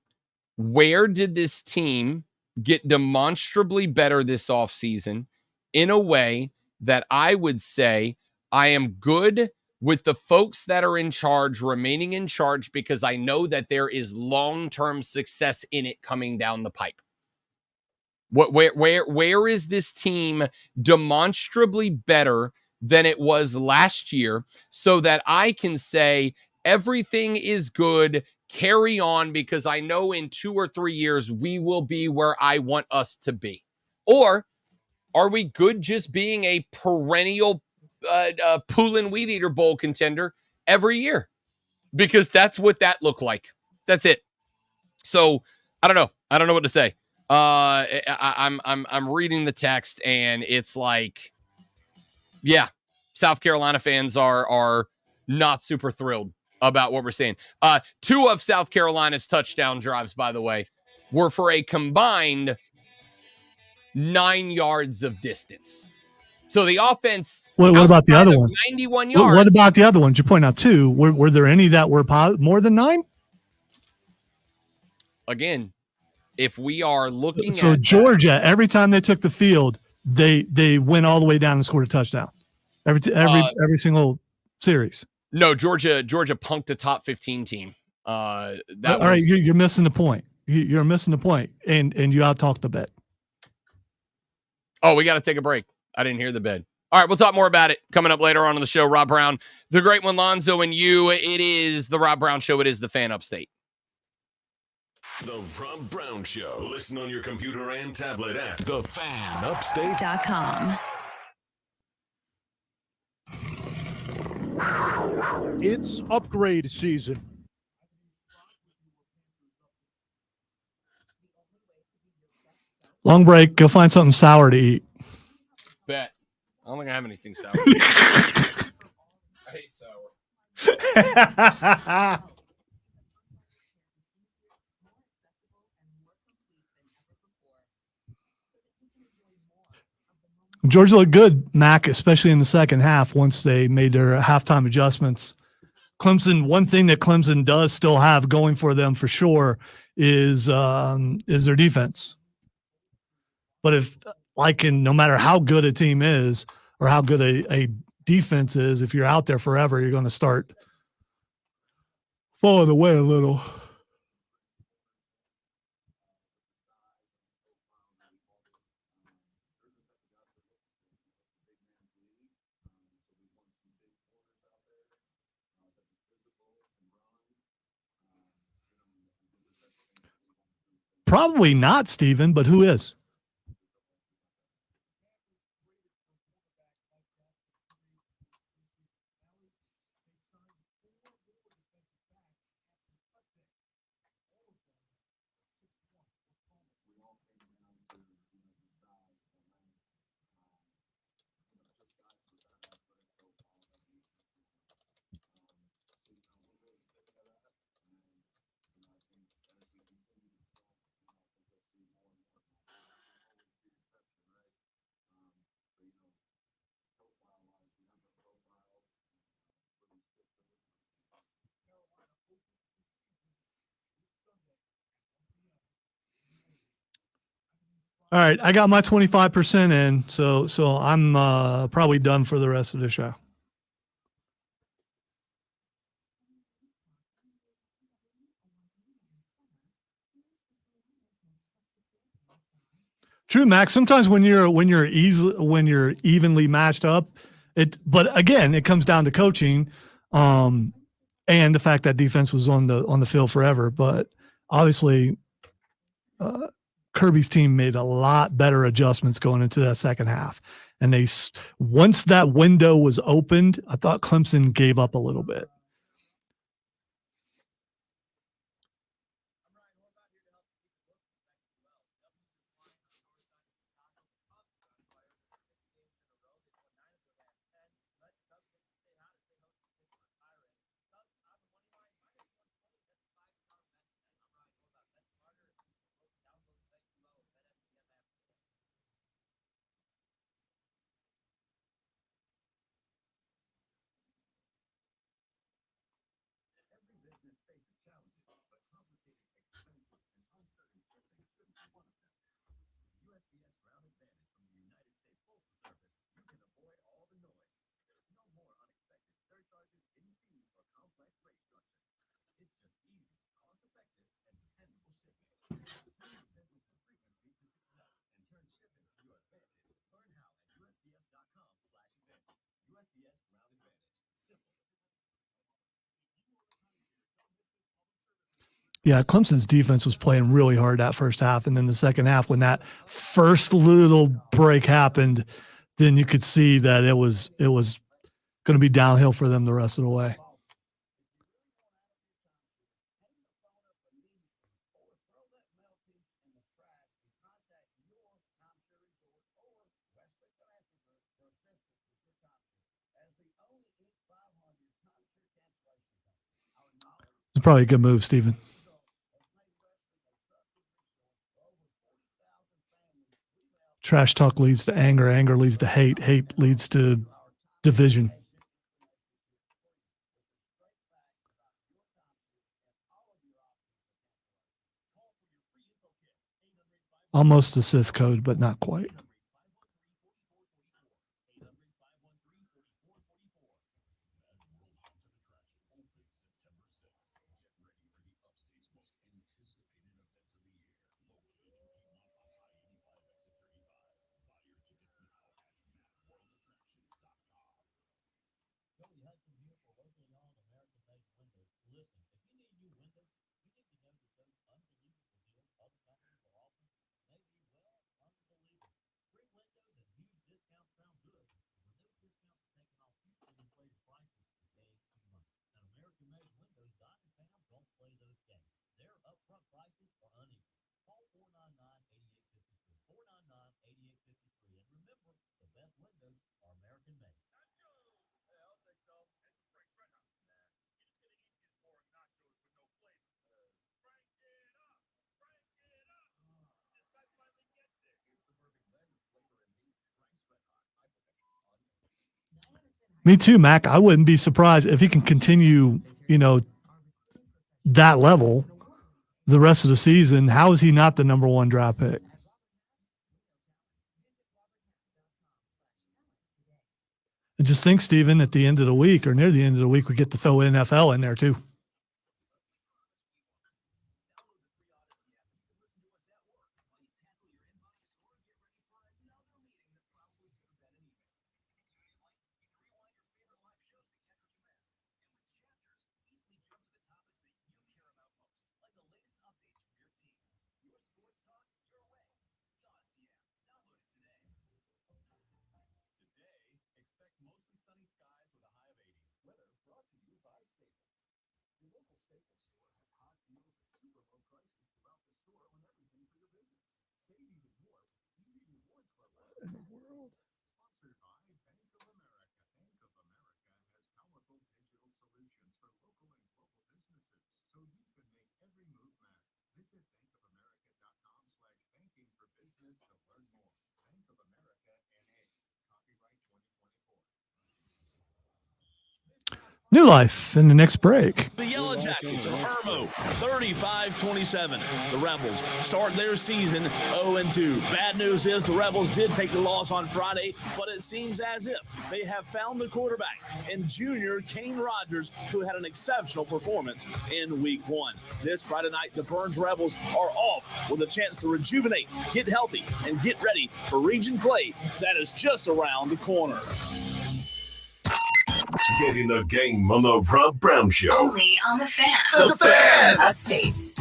where did this team get demonstrably better this offseason in a way that I would say I am good with the folks that are in charge remaining in charge because I know that there is long-term success in it coming down the pipe. Where is this team demonstrably better than it was last year so that I can say everything is good, carry on, because I know in 2 or 3 years we will be where I want us to be? Or are we good just being a perennial Poulin Weed Eater Bowl contender every year, because that's what that looked like. That's it. So I don't know. I don't know what to say. I'm reading the text, and it's like, yeah, South Carolina fans are not super thrilled about what we're seeing. 2 of South Carolina's touchdown drives, by the way, were for a combined 9 yards of distance. So the offense. What about the other ones? 91 yards. What about the other ones? You point out 2. Were there any that were more than 9? Again, if we are looking so at Georgia, every time they took the field, they went all the way down and scored a touchdown. Every single series. No, Georgia punked a top 15 team. All right, you're missing the point. You're missing the point, and you out-talked the bet. Oh, we got to take a break. I didn't hear the bed. All right, we'll talk more about it coming up later on in the show. Rob Brown, the great one, Lonzo, and you. It is the Rob Brown Show. It is the Fan Upstate. The Rob Brown Show. Listen on your computer and tablet at thefanupstate.com. It's upgrade season. Long break. Go find something sour to eat. Bet. I don't think I have anything sour. I hate sour. Georgia looked good, Mac, especially in the second half once they made their halftime adjustments. Clemson, one thing that Clemson does still have going for them for sure is their defense. But no matter how good a team is or how good a defense is, if you're out there forever, you're going to start falling away a little. Probably not Steven, but who is? All right, I got my 25% in, so I'm probably done for the rest of the show. True, Max. Sometimes when you're evenly matched up, but again, it comes down to coaching, and the fact that defense was on the field forever. But obviously, Kirby's team made a lot better adjustments going into that second half. And once that window was opened, I thought Clemson gave up a little bit. Yeah, Clemson's defense was playing really hard that first half, and then the second half, when that first little break happened, then you could see that it was going to be downhill for them the rest of the way. It's probably a good move, Stephen. Trash talk leads to anger. Anger leads to hate. Hate leads to division. Almost a Sith code, but not quite. Me too, Mac. I wouldn't be surprised if he can continue, that level the rest of the season. How is he not the number one draft pick? And just think, Steven, at the end of the week or near the end of the week, we get to throw NFL in there too. New life in the next break. The Yellow Jackets of Irmo, 35-27. The Rebels start their season 0-2. Bad news is the Rebels did take the loss on Friday, but it seems as if they have found the quarterback in junior Kane Rogers, who had an exceptional performance in Week 1. This Friday night, the Burns Rebels are off with a chance to rejuvenate, get healthy, and get ready for region play that is just around the corner. Getting the game on the Rob Brown Show. Only on The Fan. The Fan! Upstate.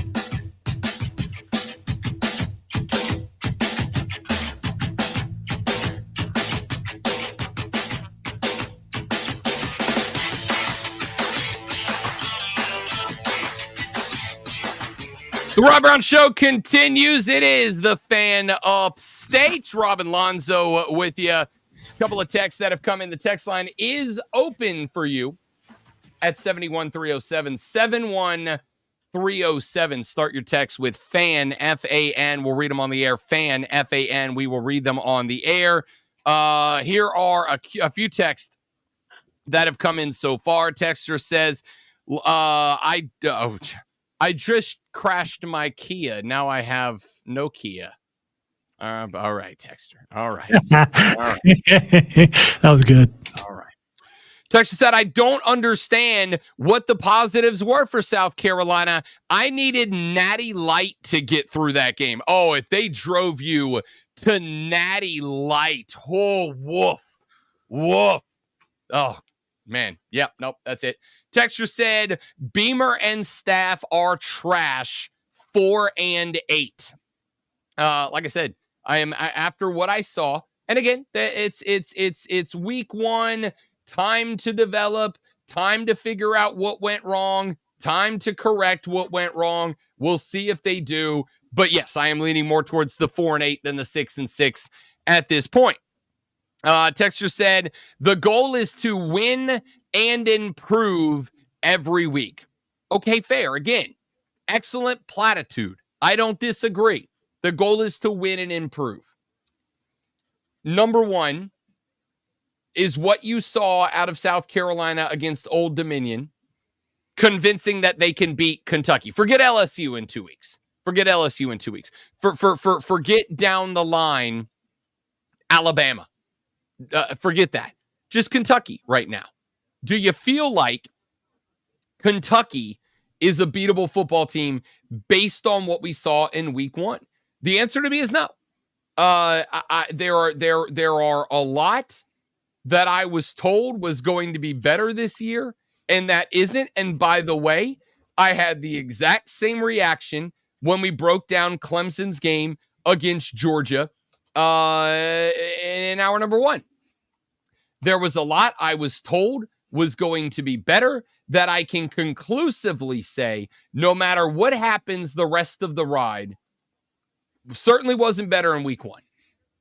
The Rob Brown Show continues. It is The Fan Upstate. Robin Lonzo with you. Couple of texts that have come in. The text line is open for you at 71307. 71307. Start your text with FAN, F-A-N. We'll read them on the air. FAN, F-A-N. We will read them on the air. Here are a few texts that have come in so far. Texter says, I just crashed my Kia. Now I have no Kia. All right, Texter. All right. That was good. All right. Texter said, I don't understand what the positives were for South Carolina. I needed Natty Light to get through that game. Oh, if they drove you to Natty Light. Oh, woof. Woof. Oh, man. Yep. Nope. That's it. Texter said, Beamer and staff are trash. 4 and 8. Like I said, I am after what I saw, and again, it's week 1. time to develop, time to figure out what went wrong, time to correct what went wrong. We'll see if they do. But yes, I am leaning more towards the 4-8 than the 6-6 at this point. Texture said, the goal is to win and improve every week. Okay, fair. Again, excellent platitude. I don't disagree. The goal is to win and improve. Number one is what you saw out of South Carolina against Old Dominion, convincing that they can beat Kentucky. Forget LSU in 2 weeks. Forget LSU in 2 weeks. Forget down the line Alabama. Forget that. Just Kentucky right now. Do you feel like Kentucky is a beatable football team based on what we saw in week 1? The answer to me is no. There are a lot that I was told was going to be better this year, and that isn't. And by the way, I had the exact same reaction when we broke down Clemson's game against Georgia in hour number 1. There was a lot I was told was going to be better that I can conclusively say, no matter what happens the rest of the ride, certainly wasn't better in week 1.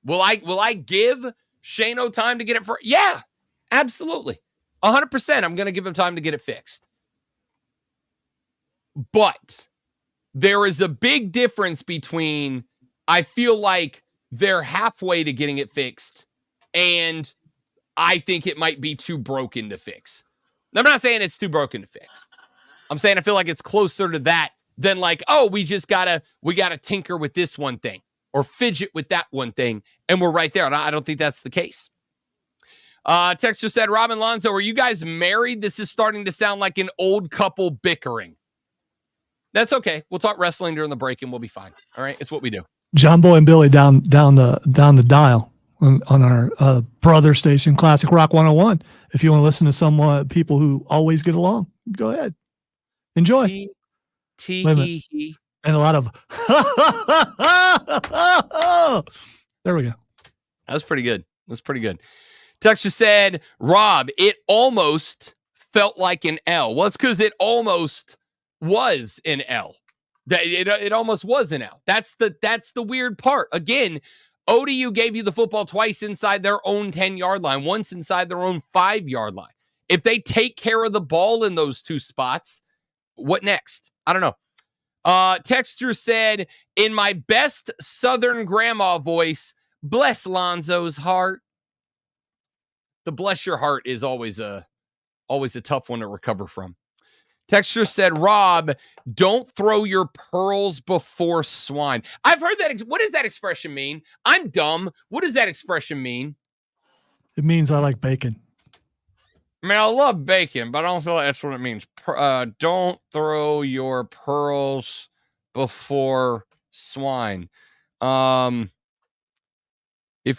Will I give Shano time to get it for? Yeah, absolutely. 100%. I'm going to give him time to get it fixed. But there is a big difference between I feel like they're halfway to getting it fixed and I think it might be too broken to fix. I'm not saying it's too broken to fix. I'm saying I feel like it's closer to that than like, oh, we gotta tinker with this one thing or fidget with that one thing, and we're right there. And I don't think that's the case. Texter said, Rob and Lonzo, are you guys married? This is starting to sound like an old couple bickering. That's okay. We'll talk wrestling during the break and we'll be fine. All right. It's what we do. John Boy and Billy down the dial on our brother station, Classic Rock 101. If you want to listen to people who always get along, go ahead. Enjoy. And a lot of there we go. That's pretty good. That's pretty good. Texture said, Rob, it almost felt like an L. Well, it's because it almost was an L. It almost was an L. That's the weird part. Again, ODU gave you the football twice inside their own 10-yard line, once inside their own 5-yard line. If they take care of the ball in those two spots, what next? I don't know. Texture said, in my best Southern grandma voice, bless Lonzo's heart. The bless your heart is always a tough one to recover from. Texture said, Rob, don't throw your pearls before swine. I've heard that. What does that expression mean? I'm dumb. What does that expression mean? It means I like bacon. I mean, I love bacon, but I don't feel like that's what it means. Don't throw your pearls before swine. If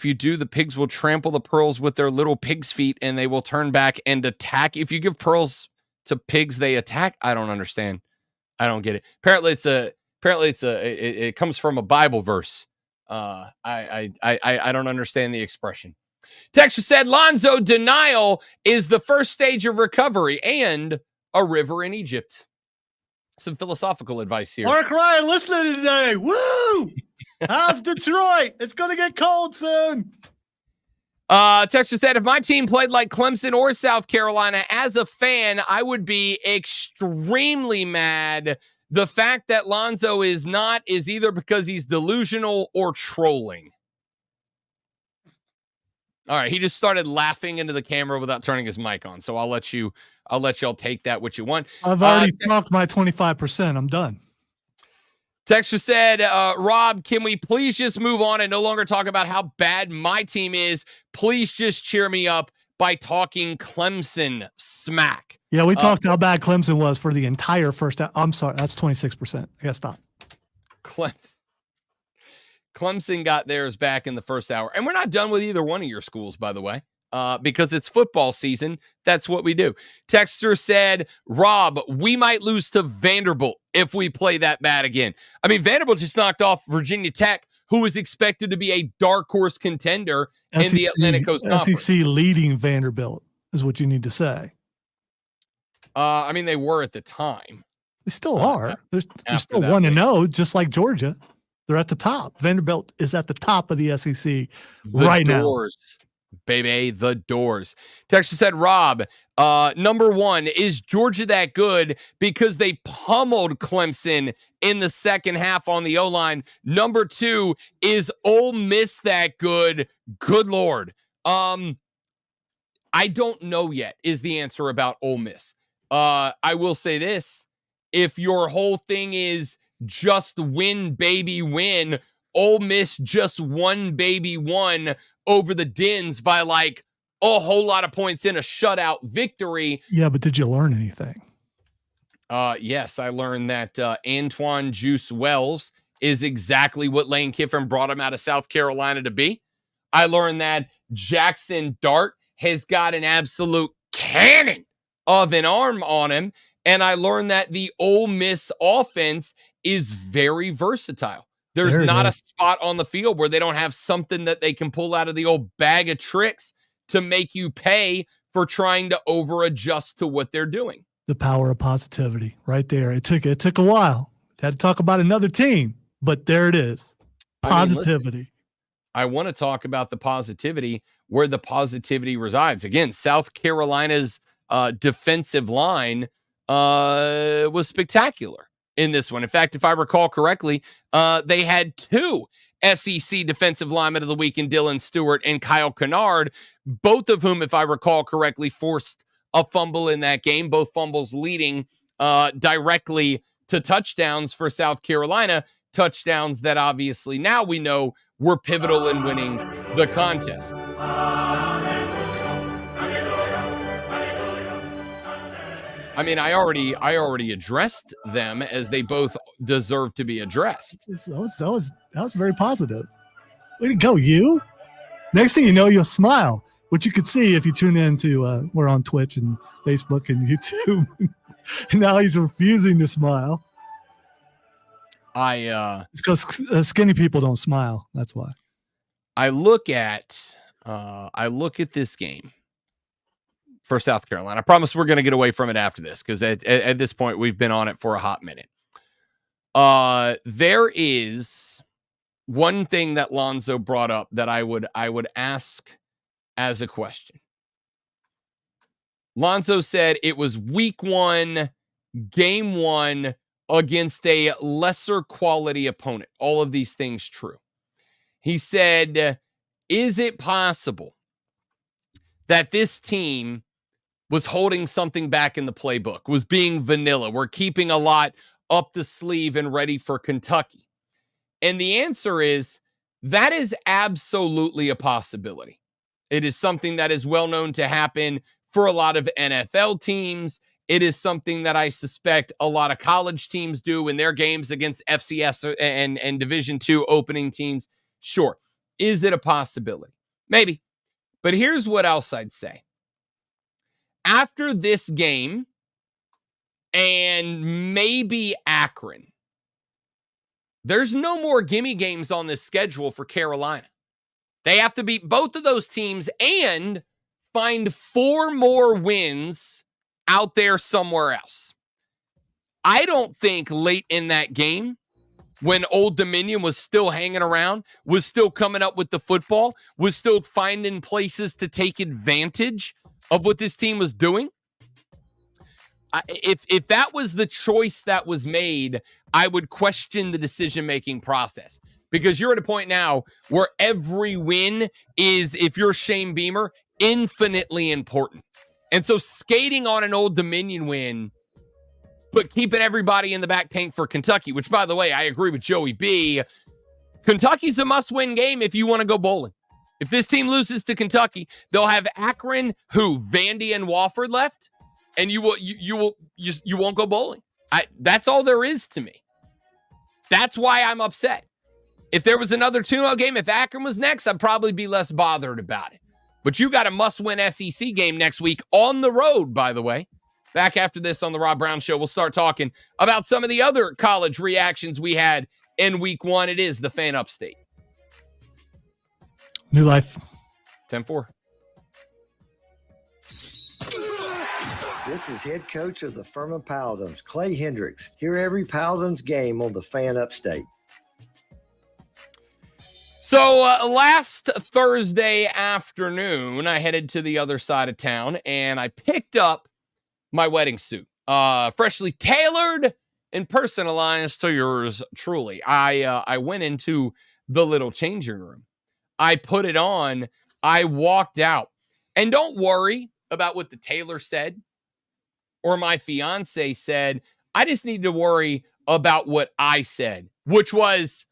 you do, the pigs will trample the pearls with their little pig's feet and they will turn back and attack. If you give pearls to pigs, they attack. I don't understand. I don't get it. Apparently it comes from a Bible verse. I don't understand the expression. Texture said, Lonzo, denial is the first stage of recovery and a river in Egypt. Some philosophical advice here. Mark Ryan listening today. Woo! How's Detroit? It's going to get cold soon. Texture said, if my team played like Clemson or South Carolina, as a fan, I would be extremely mad. The fact that Lonzo is not is either because he's delusional or trolling. All right, he just started laughing into the camera without turning his mic on. So I'll let y'all take that what you want. I've already talked my 25%. I'm done. Texture said, Rob, can we please just move on and no longer talk about how bad my team is? Please just cheer me up by talking Clemson smack. Yeah, we talked how bad Clemson was for the entire first half. I'm sorry, that's 26%. I gotta stop. Clemson got theirs back in the first hour. And we're not done with either one of your schools, by the way, because it's football season. That's what we do. Texter said, Rob, we might lose to Vanderbilt if we play that bad again. I mean, Vanderbilt just knocked off Virginia Tech, who is expected to be a dark horse contender in the Atlantic Coast Conference. SEC leading Vanderbilt. is what you need to say. I mean, they were at the time. They still are. They're still 1-0, just like Georgia. They're at the top. Vanderbilt is at the top of the SEC right Doors, baby, the doors. Texture said, Rob, number one, is Georgia that good because they pummeled Clemson in the second half on the O-line? Number two, is Ole Miss that good? Good Lord. I don't know yet is the answer about Ole Miss. I will say this. If your whole thing is just win, baby, win, Ole Miss just won, baby, won over the Dins by like a whole lot of points in a shutout victory. Yeah, but did you learn anything? Yes, I learned that Antoine Juice Wells is exactly what Lane Kiffin brought him out of South Carolina to be. I learned that Jackson Dart has got an absolute cannon of an arm on him. And I learned that the Ole Miss offense is very versatile. There's not a spot on the field where they don't have something that they can pull out of the old bag of tricks to make you pay for trying to over-adjust to what they're doing. The power of positivity right there. It took a while. Had to talk about another team, but there it is. Positivity. I mean, listen, I want to talk about the positivity where the positivity resides. Again, South Carolina's defensive line was spectacular in this one. In fact, if I recall correctly, they had two SEC defensive linemen of the week in Dylan Stewart and Kyle Kennard, both of whom, if I recall correctly, forced a fumble in that game, both fumbles leading directly to touchdowns for South Carolina, touchdowns that obviously now we know were pivotal in winning the contest. I mean, I already addressed them as they both deserve to be addressed. That was very positive. Way to go, you. Next thing you know, you'll smile, which you could see if you tune in to, we're on Twitch and Facebook and YouTube. And now he's refusing to smile. It's because skinny people don't smile. That's why. I look at this game for South Carolina. I promise we're going to get away from it after this because at this point we've been on it for a hot minute. There is one thing that Lonzo brought up that I would ask as a question. Lonzo said it was week 1, game 1 against a lesser quality opponent. All of these things true. He said, is it possible that this team was holding something back in the playbook, was being vanilla? We're keeping a lot up the sleeve and ready for Kentucky. And the answer is that is absolutely a possibility. It is something that is well known to happen for a lot of NFL teams. It is something that I suspect a lot of college teams do in their games against FCS and Division II opening teams. Sure. Is it a possibility? Maybe. But here's what else I'd say. After this game and maybe Akron, there's no more gimme games on this schedule for Carolina. They have to beat both of those teams and find 4 more wins out there somewhere else. I don't think late in that game, when Old Dominion was still hanging around, was still coming up with the football, was still finding places to take advantage of what this team was doing. If that was the choice that was made, I would question the decision-making process. Because you're at a point now where every win is, if you're Shane Beamer, infinitely important. And so skating on an Old Dominion win, but keeping everybody in the back tank for Kentucky, which, by the way, I agree with Joey B. Kentucky's a must-win game if you want to go bowling. If this team loses to Kentucky, they'll have Akron, Vandy, and Wofford left, and you won't go bowling. That's all there is to me. That's why I'm upset. If there was another 2-0 game, if Akron was next, I'd probably be less bothered about it. But you got a must-win SEC game next week on the road, by the way. Back after this on the Rob Brown Show, we'll start talking about some of the other college reactions we had in week 1. It is the Fan Upstate. New life. 10-4. This is head coach of the Furman Paladins, Clay Hendricks. Hear every Paladins game on the Fan Upstate. So last Thursday afternoon, I headed to the other side of town and I picked up my wedding suit, freshly tailored and personalized to yours truly. I went into the little changing room. I put it on. I walked out. And don't worry about what the tailor said or my fiance said. I just need to worry about what I said, which was,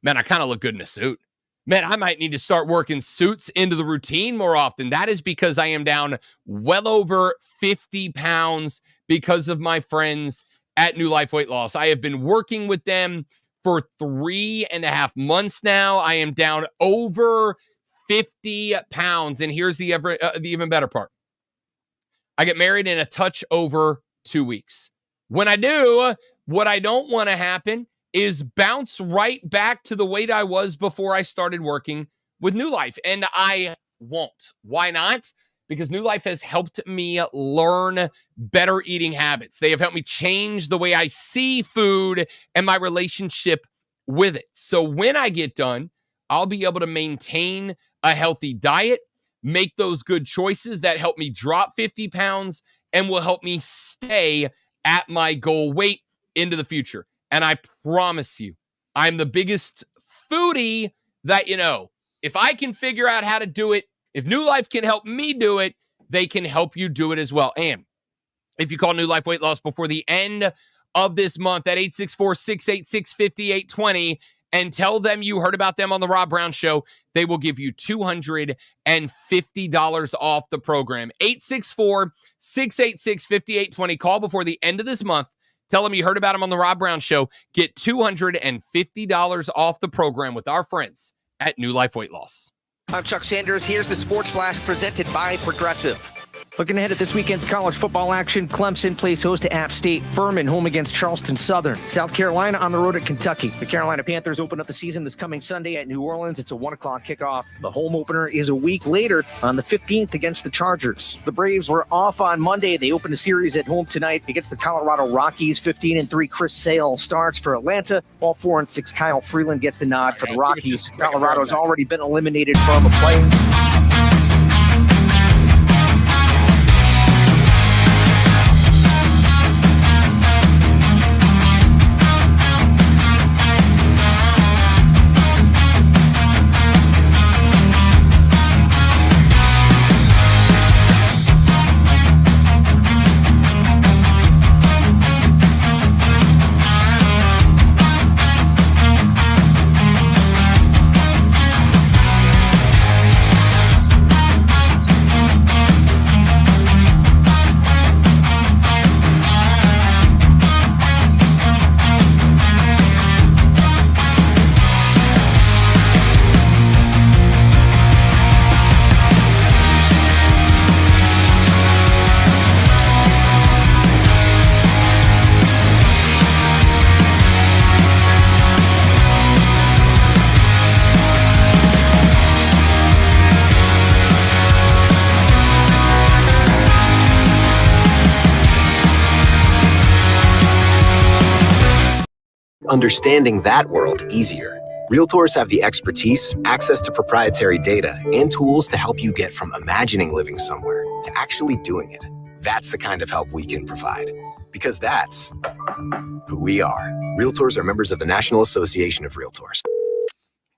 man, I kind of look good in a suit. Man, I might need to start working suits into the routine more often. That is because I am down well over 50 pounds because of my friends at New Life Weight Loss. I have been working with them for 3.5 months now. I am down over 50 pounds. And here's the even better part. I get married in a touch over 2 weeks. When I do, what I don't want to happen is bounce right back to the weight I was before I started working with New Life. And I won't. Why not? Because New Life has helped me learn better eating habits. They have helped me change the way I see food and my relationship with it. So when I get done, I'll be able to maintain a healthy diet, make those good choices that help me drop 50 pounds and will help me stay at my goal weight into the future. And I promise you, I'm the biggest foodie that you know. If I can figure out how to do it, if New Life can help me do it, they can help you do it as well. And if you call New Life Weight Loss before the end of this month at 864-686-5820 and tell them you heard about them on the Rob Brown Show, they will give you $250 off the program. 864-686-5820. Call before the end of this month. Tell them you heard about them on the Rob Brown Show. Get $250 off the program with our friends at New Life Weight Loss. I'm Chuck Sanders. Here's the Sports Flash presented by Progressive. Looking ahead at this weekend's college football action, Clemson plays host to App State. Furman home against Charleston Southern. South Carolina on the road at Kentucky. The Carolina Panthers open up the season this coming Sunday at New Orleans. It's a 1 o'clock kickoff. The home opener is a week later on the 15th against the Chargers. The Braves were off on Monday. They open a series at home tonight against the Colorado Rockies. 15-3 Chris Sale starts for Atlanta, while 4-6 Kyle Freeland gets the nod for the Rockies. Colorado's already been eliminated from a play. Understanding that world easier. Realtors have the expertise, access to proprietary data, and tools to help you get from imagining living somewhere to actually doing it. That's the kind of help we can provide, because that's who we are. Realtors are members of the National Association of Realtors.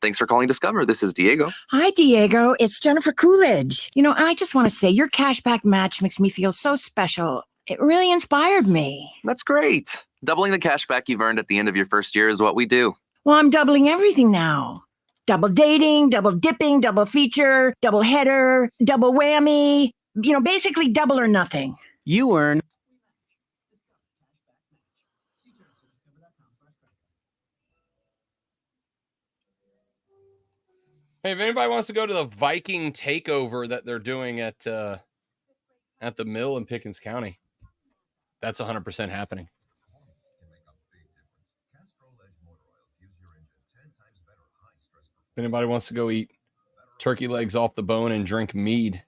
Thanks for calling Discover. This is Diego. Hi, Diego. It's Jennifer Coolidge. You know, I just want to say your cashback match makes me feel so special. It really inspired me. That's great. Doubling the cashback you've earned at the end of your first year is what we do. Well, I'm doubling everything now. Double dating, double dipping, double feature, double header, double whammy. You know, basically double or nothing. You earn. Hey, if anybody wants to go to the Viking takeover that they're doing at the mill in Pickens County, that's 100% happening. If anybody wants to go eat turkey legs off the bone and drink mead,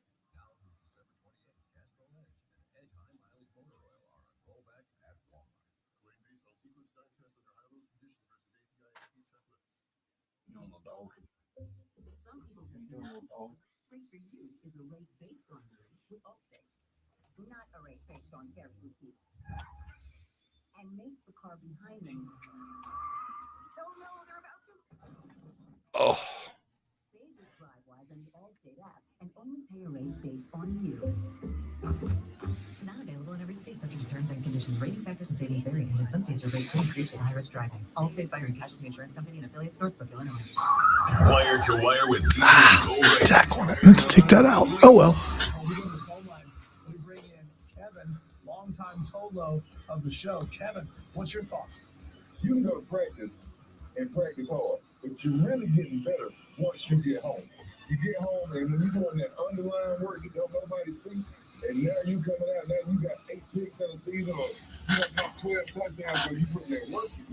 Some people just normal dog. Spring for you is a rate based on you with Allstate, not a rate based on tariff routines, and makes the car behind them don't know they're about to. Oh. Save with DriveWise on the Allstate app and only pay a rate based on you. Not available in every state, subject to terms and conditions. Rating factors and savings vary, and in some states, your rate could increase with high-risk driving. Allstate Fire and Casualty Insurance Company and affiliates, Northbrook, Illinois. Wire to wire with Diesel and Cole. Tackle it. Let's take that out. Oh well. We bring in Kevin, longtime Tolo of the show. Kevin, what's your thoughts? You can go to practice and practice hard, but you're really getting better once you get home. You get home, and when you're doing that underlying work that don't nobody see, and now you coming out, now you got 8 picks in a season, or you got 12 touchdowns, so you putting that work in.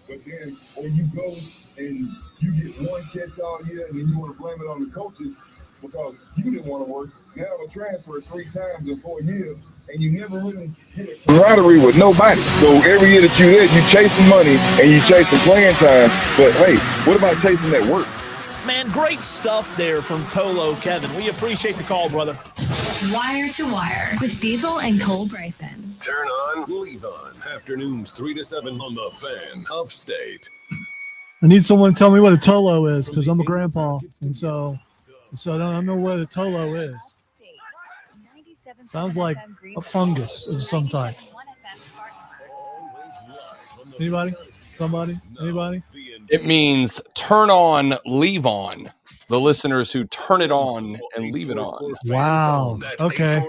But then when you go and you get one catch all year, and then you want to blame it on the coaches because you didn't want to work. Now I'm a transfer 3 times in 4 years, and you never really get a camaraderie with nobody. So every year that you're there, you chasing money and you chasing playing time. But hey, what about chasing that work? Man, great stuff there from Tolo Kevin. We appreciate the call, brother. Wire to Wire with Diesel and Cole Bryson. Turn on, leave on. Afternoons 3 to 7 on the Fan, Upstate. I need someone to tell me what a Tolo is because I'm a grandpa, and so I don't know what a Tolo is. Sounds like a fungus of some type. Anybody? Somebody? Anybody? It means turn on, leave on. The listeners who turn it on and leave it on. Wow. Okay.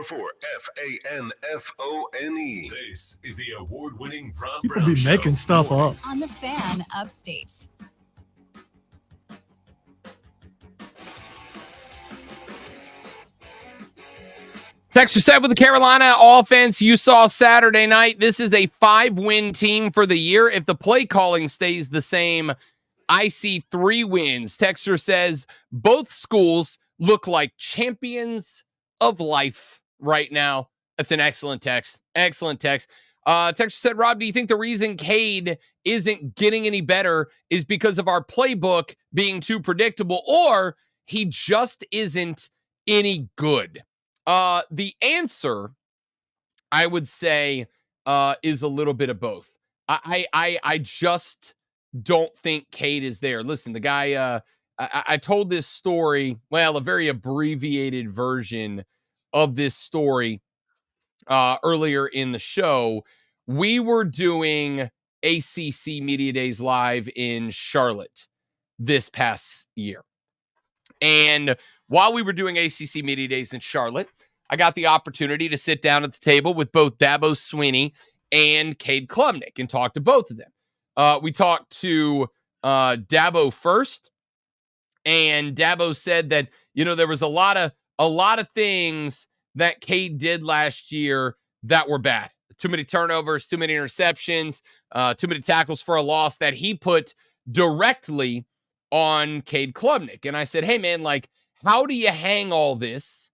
FANFONE. This is the award-winning Rob People Brown be making stuff up. On the Fan Upstate. Texture said with the Carolina offense you saw Saturday night, this is a 5-win team for the year. If the play calling stays the same, I see 3 wins. Texture says both schools look like champions of life right now. That's an excellent text. Excellent text. Texture said, Rob, do you think the reason Cade isn't getting any better is because of our playbook being too predictable, or he just isn't any good? The answer, I would say, is a little bit of both. I just don't think Cade is there. Listen, the guy, I told this story, well, a very abbreviated version of this story earlier in the show. We were doing ACC Media Days live in Charlotte this past year. And while we were doing ACC Media Days in Charlotte, I got the opportunity to sit down at the table with both Dabo Swinney and Cade Klubnik and talk to both of them. We talked to Dabo first, and Dabo said that, there was a lot of things that Cade did last year that were bad. Too many turnovers, too many interceptions, too many tackles for a loss that he put directly on Cade Klubnik. And I said, hey, man, how do you hang all this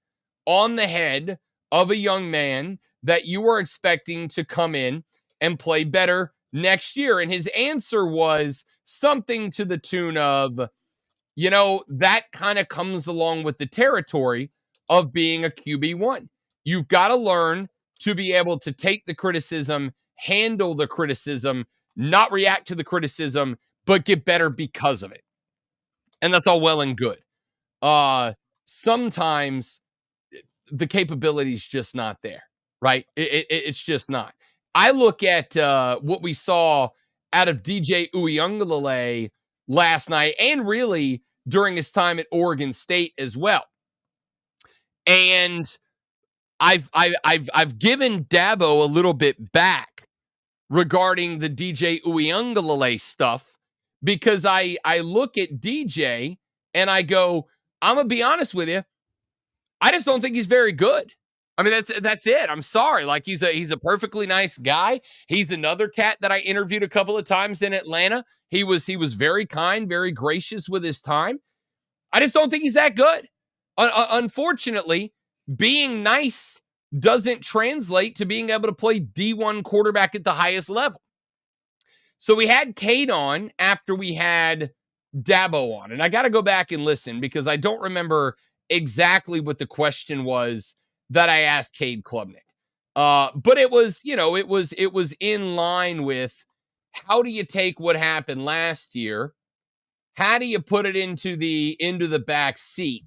on the head of a young man that you were expecting to come in and play better next year? And his answer was something to the tune of, that kind of comes along with the territory of being a QB1. You've got to learn to be able to take the criticism, handle the criticism, not react to the criticism, but get better because of it. And that's all well and good. Sometimes the capability is just not there, right? It's just not. I look at what we saw out of DJ Uiagalelei last night, and really during his time at Oregon State as well. And I've given Dabo a little bit back regarding the DJ Uiagalelei stuff, because I look at DJ and I go, I'm gonna be honest with you, I just don't think he's very good. I mean, that's it. I'm sorry. He's a perfectly nice guy. He's another cat that I interviewed a couple of times in Atlanta. He was very kind, very gracious with his time. I just don't think he's that good. Unfortunately, being nice doesn't translate to being able to play D1 quarterback at the highest level. So we had Cade on after we had Dabo on, and I got to go back and listen because I don't remember exactly what the question was that I asked Cade Klubnik. But it was, it was in line with how do you take what happened last year? How do you put it into the back seat?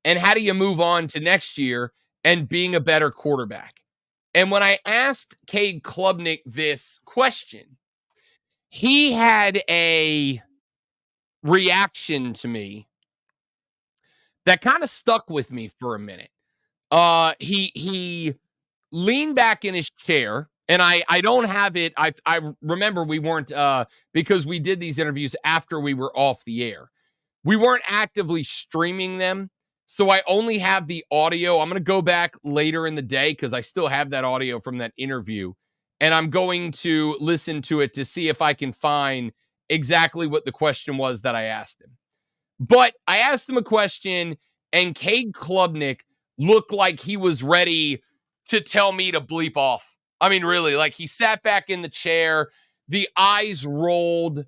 And how do you move on to next year and being a better quarterback? And when I asked Cade Klubnik this question, he had a reaction to me that kind of stuck with me for a minute. He leaned back in his chair, and I don't have it. I remember we weren't because we did these interviews after we were off the air. We weren't actively streaming them, so I only have the audio. I'm going to go back later in the day because I still have that audio from that interview, and I'm going to listen to it to see if I can find exactly what the question was that I asked him. But I asked him a question, and Cade Klubnik looked like he was ready to tell me to bleep off. I mean, really, like he sat back in the chair, the eyes rolled.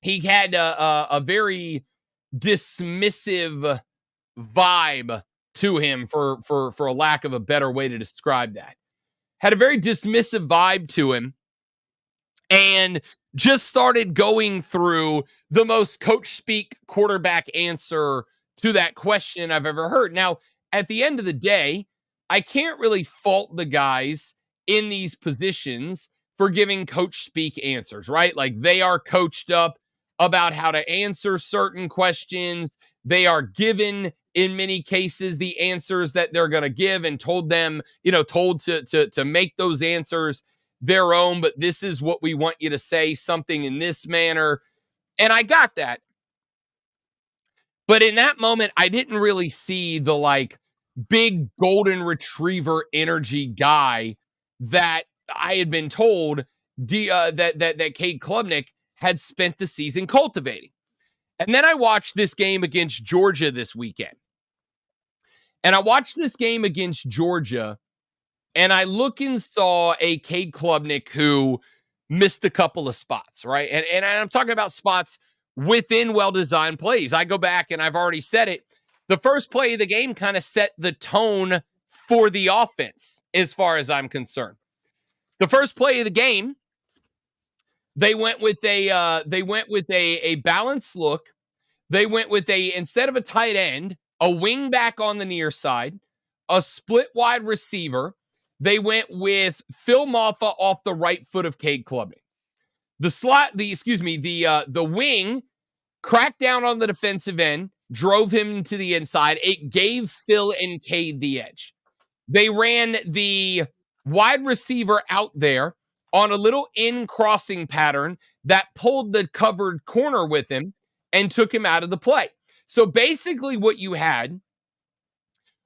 He had a very dismissive vibe to him, for a lack of a better way to describe that. Had a very dismissive vibe to him, and just started going through the most coach speak quarterback answer to that question I've ever heard. Now, at the end of the day, I can't really fault the guys in these positions for giving coach speak answers, right? Like they are coached up about how to answer certain questions. They are given, in many cases, the answers that they're going to give and told to make those answers their own, but this is what we want you to say, something in this manner. And I got that. But in that moment, I didn't really see the like big golden retriever energy guy that I had been told that Cade Klubnik had spent the season cultivating. And then I watched this game against Georgia this weekend. And I watched this game against Georgia, and I look and saw a Cade Klubnik who missed a couple of spots, right? And I'm talking about spots within well-designed plays. I go back, and I've already said it. The first play of the game kind of set the tone for the offense, as far as I'm concerned. The first play of the game, they went with a balanced look. They went with instead of a tight end, a wing back on the near side, a split wide receiver. They went with Phil Maffa off the right foot of Cade Klubnik. The wing cracked down on the defensive end, drove him to the inside. It gave Phil and Cade the edge. They ran the wide receiver out there on a little in-crossing pattern that pulled the covered corner with him and took him out of the play. So basically what you had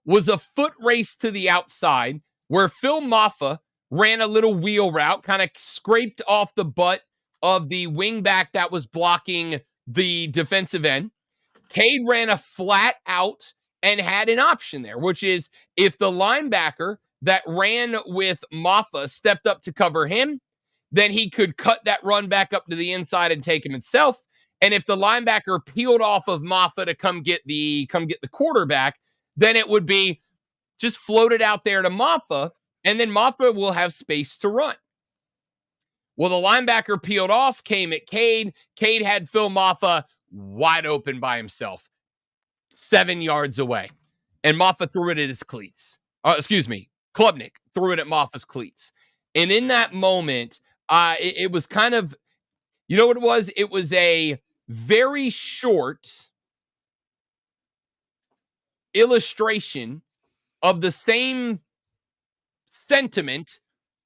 was a foot race to the outside where Phil Maffa ran a little wheel route, kind of scraped off the butt of the wingback that was blocking the defensive end. Cade ran a flat out and had an option there, which is if the linebacker that ran with Maffa stepped up to cover him, then he could cut that run back up to the inside and take him himself. And if the linebacker peeled off of Maffa to come get the quarterback, then it would be just floated out there to Maffa, and then Maffa will have space to run. Well, the linebacker peeled off, came at Cade. Cade had Phil Maffa wide open by himself, 7 yards away. And Maffa threw it at his cleats. Klubnik threw it at Maffa's cleats. And in that moment, it was kind of, you know what it was? It was a very short illustration of the same sentiment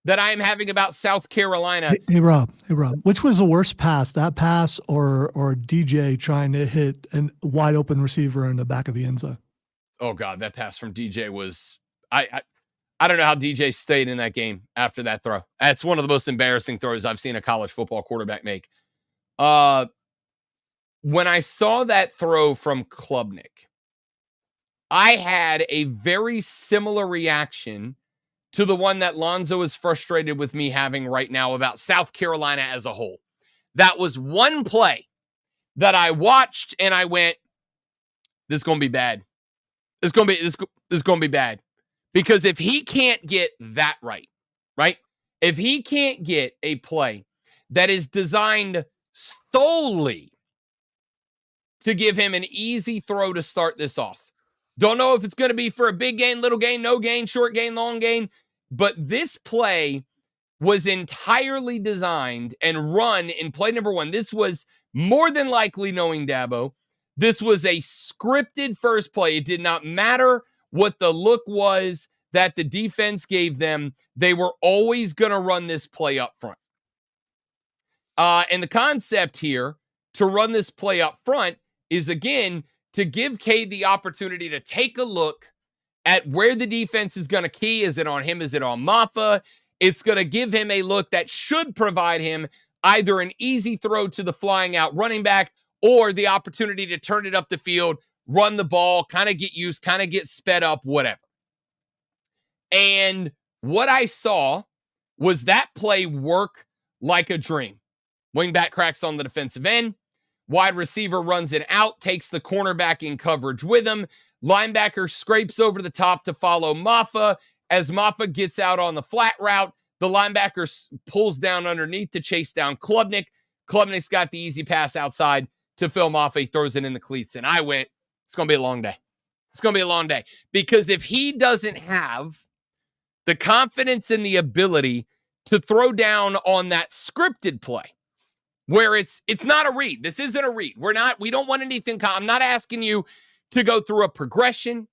that I'm having about South Carolina. Hey Rob, which was the worst pass, that pass or DJ trying to hit a wide open receiver in the back of the end zone? Oh God, that pass from DJ was, I don't know how DJ stayed in that game after that throw. That's one of the most embarrassing throws I've seen a college football quarterback make. When I saw that throw from Klubnik, I had a very similar reaction to the one that Lonzo is frustrated with me having right now about South Carolina as a whole. That was one play that I watched and I went, this is going to be bad. This is going to be bad. Because if he can't get that right? If he can't get a play that is designed solely to give him an easy throw to start this off. Don't know if it's going to be for a big gain, little gain, no gain, short gain, long gain, but this play was entirely designed and run in play number one. This was more than likely, knowing Dabo, this was a scripted first play. It did not matter what the look was that the defense gave them. They were always going to run this play up front. And the concept here to run this play up front is, again, to give Cade the opportunity to take a look at where the defense is going to key. Is it on him? Is it on Maffa? It's going to give him a look that should provide him either an easy throw to the flying out running back or the opportunity to turn it up the field, run the ball, kind of get used, kind of get sped up, whatever. And what I saw was that play work like a dream. Wingback cracks on the defensive end. Wide receiver runs it out, takes the cornerback in coverage with him. Linebacker scrapes over the top to follow Maffa. As Maffa gets out on the flat route, the linebacker pulls down underneath to chase down Klubnik. Klubnik's got the easy pass outside to Phil Maffa. He throws it in the cleats. And I went, it's going to be a long day. It's going to be a long day. Because if he doesn't have the confidence and the ability to throw down on that scripted play, where it's not a read. This isn't a read. We don't want anything. I'm not asking you to go through a progression.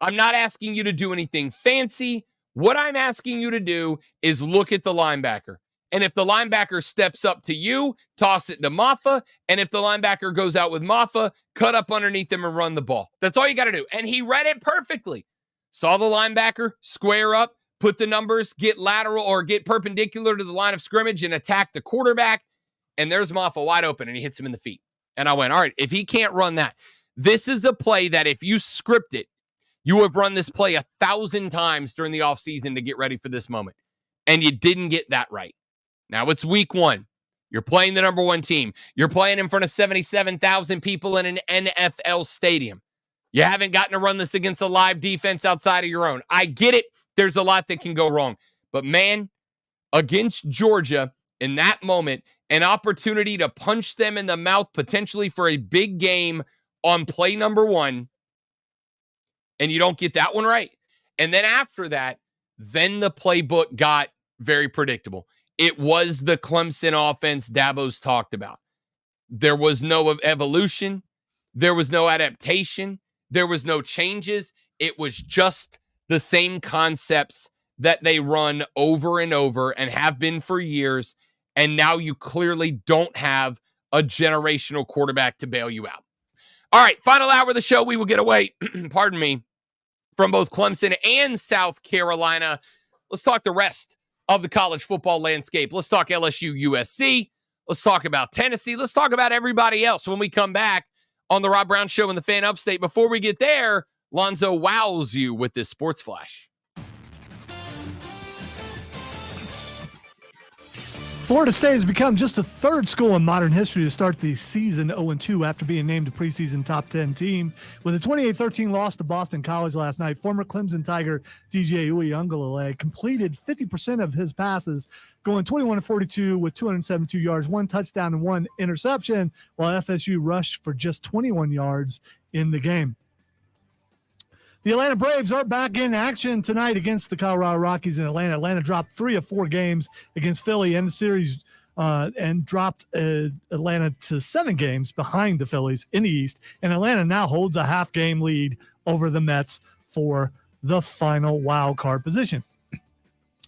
I'm not asking you to do anything fancy. What I'm asking you to do is look at the linebacker. And if the linebacker steps up to you, toss it to Maffa. And if the linebacker goes out with Maffa, cut up underneath him and run the ball. That's all you got to do. And he read it perfectly. Saw the linebacker square up, put the numbers, get lateral or get perpendicular to the line of scrimmage and attack the quarterback. And there's Maffa wide open and he hits him in the feet. And I went, all right, if he can't run that, this is a play that if you script it, you have run this play 1,000 times during the offseason to get ready for this moment. And you didn't get that right. Now it's week one. You're playing the number one team. You're playing in front of 77,000 people in an NFL stadium. You haven't gotten to run this against a live defense outside of your own. I get it. There's a lot that can go wrong. But man, against Georgia, in that moment, an opportunity to punch them in the mouth potentially for a big game on play number one, and you don't get that one right. And then after that, then the playbook got very predictable. It was the Clemson offense Dabo's talked about. There was no evolution. There was no adaptation. There was no changes. It was just the same concepts that they run over and over and have been for years. And now you clearly don't have a generational quarterback to bail you out. All right, final hour of the show. We will get away, pardon me, from both Clemson and South Carolina. Let's talk the rest of the college football landscape. Let's talk LSU, USC. Let's talk about Tennessee. Let's talk about everybody else when we come back on the Rob Brown Show in the Fan Upstate. Before we get there, Lonzo wows you with this sports flash. Florida State has become just the third school in modern history to start the season 0-2 after being named a preseason top 10 team. With a 28-13 loss to Boston College last night, former Clemson Tiger DJ Uiagalelei completed 50% of his passes, going 21-42 with 272 yards, 1 touchdown and 1 interception, while FSU rushed for just 21 yards in the game. The Atlanta Braves are back in action tonight against the Colorado Rockies in Atlanta. Atlanta dropped 3 of 4 games against Philly in the series and dropped Atlanta to 7 games behind the Phillies in the East. And Atlanta now holds a half-game lead over the Mets for the final wild card position.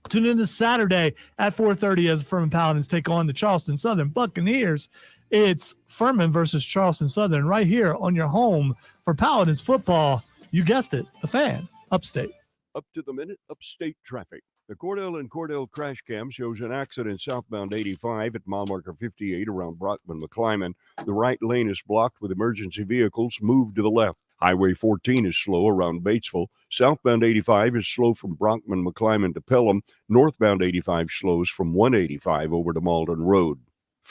Tune in this Saturday at 4:30 as the Furman Paladins take on the Charleston Southern Buccaneers. It's Furman versus Charleston Southern right here on your home for Paladins football. You guessed it, the Fan Upstate. Up to the minute, upstate traffic. The Cordell and Cordell crash cam shows an accident southbound 85 at mile marker 58 around Brockman-McClyman. The right lane is blocked with emergency vehicles. Move to the left. Highway 14 is slow around Batesville. Southbound 85 is slow from Brockman-McClyman to Pelham. Northbound 85 slows from 185 over to Malden Road.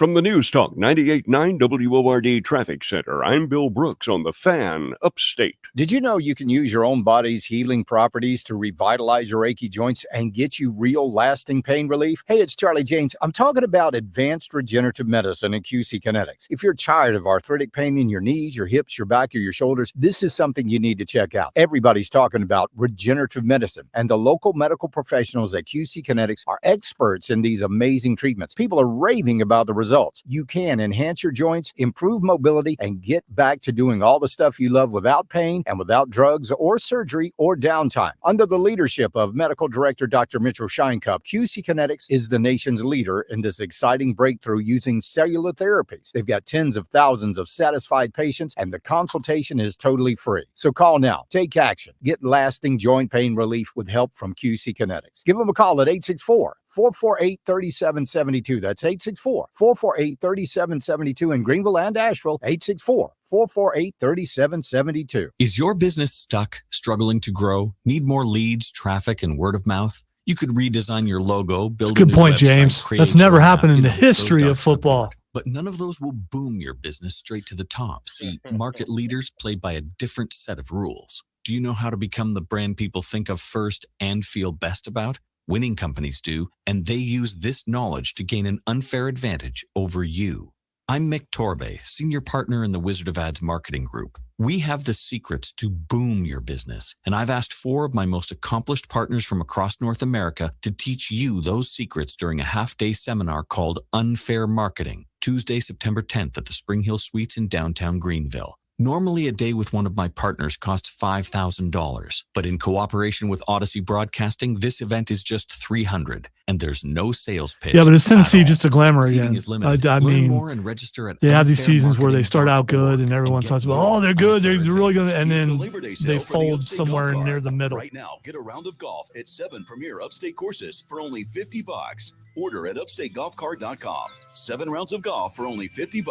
From the News Talk 98.9 WORD Traffic Center, I'm Bill Brooks on the Fan Upstate. Did you know you can use your own body's healing properties to revitalize your achy joints and get you real lasting pain relief? Hey, it's Charlie James. I'm talking about advanced regenerative medicine and QC Kinetics. If you're tired of arthritic pain in your knees, your hips, your back, or your shoulders, this is something you need to check out. Everybody's talking about regenerative medicine, and the local medical professionals at QC Kinetics are experts in these amazing treatments. People are raving about the results. You can enhance your joints, improve mobility, and get back to doing all the stuff you love without pain and without drugs or surgery or downtime. Under the leadership of Medical Director Dr. Mitchell Scheinkup, QC Kinetics is the nation's leader in this exciting breakthrough using cellular therapies. They've got tens of thousands of satisfied patients, and the consultation is totally free. So call now. Take action. Get lasting joint pain relief with help from QC Kinetics. Give them a call at 864-448-3772. That's 864-448-3772 in Greenville and Asheville. 864-448-3772. Is your business stuck, struggling to grow, need more leads, traffic, and word of mouth? You could redesign your logo, build a good point, James. That's never happened in the history of football. But none of those will boom your business straight to the top. See, market leaders play by a different set of rules. Do you know how to become the brand people think of first and feel best about? Winning companies do, and they use this knowledge to gain an unfair advantage over you. I'm Mick Torbe, Senior Partner in the Wizard of Ads Marketing Group. We have the secrets to boom your business, and I've asked 4 of my most accomplished partners from across North America to teach you those secrets during a half-day seminar called Unfair Marketing, Tuesday, September 10th at the Spring Hill Suites in downtown Greenville. Normally, a day with one of my partners costs $5,000, but in cooperation with Odyssey Broadcasting, this event is just $300, and there's no sales pitch. Yeah, but it's Tennessee just a glamour Seating again. is limited. I Learn mean, more and register at they have these seasons where they start out good, and everyone talks about, oh, they're good, they're really good, and then they fold somewhere near the middle. Right now, get a round of golf at 7 premier upstate courses for only $50. Order at upstategolfcard.com. 7 rounds of golf for only $50.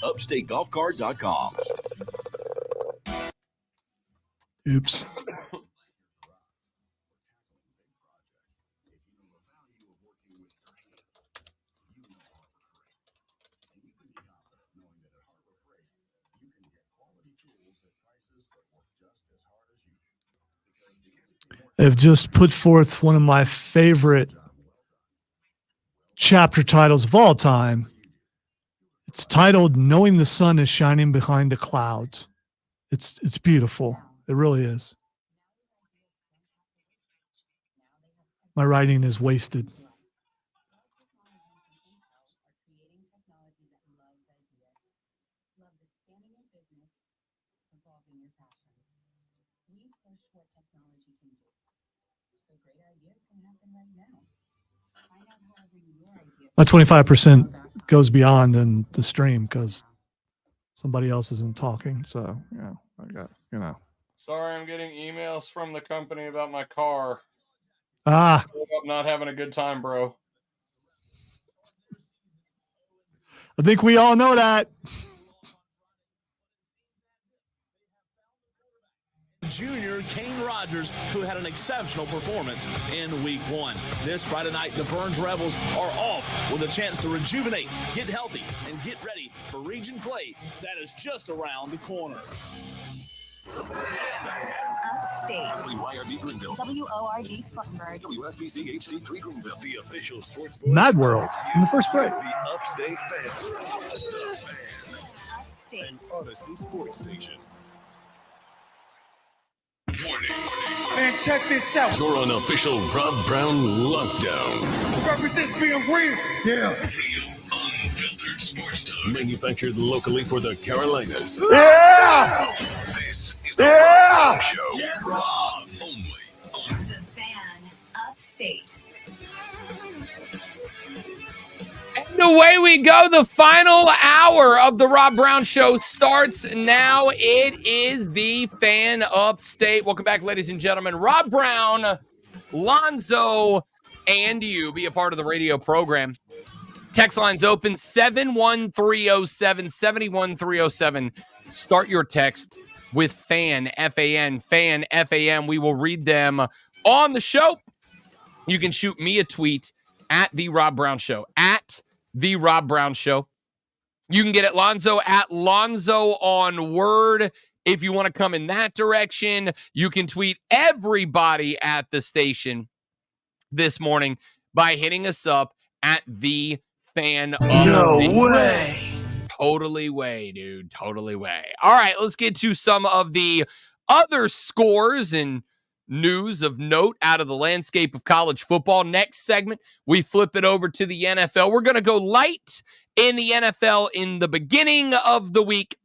Upstategolfcard.com. Oops. They've just put forth one of my favorite chapter titles of all time. It's titled "Knowing the Sun is Shining Behind the Clouds." It's beautiful. It really is. My writing is wasted. My 25% goes beyond in the stream because somebody else isn't talking. So, yeah, I got, Sorry, I'm getting emails from the company about my car. I'm not having a good time, bro. I think we all know that. Junior Kane Rogers, who had an exceptional performance in Week 1. This Friday night, the Burns Rebels are off with a chance to rejuvenate, get healthy, and get ready for region play that is just around the corner. Upstate. WYRD Greenville. WORD Spartanburg. WFBC HD3 Greenville. The official sports voice. Mad World in the first break. The Upstate Fan. Upstate. An Odyssey Sports Station. Warning. Man, check this out. Your unofficial Rob Brown lockdown. Represents being real. Yeah. Real, unfiltered sports talk. Manufactured locally for the Carolinas. Yeah! This is the Rob Brown Show. Get robbed. Only on The Fan. Upstate. And away we go. The final hour of the Rob Brown Show starts now. It is the Fan Upstate. Welcome back, ladies and gentlemen. Rob Brown, Lonzo, and you be a part of the radio program. Text lines open 71307, 71307. Start your text with FAN, F-A-N, FAN, F-A-N. We will read them on the show. You can shoot me a tweet at The Rob Brown Show, at The Rob Brown Show. You can get it Lonzo at Lonzo on Word. If you want to come in that direction, you can tweet everybody at the station this morning by hitting us up at the fan of the way. Totally way, dude. Totally way. All right, let's get to some of the other scores and news of note out of the landscape of college football. Next segment, we flip it over to the NFL. We're going to go light in the NFL in the beginning of the week,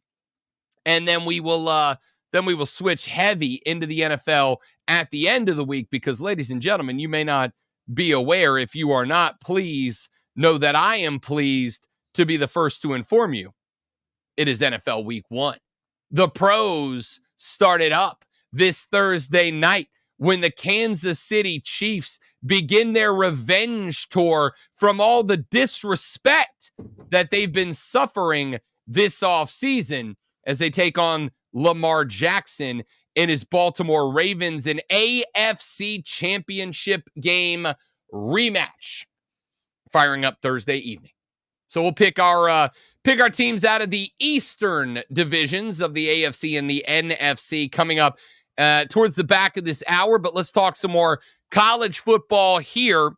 and then we will switch heavy into the NFL at the end of the week because, ladies and gentlemen, you may not be aware. If you are not, please know that I am pleased to be the first to inform you. It is NFL Week 1. The pros started up this Thursday night when the Kansas City Chiefs begin their revenge tour from all the disrespect that they've been suffering this offseason as they take on Lamar Jackson in his Baltimore Ravens, an AFC Championship game rematch firing up Thursday evening. So we'll pick our teams out of the Eastern divisions of the AFC and the NFC coming up towards the back of this hour. But let's talk some more college football here.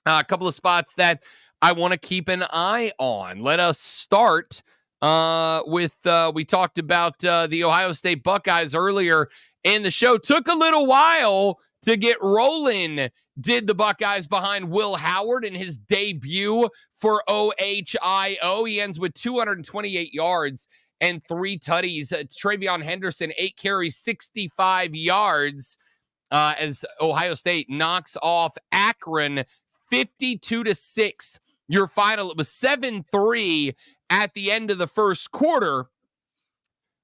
A couple of spots that I want to keep an eye on. Let us start with we talked about the Ohio State Buckeyes earlier in the show. Took a little while to get rolling, did the Buckeyes behind Will Howard in his debut for OHIO. He ends with 228 yards and 3 tutties. Travion Henderson, 8 carries, 65 yards as Ohio State knocks off Akron 52-6. Your final, it was 7-3 at the end of the first quarter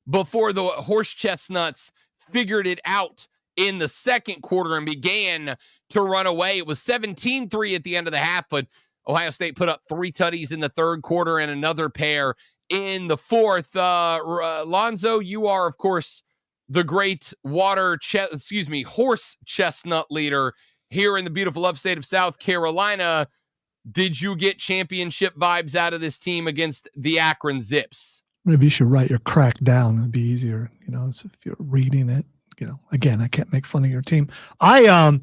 before the Horse Chestnuts figured it out in the second quarter and began to run away. It was 17-3 at the end of the half, but Ohio State put up 3 tutties in the third quarter and another pair in the fourth. Lonzo, you are, of course, the great horse chestnut leader here in the beautiful upstate of South Carolina. Did you get championship vibes out of this team against the Akron Zips? Maybe you should write your crack down. It'd be easier, if you're reading it. Again, I can't make fun of your team. I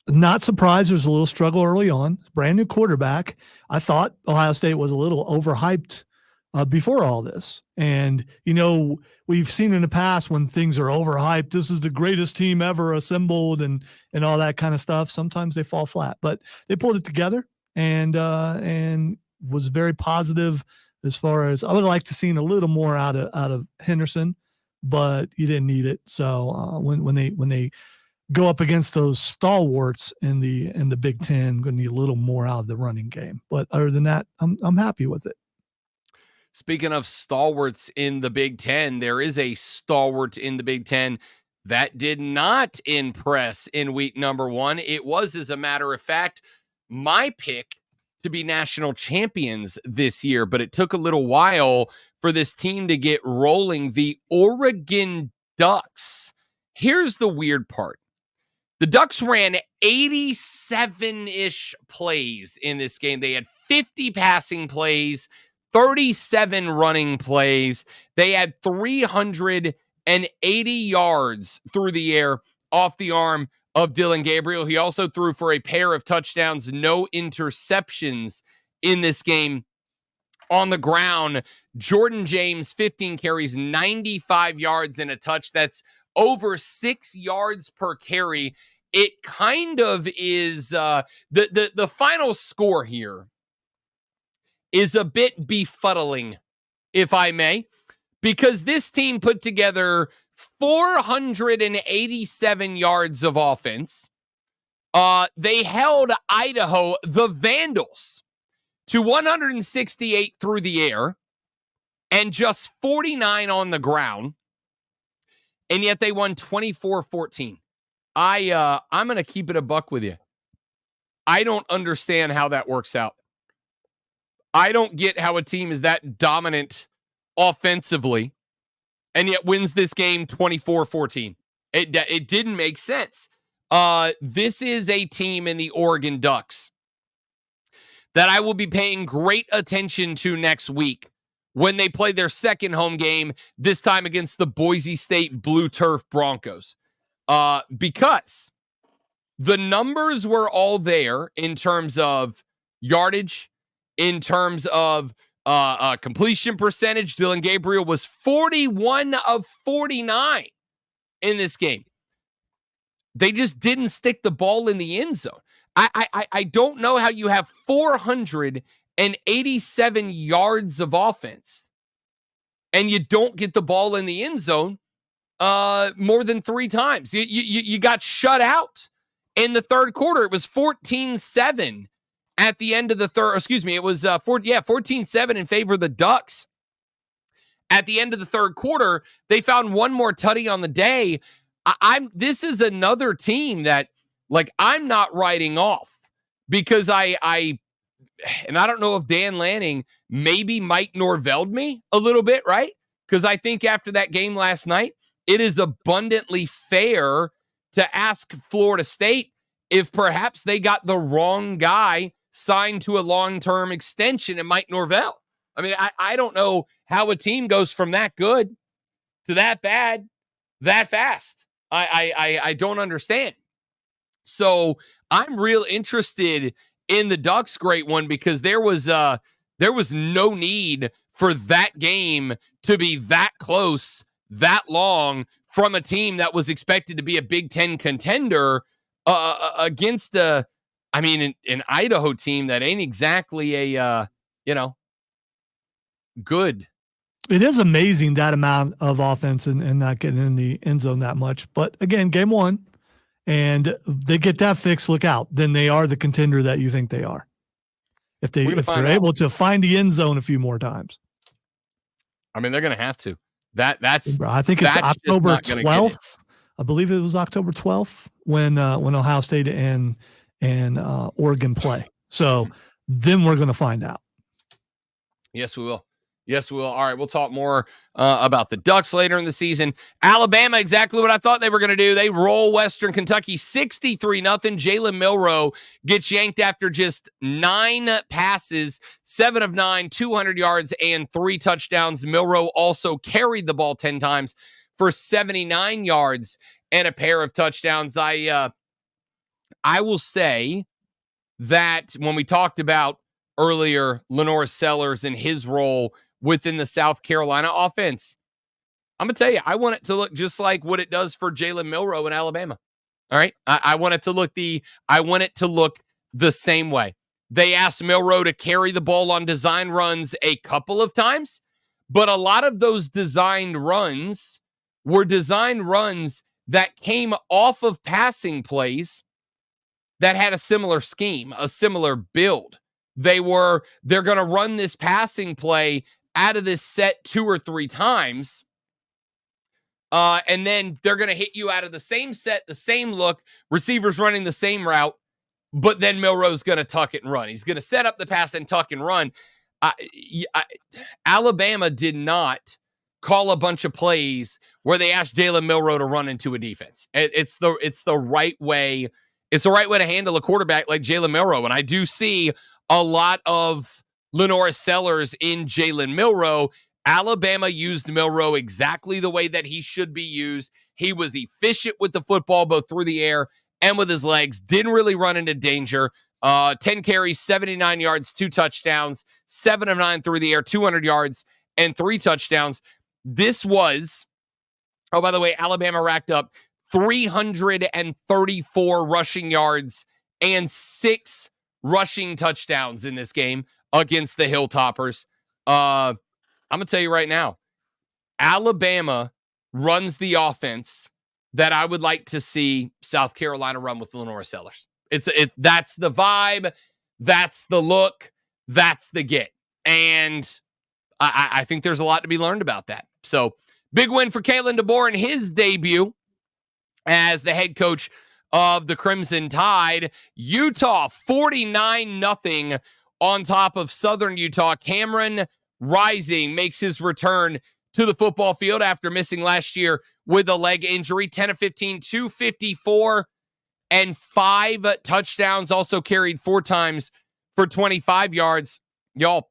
not surprised there's a little struggle early on. Brand new quarterback. I thought Ohio State was a little overhyped before all this. And, we've seen in the past when things are overhyped, this is the greatest team ever assembled and all that kind of stuff. Sometimes they fall flat, but they pulled it together and was very positive as far as I would like to see a little more out of Henderson, but you didn't need it. So when they go up against those stalwarts in the Big Ten, going to need a little more out of the running game. But other than that, I'm happy with it. Speaking of stalwarts in the Big Ten, there is a stalwart in the Big Ten that did not impress in week number 1. It was, as a matter of fact, my pick to be national champions this year, but it took a little while for this team to get rolling. The Oregon Ducks. Here's the weird part. The Ducks ran 87-ish plays in this game. They had 50 passing plays, 37 running plays. They had 380 yards through the air off the arm of Dylan Gabriel. He also threw for a pair of touchdowns, no interceptions in this game. On the ground, Jordan James, 15 carries, 95 yards and a touch. That's over 6 yards per carry. It kind of is the final score here is a bit befuddling, if I may, because this team put together 487 yards of offense. They held Idaho, the Vandals, to 168 through the air and just 49 on the ground. And yet they won 24-14. I'm going to keep it a buck with you. I don't understand how that works out. I don't get how a team is that dominant offensively and yet wins this game 24-14. It didn't make sense. This is a team in the Oregon Ducks that I will be paying great attention to next week when they play their second home game, this time against the Boise State Blue Turf Broncos. Because the numbers were all there in terms of yardage, in terms of completion percentage. Dylan Gabriel was 41 of 49 in this game. They just didn't stick the ball in the end zone. I don't know how you have 487 yards of offense and you don't get the ball in the end zone more than 3 times. You got shut out in the third quarter. It was 14-7 at the end of the third. Excuse me. It was 14-7 in favor of the Ducks. At the end of the third quarter, they found one more tutty on the day. This is another team that, like, I'm not writing off because I don't know if Dan Lanning maybe Mike Norvelled me a little bit, right? Because I think after that game last night, it is abundantly fair to ask Florida State if perhaps they got the wrong guy signed to a long-term extension in Mike Norvell. I mean, I don't know how a team goes from that good to that bad that fast. I don't understand. So I'm real interested in the Ducks' great one because there was no need for that game to be that close, that long from a team that was expected to be a Big Ten contender against an Idaho team that ain't exactly a good. It is amazing that amount of offense and not getting in the end zone that much. But again, game one, and they get that fixed, look out. Then they are the contender that you think they are. If they're able to find the end zone a few more times. I mean, they're going to have to. That's. I think it's October 12th. I believe it was October 12th when Ohio State and Oregon play. So then we're going to find out. Yes, we will. Yes, we will. All right, we'll talk more about the Ducks later in the season. Alabama, exactly what I thought they were going to do. They roll Western Kentucky 63-0. Jalen Milroe gets yanked after just 9 passes, 7 of 9, 200 yards, and 3 touchdowns. Milroe also carried the ball 10 times for 79 yards and a pair of touchdowns. I will say that when we talked about earlier Lenore Sellers and his role within the South Carolina offense, I'm going to tell you, I want it to look just like what it does for Jalen Milroe in Alabama. All right. I want it to look the same way. They asked Milroe to carry the ball on design runs a couple of times, but a lot of those designed runs were design runs that came off of passing plays that had a similar scheme, a similar build. They're going to run this passing play out of this set 2 or 3 times. And then they're going to hit you out of the same set, the same look, receivers running the same route, but then Milroe's going to tuck it and run. He's going to set up the pass and tuck and run. Alabama did not call a bunch of plays where they asked Jalen Milroe to run into a defense. It's the right way. It's the right way to handle a quarterback like Jalen Milroe. And I do see a lot of Lenore Sellers in Jalen Milroe. Alabama used Milroe exactly the way that he should be used. He was efficient with the football, both through the air and with his legs. Didn't really run into danger. 10 carries, 79 yards, 2 touchdowns, 7 of 9 through the air, 200 yards, and 3 touchdowns. This was, oh, by the way, Alabama racked up 334 rushing yards and 6 rushing touchdowns in this game against the Hilltoppers. I'm going to tell you right now, Alabama runs the offense that I would like to see South Carolina run with Lenore Sellers. That's the vibe, that's the look, that's the get. And I think there's a lot to be learned about that. So, big win for Kalen DeBoer in his debut as the head coach of the Crimson Tide. Utah 49-0 on top of Southern Utah. Cameron Rising makes his return to the football field after missing last year with a leg injury. 10 of 15, 254, and 5 touchdowns. Also carried 4 times for 25 yards. Y'all,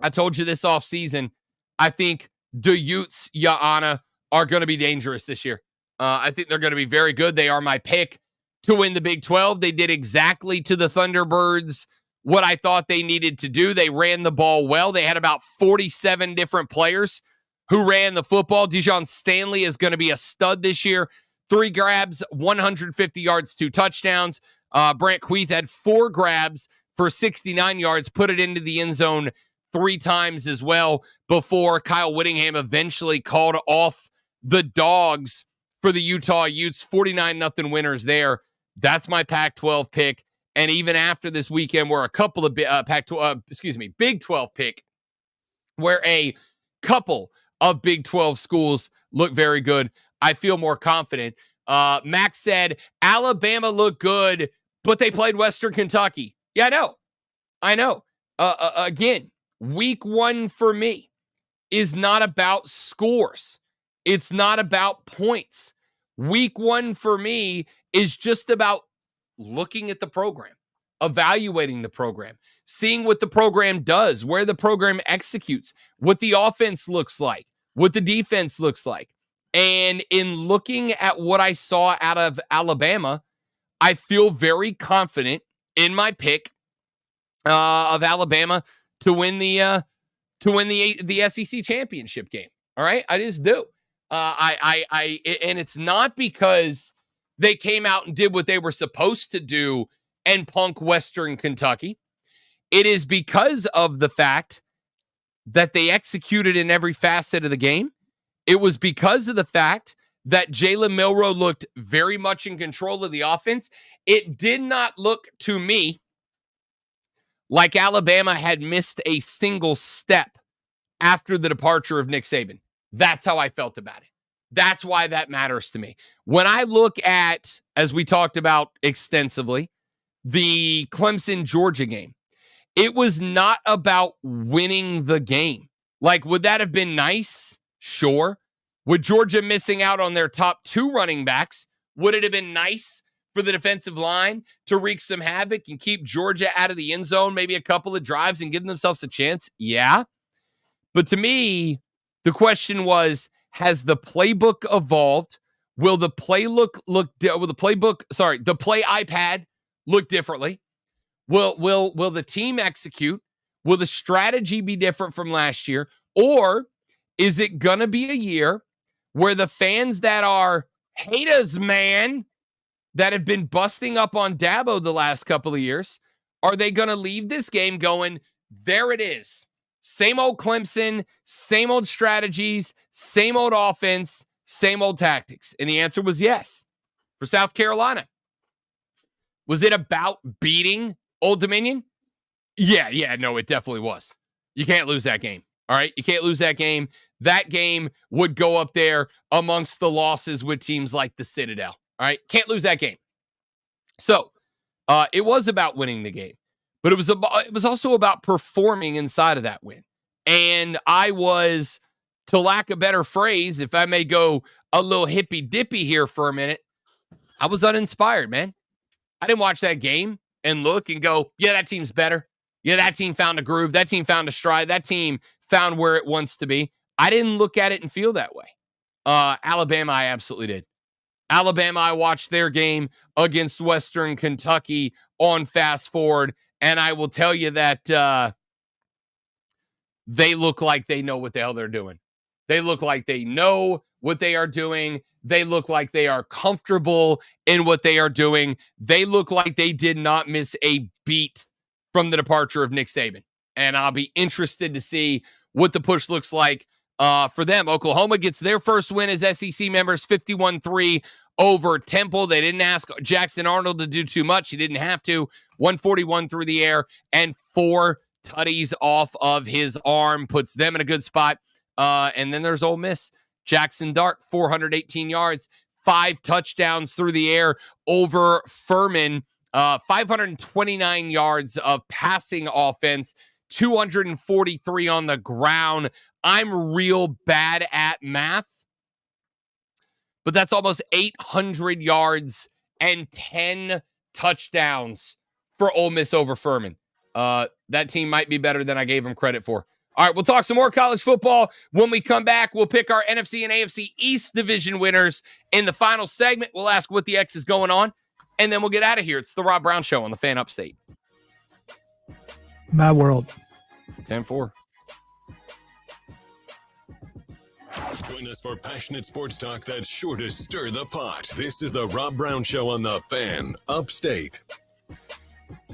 I told you this offseason. I think the Utes, Yana, are going to be dangerous this year. I think they're going to be very good. They are my pick to win the Big 12. They did exactly to the Thunderbirds what I thought they needed to do. They ran the ball well. They had about 47 different players who ran the football. Dijon Stanley is going to be a stud this year. 3 grabs, 150 yards, 2 touchdowns. Brant Queeth had 4 grabs for 69 yards, put it into the end zone 3 times as well before Kyle Whittingham eventually called off the Dogs for the Utah Utes. 49-0 winners there. That's my Pac-12 pick. And even after this weekend, where a couple of Big 12 pick, where a couple of Big 12 schools look very good, I feel more confident. Max said Alabama looked good, but they played Western Kentucky. Yeah, I know. Again, week 1 for me is not about scores. It's not about points. Week 1 for me is just about looking at the program, evaluating the program, seeing what the program does, where the program executes, what the offense looks like, what the defense looks like. And in looking at what I saw out of Alabama, I feel very confident in my pick of Alabama to win the SEC championship game. All right, I just do. And it's not because they came out and did what they were supposed to do and punk Western Kentucky. It is because of the fact that they executed in every facet of the game. It was because of the fact that Jalen Milroe looked very much in control of the offense. It did not look to me like Alabama had missed a single step after the departure of Nick Saban. That's how I felt about it. That's why that matters to me. When I look at, as we talked about extensively, the Clemson-Georgia game, it was not about winning the game. Like, would that have been nice? Sure. Would Georgia missing out on their top 2 running backs, would it have been nice for the defensive line to wreak some havoc and keep Georgia out of the end zone, maybe a couple of drives and give themselves a chance? Yeah. But to me, the question was, has the playbook evolved? Will the play the play iPad look differently? Will the team execute? Will the strategy be different from last year? Or is it going to be a year where the fans that are haters, man, that have been busting up on Dabo the last couple of years, are they going to leave this game going, there it is? Same old Clemson, same old strategies, same old offense, same old tactics. And the answer was yes for South Carolina. Was it about beating Old Dominion? Yeah, no, it definitely was. You can't lose that game. All right, you can't lose that game. That game would go up there amongst the losses with teams like the Citadel. All right, can't lose that game. So it was about winning the game. But it was also about performing inside of that win. And I was, to lack a better phrase, if I may go a little hippy-dippy here for a minute, I was uninspired, man. I didn't watch that game and look and go, yeah, that team's better. Yeah, that team found a groove. That team found a stride. That team found where it wants to be. I didn't look at it and feel that way. Alabama, I absolutely did. Alabama, I watched their game against Western Kentucky on Fast Forward. And I will tell you that they look like they know what the hell they're doing. They look like they know what they are doing. They look like they are comfortable in what they are doing. They look like they did not miss a beat from the departure of Nick Saban. And I'll be interested to see what the push looks like for them. Oklahoma gets their first win as SEC members, 51-3 over Temple. They didn't ask Jackson Arnold to do too much. He didn't have to. 141 through the air and 4 tutties off of his arm puts them in a good spot. And then there's Ole Miss. Jackson Dart, 418 yards, 5 touchdowns through the air over Furman. 529 yards of passing offense, 243 on the ground. I'm real bad at math, but that's almost 800 yards and 10 touchdowns for Ole Miss over Furman. that team might be better than I gave them credit for. All right, we'll talk some more college football. When we come back, we'll pick our NFC and AFC East division winners in the final segment. We'll ask what the X is going on, and then we'll get out of here. It's the Rob Brown Show on the Fan Upstate. My world. 10-4. Join us for passionate sports talk that's sure to stir the pot. This is the Rob Brown Show on the Fan Upstate.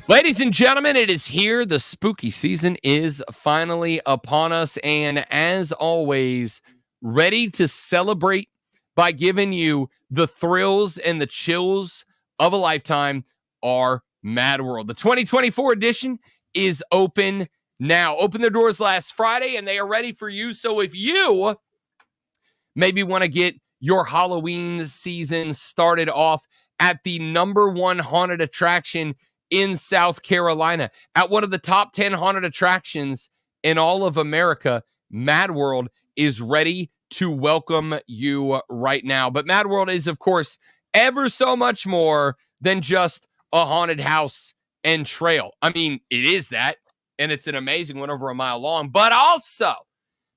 Ladies and gentlemen, it is here. The spooky season is finally upon us. And as always, ready to celebrate by giving you the thrills and the chills of a lifetime are Mad World. The 2024 edition is open now. Opened their doors last Friday, and they are ready for you. So if you maybe want to get your Halloween season started off at the #1 haunted attraction in South Carolina, at one of the top 10 haunted attractions in all of America, Mad World is ready to welcome you right now. But Mad World is, of course, ever so much more than just a haunted house and trail. I mean, it is that, and it's an amazing one over a mile long, but also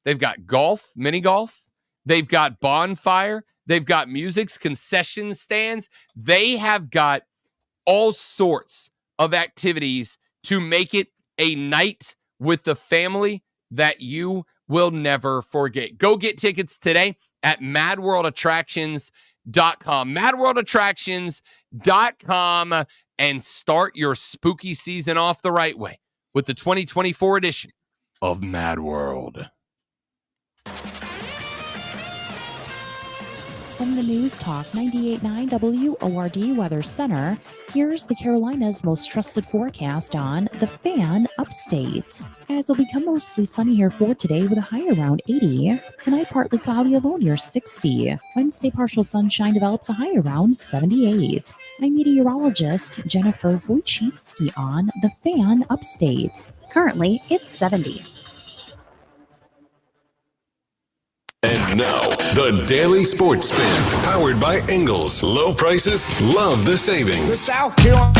they've got golf, mini golf, they've got bonfire, they've got music's concession stands, they have got all sorts of activities to make it a night with the family that you will never forget. Go get tickets today at madworldattractions.com. madworldattractions.com and start your spooky season off the right way with the 2024 edition of Mad World. From the News Talk 98.9 WORD Weather Center, here's the Carolinas' most trusted forecast on the Fan Upstate. Skies will become mostly sunny here for today with a high around 80. Tonight, partly cloudy, a low near 60. Wednesday, partial sunshine develops a high around 78. I'm meteorologist Jennifer Wojcicki on the Fan Upstate. Currently, it's 70. And now, the Daily Sports Spin, powered by Ingles. Low prices, love the savings. The South Carolina.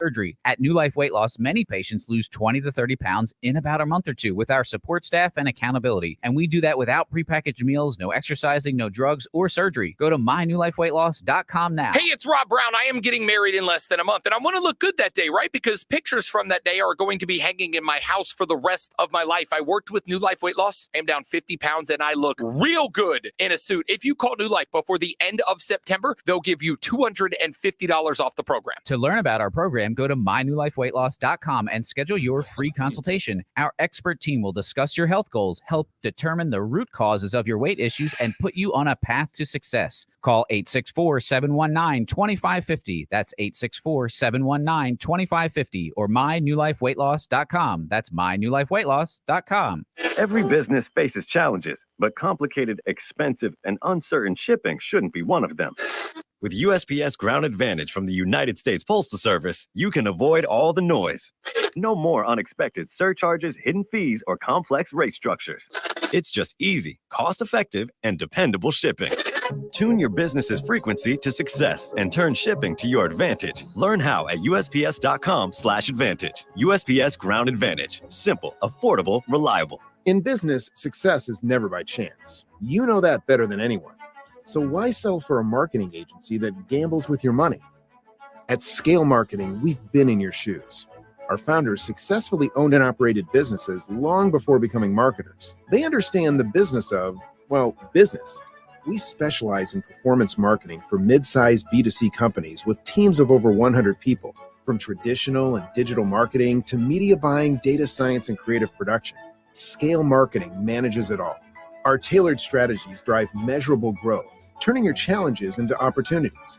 Surgery. At New Life Weight Loss, many patients lose 20 to 30 pounds in about a month or two with our support staff and accountability. And we do that without prepackaged meals, no exercising, no drugs, or surgery. Go to mynewlifeweightloss.com now. Hey, it's Rob Brown. I am getting married in less than a month, and I want to look good that day, right? Because pictures from that day are going to be hanging in my house for the rest of my life. I worked with New Life Weight Loss. I'm down 50 pounds, and I look real good in a suit. If you call New Life before the end of September, they'll give you $250 off the program. To learn about our program, go to mynewlifeweightloss.com and schedule your free consultation. Our expert team will discuss your health goals, help determine the root causes of your weight issues, and put you on a path to success. Call 864-719-2550. That's 864-719-2550 or mynewlifeweightloss.com. That's mynewlifeweightloss.com. Every business faces challenges, but complicated, expensive, and uncertain shipping shouldn't be one of them. With USPS Ground Advantage from the United States Postal Service, you can avoid all the noise. No more unexpected surcharges, hidden fees, or complex rate structures. It's just easy, cost-effective, and dependable shipping. Tune your business's frequency to success and turn shipping to your advantage. Learn how at USPS.com/advantage. USPS Ground Advantage. Simple, affordable, reliable. In business, success is never by chance. You know that better than anyone. So why settle for a marketing agency that gambles with your money? At Scale Marketing, we've been in your shoes. Our founders successfully owned and operated businesses long before becoming marketers. They understand the business of, well, business. We specialize in performance marketing for mid-sized B2C companies with teams of over 100 people, from traditional and digital marketing to media buying, data science, and creative production. Scale Marketing manages it all. Our tailored strategies drive measurable growth, turning your challenges into opportunities.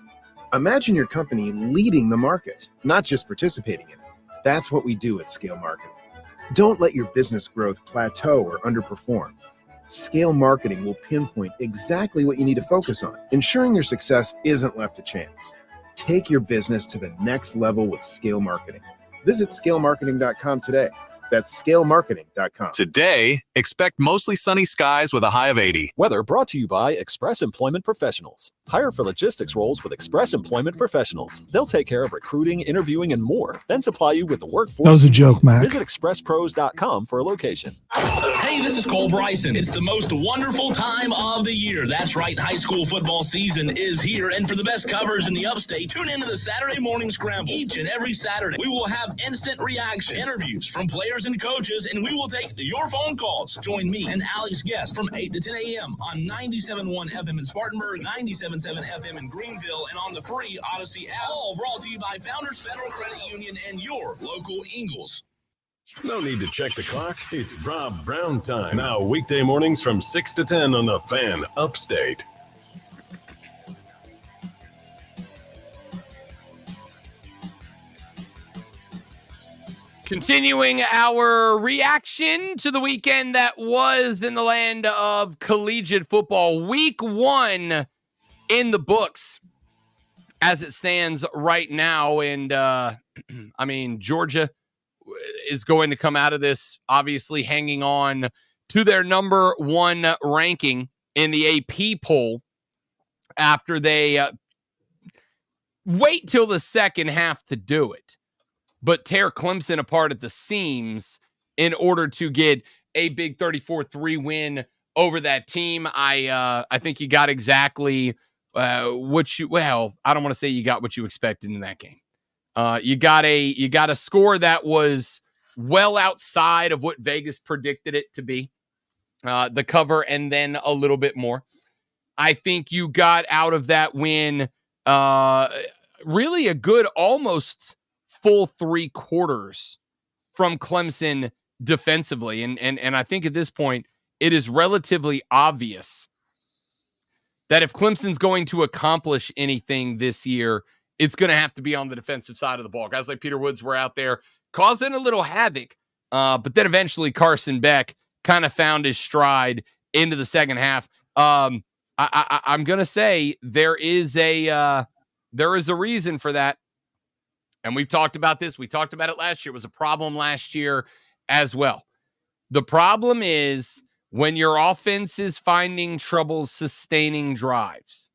Imagine your company leading the market, not just participating in it. That's what we do at Scale Marketing. Don't let your business growth plateau or underperform. Scale Marketing will pinpoint exactly what you need to focus on, ensuring your success isn't left to chance. Take your business to the next level with Scale Marketing. Visit scalemarketing.com today. That's scalemarketing.com. Today, expect mostly sunny skies with a high of 80. Weather brought to you by Express Employment Professionals. Hire for logistics roles with Express Employment Professionals. They'll take care of recruiting, interviewing, and more, then supply you with the workforce. That was a joke, Mac. Visit expresspros.com for a location. Hey, this is Cole Bryson. It's the most wonderful time of the year. That's right, high school football season is here, and for the best coverage in the upstate, tune into the Saturday Morning Scramble. Each and every Saturday, we will have instant reaction interviews from players and coaches, and we will take your phone calls. Join me and Alex Guest from 8 to 10 a.m. on 97.1 FM in Spartanburg, 97.7 FM in Greenville, and on the free Odyssey app. All brought to you by Founders Federal Credit Union and your local Eagles. No need to check the clock. It's Rob Brown time. Now, weekday mornings from 6 to 10 on the Fan Upstate. Continuing our reaction to the weekend that was in the land of collegiate football. Week 1 in the books as it stands right now. And, I mean, Georgia is going to come out of this obviously hanging on to their number 1 ranking in the AP poll after they wait till the second half to do it, but tear Clemson apart at the seams in order to get a big 34-3 win over that team. I think you got exactly what you, well, I don't want to say you got what you expected in that game. You got a score that was well outside of what Vegas predicted it to be. The cover and then a little bit more. I think you got out of that win really a good almost full 3 quarters from Clemson defensively. And I think at this point, it is relatively obvious that if Clemson's going to accomplish anything this year, it's going to have to be on the defensive side of the ball. Guys like Peter Woods were out there causing a little havoc, but then eventually Carson Beck kind of found his stride into the second half. I'm going to say there is a reason for that. And we've talked about this. We talked about it last year. It was a problem last year as well. The problem is when your offense is finding trouble sustaining drives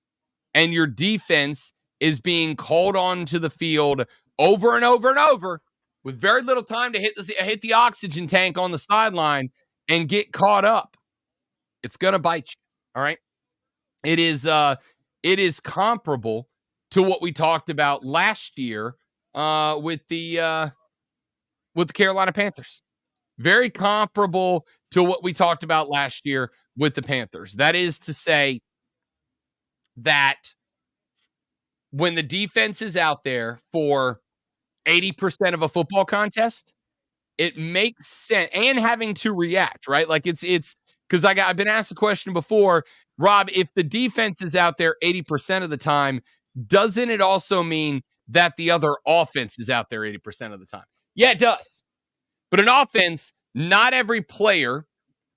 and your defense is being called onto the field over and over and over with very little time to hit the oxygen tank on the sideline and get caught up. It's going to bite you. All right. It is comparable to what we talked about last year with the Carolina Panthers. Very comparable to what we talked about last year with the Panthers. That is to say that when the defense is out there for 80% of a football contest, it makes sense, and having to react, right? Like it's because I've been asked the question before, Rob, if the defense is out there 80% of the time, doesn't it also mean that the other offense is out there 80% of the time? Yeah, it does. But an offense, not every player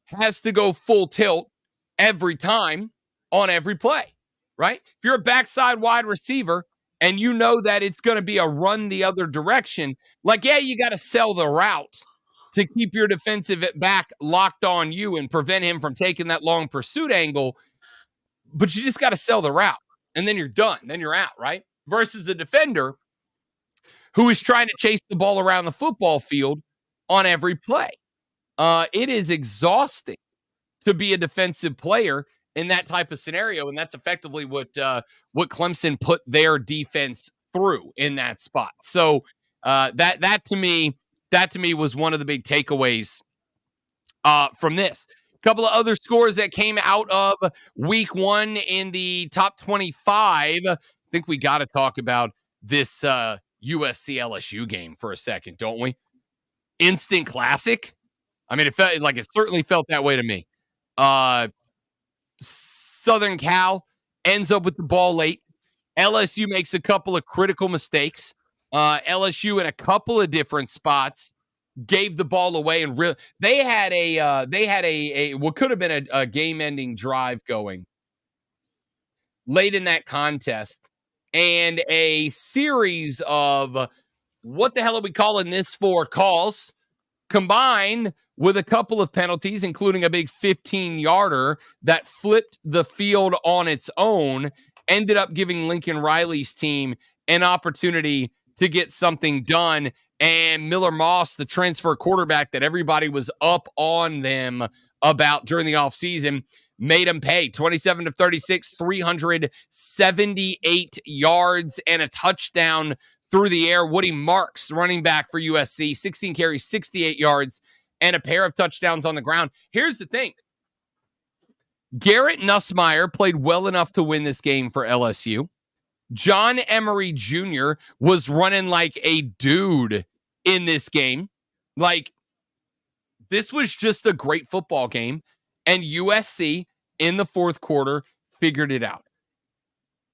has to go full tilt every time on every play, right? If you're a backside wide receiver and you know that it's going to be a run the other direction, like, yeah, you got to sell the route to keep your defensive back locked on you and prevent him from taking that long pursuit angle. but you just got to sell the route, and then you're done. Then you're out, right? Versus a defender who is trying to chase the ball around the football field on every play. It is exhausting to be a defensive player in that type of scenario, and that's effectively what Clemson put their defense through in that spot. So that to me was one of the big takeaways from this. A couple of other scores that came out of week 1 in the top 25. I think we got to talk about this USC LSU game for a second, don't we? Instant classic. I mean, it certainly felt that way to me. Southern Cal ends up with the ball late. LSU makes a couple of critical mistakes. LSU in a couple of different spots gave the ball away, and they had a what could have been a game-ending drive going late in that contest, and a series of what the hell are we calling this for calls, combined with a couple of penalties, including a big 15-yarder that flipped the field on its own, ended up giving Lincoln Riley's team an opportunity to get something done. And Miller Moss, the transfer quarterback that everybody was up on them about during the offseason, made them pay. 27-36, 378 yards and a touchdown through the air. Woody Marks, running back for USC, 16 carries, 68 yards, and a pair of touchdowns on the ground. Here's the thing. Garrett Nussmeier played well enough to win this game for LSU. John Emery Jr. was running like a dude in this game. This was just a great football game, and USC in the fourth quarter figured it out.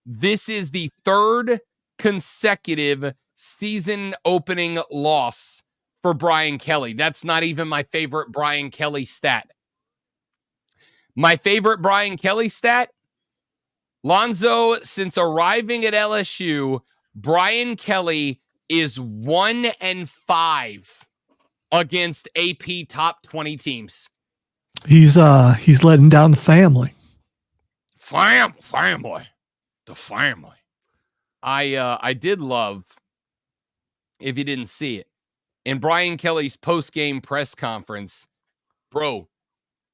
This is the third consecutive season opening loss for Brian Kelly. That's not even my favorite Brian Kelly stat. My favorite Brian Kelly stat, Lonzo, since arriving at LSU, Brian Kelly is 1-5 against AP top 20 teams. He's letting down the family. Family. The family. I did love, if you didn't see it, in Brian Kelly's post-game press conference, bro,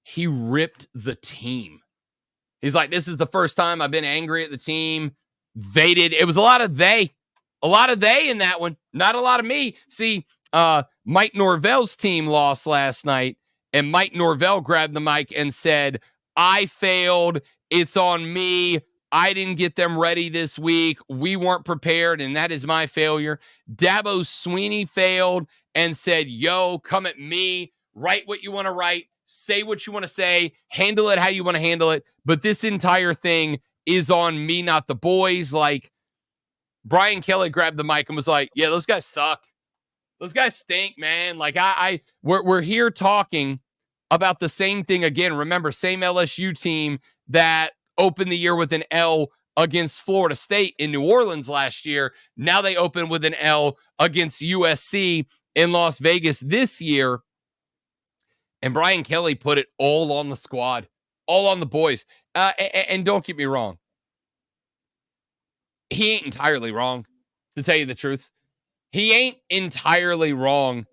he ripped the team. He's like, this is the first time I've been angry at the team. They did. It was a lot of they in that one. Not a lot of me. See, Mike Norvell's team lost last night, and Mike Norvell grabbed the mic and said, I failed. It's on me. I didn't get them ready this week. We weren't prepared, and that is my failure. Dabo Sweeney failed and said, yo, come at me. Write what you want to write. Say what you want to say. Handle it how you want to handle it. But this entire thing is on me, not the boys. Brian Kelly grabbed the mic and was like, yeah, those guys suck. Those guys stink, man. We're here talking about the same thing again. Remember, same LSU team that opened the year with an L against Florida State in New Orleans last year. Now they open with an L against USC in Las Vegas this year. And Brian Kelly put it all on the squad, all on the boys. And don't get me wrong. He ain't entirely wrong, to tell you the truth. He ain't entirely wrong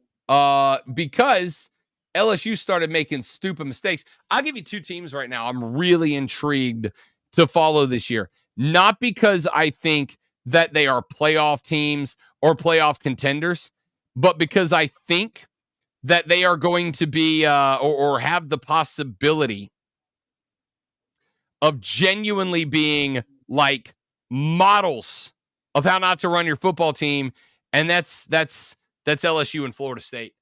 because LSU started making stupid mistakes. I'll give you two teams right now I'm really intrigued to follow this year. Not because I think that they are playoff teams or playoff contenders, but because I think that they are going to be or have the possibility of genuinely being like models of how not to run your football team, and that's LSU and Florida State.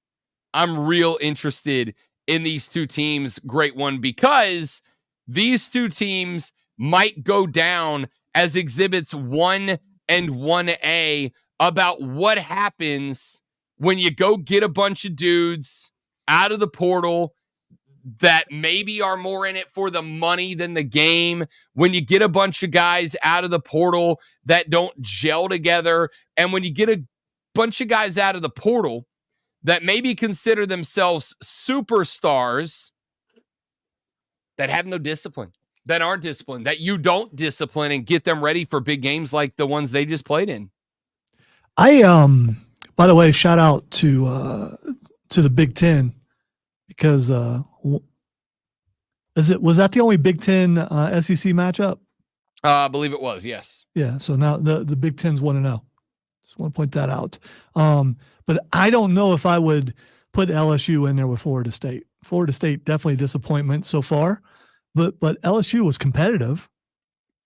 I'm real interested in these two teams. Great one, because these two teams might go down as exhibits 1 and 1A about what happens when you go get a bunch of dudes out of the portal that maybe are more in it for the money than the game, when you get a bunch of guys out of the portal that don't gel together, and when you get a bunch of guys out of the portal that maybe consider themselves superstars that have no discipline, that aren't disciplined, that you don't discipline and get them ready for big games like the ones they just played in. By the way, shout out to the Big Ten, because was that the only Big Ten SEC matchup? I believe it was, yes. Yeah. So now the Big Ten's 1-0. Just want to point that out. But I don't know if I would put LSU in there with Florida State. Florida State definitely a disappointment so far, but LSU was competitive.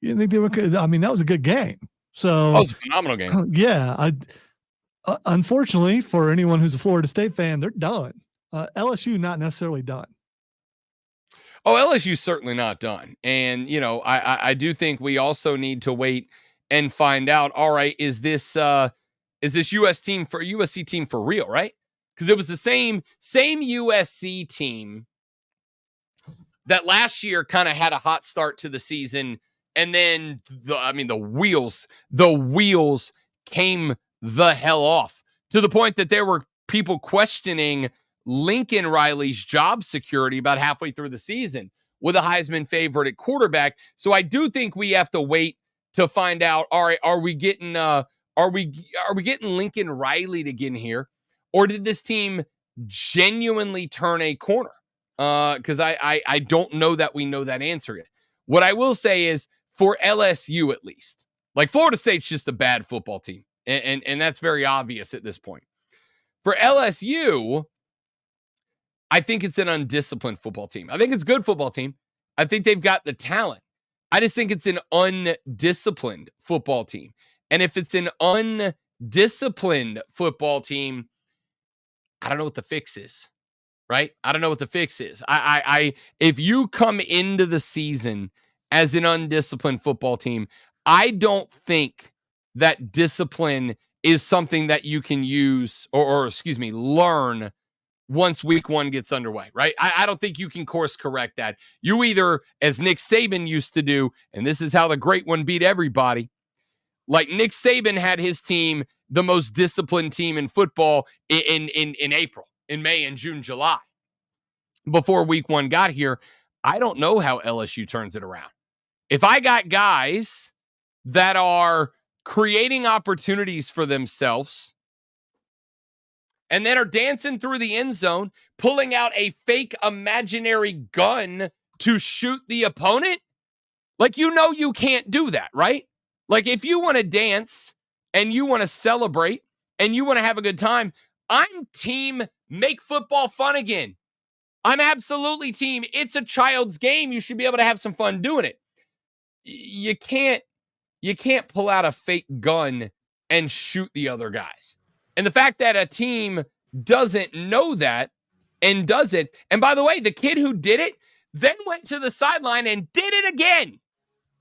You think they were? I mean, that was a good game. So that was a phenomenal game. Yeah. Unfortunately, for anyone who's a Florida State fan, they're done. LSU not necessarily done. Oh, LSU's certainly not done. And, I do think we also need to wait and find out, all right, is this USC team for real, right? Because it was the same USC team that last year kind of had a hot start to the season, and then the wheels came the hell off, to the point that there were people questioning Lincoln Riley's job security about halfway through the season with a Heisman favorite at quarterback. So I do think we have to wait to find out, all right, are we getting Lincoln Riley to get in here, or did this team genuinely turn a corner? Because I don't know that we know that answer yet. What I will say is, for LSU at least, like, Florida State's just a bad football team, and that's very obvious at this point. For LSU, I think it's an undisciplined football team. I think it's a good football team. I think they've got the talent. I just think it's an undisciplined football team. And if it's an undisciplined football team, I don't know what the fix is, right? I don't know what the fix is. If you come into the season as an undisciplined football team, I don't think that discipline is something that you can use or learn once week one gets underway, right? I don't think you can course correct that. You either, as Nick Saban used to do, and this is how the great one beat everybody, like Nick Saban had his team the most disciplined team in football in April, in May, and June, July, before week one got here. I don't know how LSU turns it around. If I got guys that are creating opportunities for themselves and then are dancing through the end zone, pulling out a fake imaginary gun to shoot the opponent, like, you can't do that, right? Like, if you want to dance and you want to celebrate and you want to have a good time, I'm team make football fun again. I'm absolutely team it's a child's game. You should be able to have some fun doing it. You can't pull out a fake gun and shoot the other guys. And the fact that a team doesn't know that and does it, and by the way, the kid who did it then went to the sideline and did it again.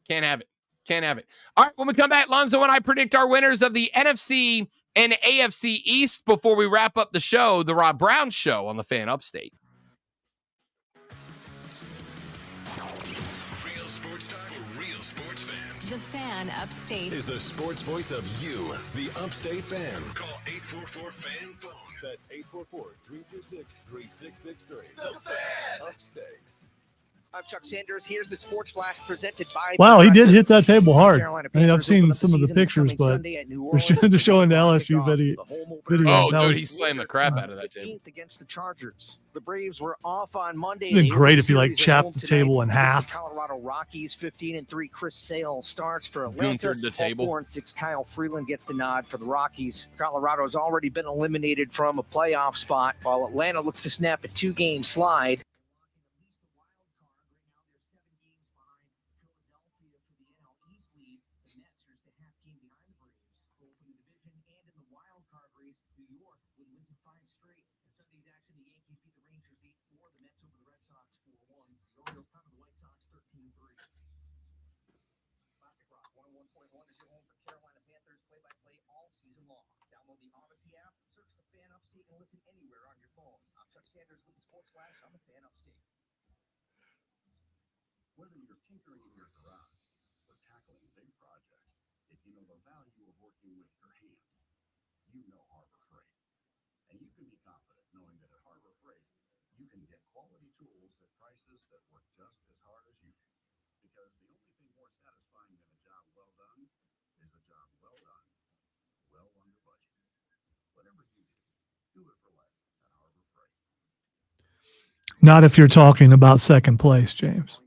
Can't have it. Can't have it. All right, when we come back, Lonzo and I predict our winners of the NFC and AFC East before we wrap up the show, the Rob Brown Show on the Fan Upstate. Real sports talk, real sports fans. The Fan Upstate Is the sports voice of you, the Upstate fan. Call 844-FAN-PHONE. That's 844-326-3663. The Fan Upstate. I'm Chuck Sanders. Here's the Sports Flash presented by. Wow, he did hit that table hard. I mean, I've seen some of the pictures, but they're showing the LSU video. Oh, dude, he slammed the crap out of that table. Against the Chargers, the Braves were off on Monday. It'd been great if you chopped the table in half. Colorado Rockies 15-3. Chris Sale starts for Atlanta. The table. 4-6. Kyle Freeland gets the nod for the Rockies. Colorado's already been eliminated from a playoff spot, while Atlanta looks to snap a 2-game slide. Whether you're tinkering in your garage or tackling big projects, if you know the value of working with your hands, you know Harbor Freight. And you can be confident knowing that at Harbor Freight, you can get quality tools at prices that work just as hard as you do. Because the only thing more satisfying than a job well done is a job well done, well under budget. Whatever you do it for less than Harbor Freight. Not if you're talking about second place, James.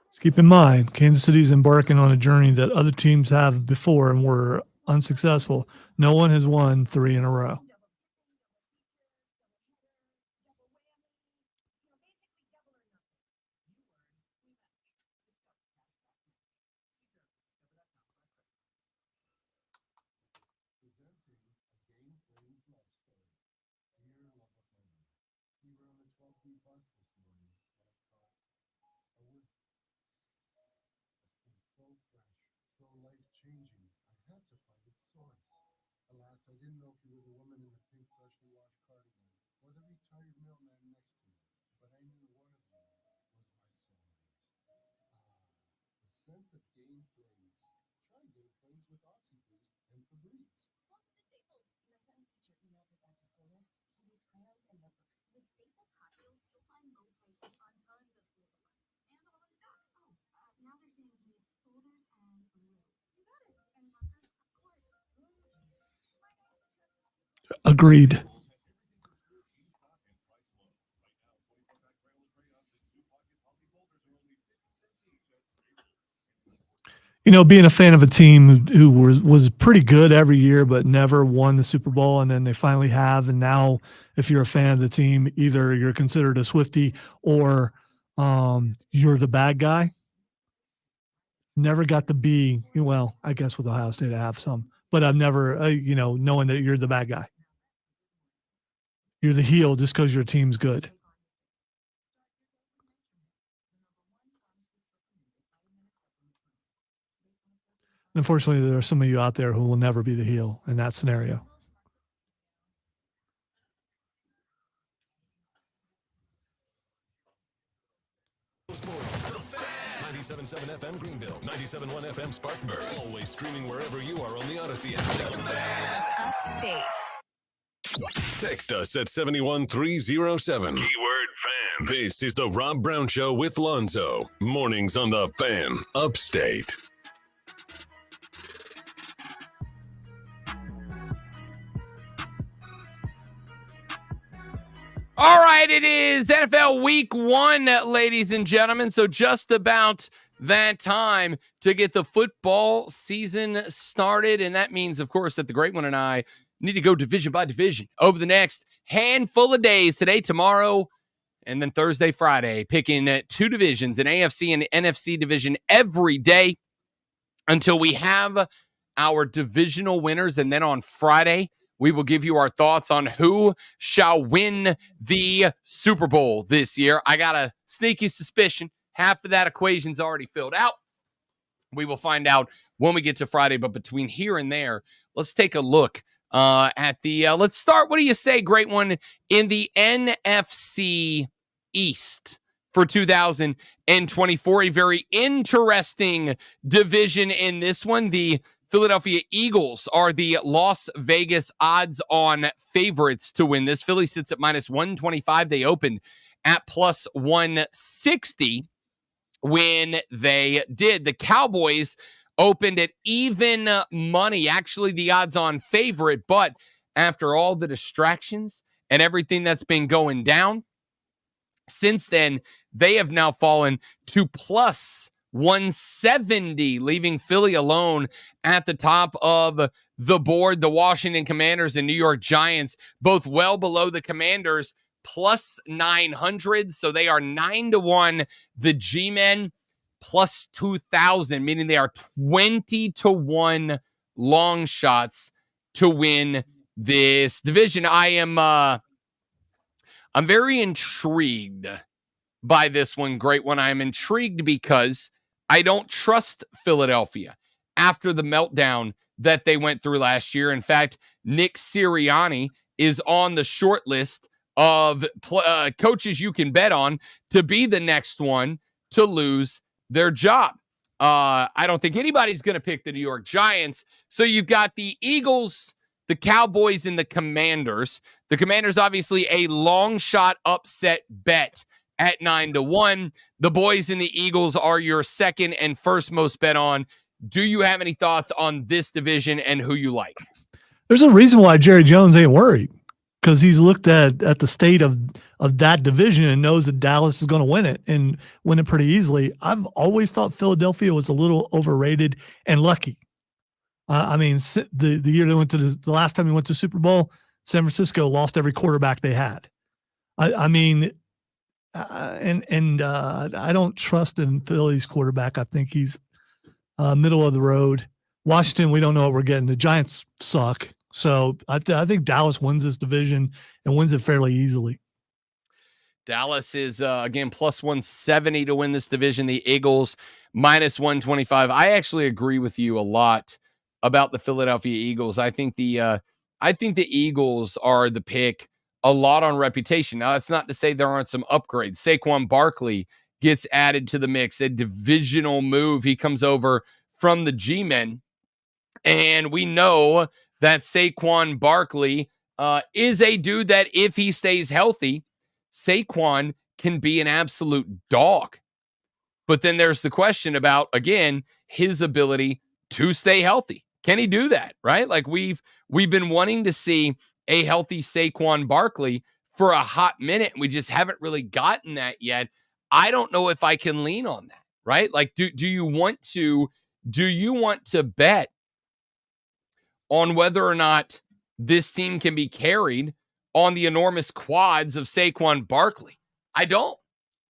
Let's keep in mind, Kansas City's embarking on a journey that other teams have before and were unsuccessful. No one has won 3 in a row. Agreed. You know, being a fan of a team who was pretty good every year but never won the Super Bowl, and then they finally have, and now if you're a fan of the team, either you're considered a Swiftie or you're the bad guy. Never got to be, well, I guess with Ohio State I have some, but I've never, knowing that you're the bad guy. You're the heel just because your team's good. Unfortunately, there are some of you out there who will never be the heel in that scenario. Sports. 97.7 FM Greenville, 97.1 FM Spartanburg. Always streaming wherever you are on the Odyssey app. Upstate. Text us at 71307. Keyword fan. This is the Rob Brown Show with Lonzo. Mornings on the Fan. Upstate. All right, it is NFL Week 1, ladies and gentlemen. So just about that time to get the football season started. And that means, of course, that the Great One and I need to go division by division over the next handful of days, today, tomorrow, and then Thursday, Friday, picking 2 divisions, an AFC and NFC division every day until we have our divisional winners. And then on Friday, we will give you our thoughts on who shall win the Super Bowl this year. I got a sneaky suspicion half of that equation's already filled out. We will find out when we get to Friday, but between here and there, let's take a look at the, let's start, what do you say, Great One, in the NFC East for 2024. A very interesting division in this one. The Philadelphia Eagles are the Las Vegas odds-on favorites to win this. Philly sits at minus 125. They opened at plus 160 when they did. The Cowboys opened at even money, actually the odds-on favorite, but after all the distractions and everything that's been going down, since then, they have now fallen to plus 170, leaving Philly alone at the top of the board. The Washington Commanders and New York Giants, both well below the Commanders, plus 900. So they are 9-1. The G-Men plus 2,000, meaning they are 20-1 long shots to win this division. I'm very intrigued by this one, Great One. I'm intrigued because I don't trust Philadelphia after the meltdown that they went through last year. In fact, Nick Sirianni is on the short list of coaches you can bet on to be the next one to lose their job. I don't think anybody's going to pick the New York Giants. So you've got the Eagles the Cowboys and the Commanders. The Commanders, obviously, a long shot upset bet at 9-1. The boys and the Eagles are your second and first most bet on. Do you have any thoughts on this division and who you like? There's a reason why Jerry Jones ain't worried, because he's looked at the state of that division and knows that Dallas is going to win it and win it pretty easily. I've always thought Philadelphia was a little overrated and lucky. I mean, the year they went to the last time he went to Super Bowl, San Francisco lost every quarterback they had. I don't trust in Philly's quarterback. I think he's middle of the road. Washington, we don't know what we're getting. The Giants suck. So I think Dallas wins this division and wins it fairly easily. Dallas is, again, plus 170 to win this division. The Eagles, minus 125. I actually agree with you a lot about the Philadelphia Eagles. I think the Eagles are the pick a lot on reputation. Now, that's not to say there aren't some upgrades. Saquon Barkley gets added to the mix, a divisional move. He comes over from the G-Men, and we know that Saquon Barkley is a dude that if he stays healthy, Saquon can be an absolute dog. But then there's the question about, again, his ability to stay healthy. Can he do that, right? Like we've been wanting to see a healthy Saquon Barkley for a hot minute, and we just haven't really gotten that yet. I don't know if I can lean on that, right? Like, do you want to bet on whether or not this team can be carried on the enormous quads of Saquon Barkley? I don't,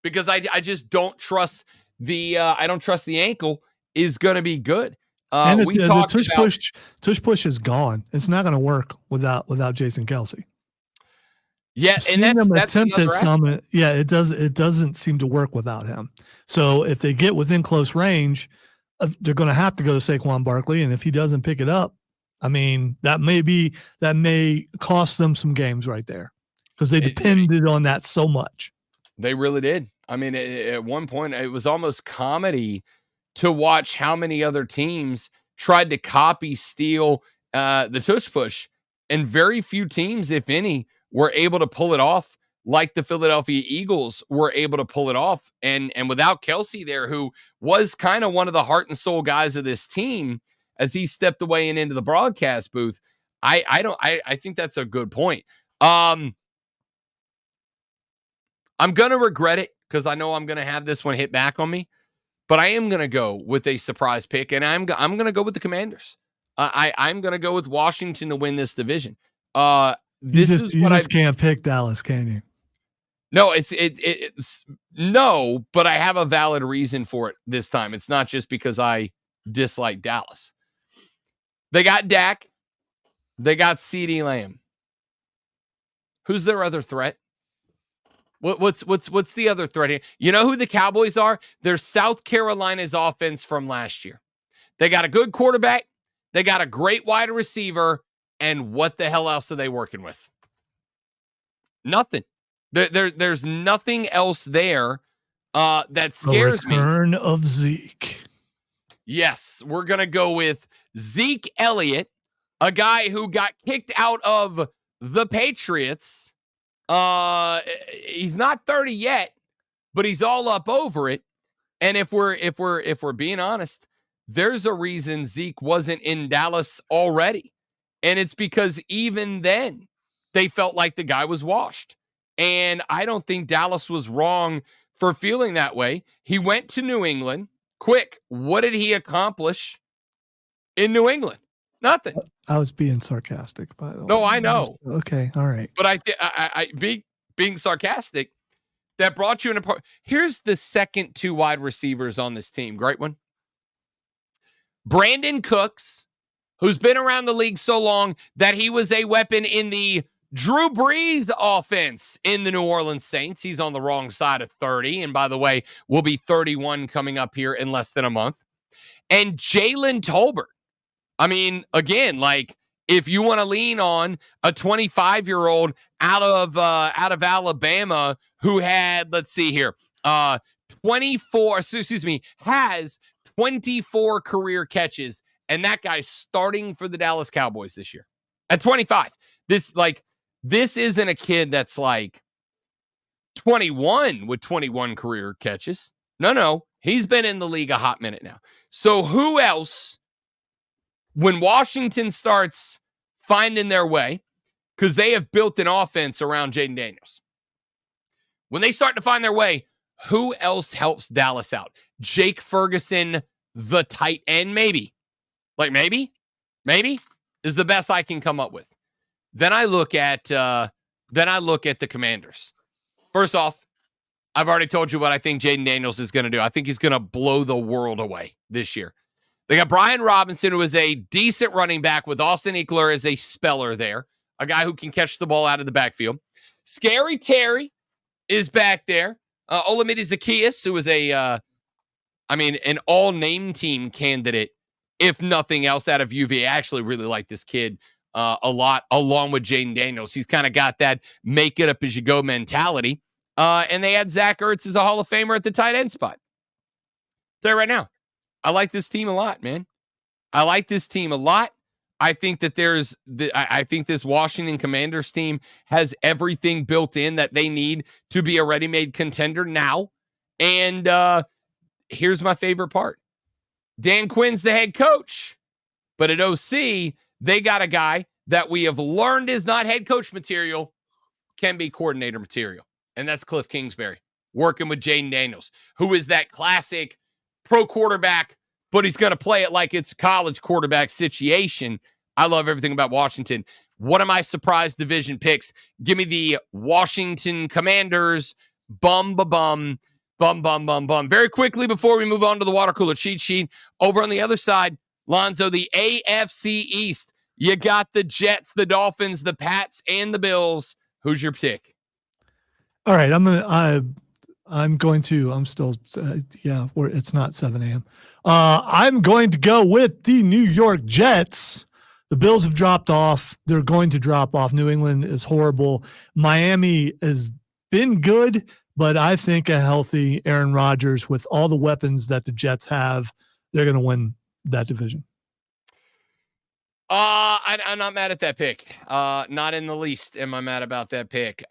because I just don't trust the ankle is going to be good. And the tush push is gone. It's not going to work without Jason Kelce. Yeah, and that's attempted some. Yeah, it doesn't seem to work without him. So if they get within close range, they're going to have to go to Saquon Barkley, and if he doesn't pick it up, I mean, that may cost them some games right there, because they depended on that so much. They really did. I mean, at one point, it was almost comedy to watch how many other teams tried to steal the tush push, and very few teams, if any, were able to pull it off like the Philadelphia Eagles were able to pull it off. And without Kelce there, who was kind of one of the heart and soul guys of this team, as he stepped away and into the broadcast booth, I think that's a good point. I'm going to regret it, because I know I'm going to have this one hit back on me, but I am going to go with a surprise pick, and I'm going to go with the Commanders. I'm going to go with Washington to win this division. You just can't pick Dallas, can you? No, it's no, but I have a valid reason for it this time. It's not just because I dislike Dallas. They got Dak. They got CeeDee Lamb. Who's their other threat? What's the other threat here? You know who the Cowboys are? They're South Carolina's offense from last year. They got a good quarterback. They got a great wide receiver. And what the hell else are they working with? Nothing. There's nothing else there that scares me. Return of Zeke. Yes, we're going to go with Zeke Elliott, a guy who got kicked out of the Patriots. He's not 30 yet, but he's all up over it. And if we're being honest, there's a reason Zeke wasn't in Dallas already. And it's because even then they felt like the guy was washed. And I don't think Dallas was wrong for feeling that way. He went to New England. Quick, what did he accomplish in New England? Nothing. I was being sarcastic, by the way. No, I know. Okay, all right. But I being sarcastic, that brought you in a part. Here's the second two wide receivers on this team. Great one. Brandon Cooks, who's been around the league so long that he was a weapon in the Drew Brees offense in the New Orleans Saints. He's on the wrong side of 30. And by the way, will be 31 coming up here in less than a month. And Jalen Tolbert. I mean, again, like, if you want to lean on a 25-year-old out of Alabama who had, let's see here, has 24 career catches, and that guy's starting for the Dallas Cowboys this year. At 25. This isn't a kid that's like 21 with 21 career catches. No. He's been in the league a hot minute now. So who else, when Washington starts finding their way, because they have built an offense around Jaden Daniels. When they start to find their way, who else helps Dallas out? Jake Ferguson, the tight end, maybe. Maybe is the best I can come up with. Then I look at the Commanders. First off, I've already told you what I think Jaden Daniels is going to do. I think he's going to blow the world away this year. They got Brian Robinson, who is a decent running back with Austin Eckler as a speller there, a guy who can catch the ball out of the backfield. Scary Terry is back there. Olamide Zaccheaus, who is an all-name team candidate, if nothing else, out of UVA. I actually really like this kid a lot, along with Jaden Daniels. He's kind of got that make-it-up-as-you-go mentality. And they had Zach Ertz as a Hall of Famer at the tight end spot. Tell you right now, I like this team a lot, man. I like this team a lot. I think that I think this Washington Commanders team has everything built in that they need to be a ready-made contender now. And here's my favorite part. Dan Quinn's the head coach, but at OC, they got a guy that we have learned is not head coach material, can be coordinator material. And that's Cliff Kingsbury, working with Jaden Daniels, who is that classic pro quarterback, but he's going to play it like it's a college quarterback situation. I love everything about Washington. One of my surprise division picks, give me the Washington Commanders, bum. Very quickly before we move on to the water cooler cheat sheet, over on the other side, Lonzo, the AFC East. You got the Jets, the Dolphins, the Pats, and the Bills. Who's your pick? All right, it's not 7 a.m. I'm going to go with the New York Jets. The Bills have dropped off. They're going to drop off. New England is horrible. Miami has been good, but I think a healthy Aaron Rodgers with all the weapons that the Jets have, they're going to win that division. I'm not mad at that pick. Not in the least am I mad about that pick.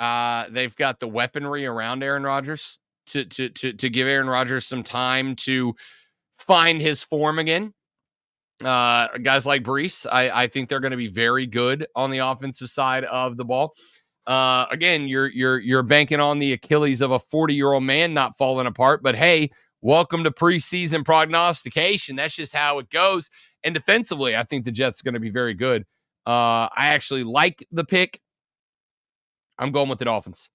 They've got the weaponry around Aaron Rodgers to give Aaron Rodgers some time to find his form again. Guys like Brees, I think they're going to be very good on the offensive side of the ball. Again, you're banking on the Achilles of a 40-year-old man not falling apart, but hey, welcome to preseason prognostication. That's just how it goes. And defensively, I think the Jets are going to be very good. I actually like the pick. I'm going with the Dolphins.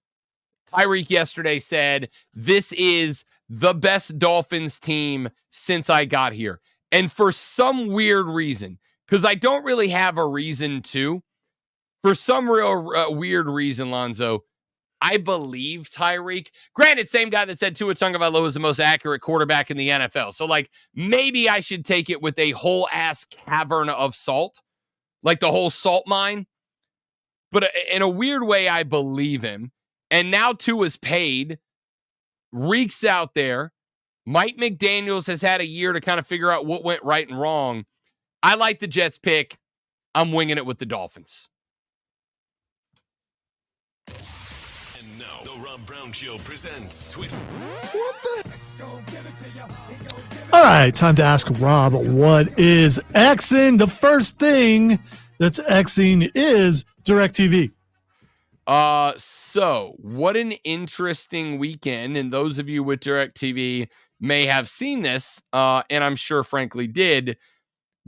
Tyreek yesterday said, this is the best Dolphins team since I got here. And for some weird reason, because I don't really have a reason to, for some real weird reason, Lonzo, I believe Tyreek. Granted, same guy that said Tua Tagovailoa is the most accurate quarterback in the NFL. So, maybe I should take it with a whole ass cavern of salt, like the whole salt mine. But in a weird way, I believe him. And now Tua's paid. Reek's out there. Mike McDaniels has had a year to kind of figure out what went right and wrong. I like the Jets pick. I'm winging it with the Dolphins. Now, the Rob Brown Show presents Twitter. All right, time to ask Rob, what is Xing? The first thing that's Xing is DirecTV. So what an interesting weekend. And those of you with DirecTV may have seen this, and I'm sure frankly did.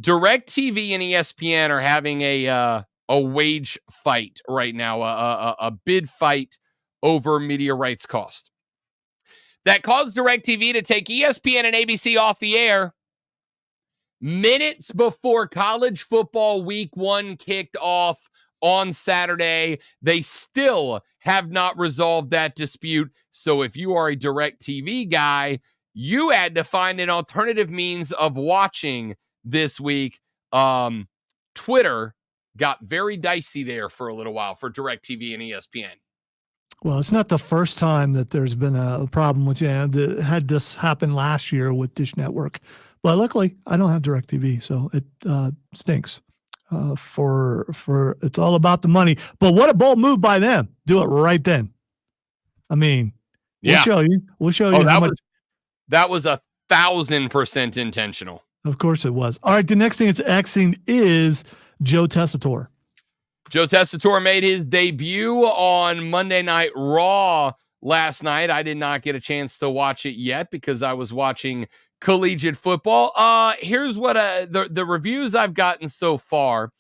DirecTV and ESPN are having a wage fight right now, a bid fight over media rights cost. That caused DirecTV to take ESPN and ABC off the air minutes before college football week 1 kicked off on Saturday. They still have not resolved that dispute. So if you are a DirecTV guy, you had to find an alternative means of watching this week. Twitter got very dicey there for a little while for DirecTV and ESPN. Well, it's not the first time that there's been a problem with had this happen last year with Dish Network. But luckily, I don't have DirecTV, so it stinks. for it's all about the money. But what a bold move by them. Do it right then. I mean, we'll show you. We'll show you how much. That was 1,000% intentional. Of course it was. All right, the next thing it's Xing is Joe Tessitore. Joe Tessitore made his debut on Monday Night Raw last night. I did not get a chance to watch it yet because I was watching collegiate football. Here's what the reviews I've gotten so far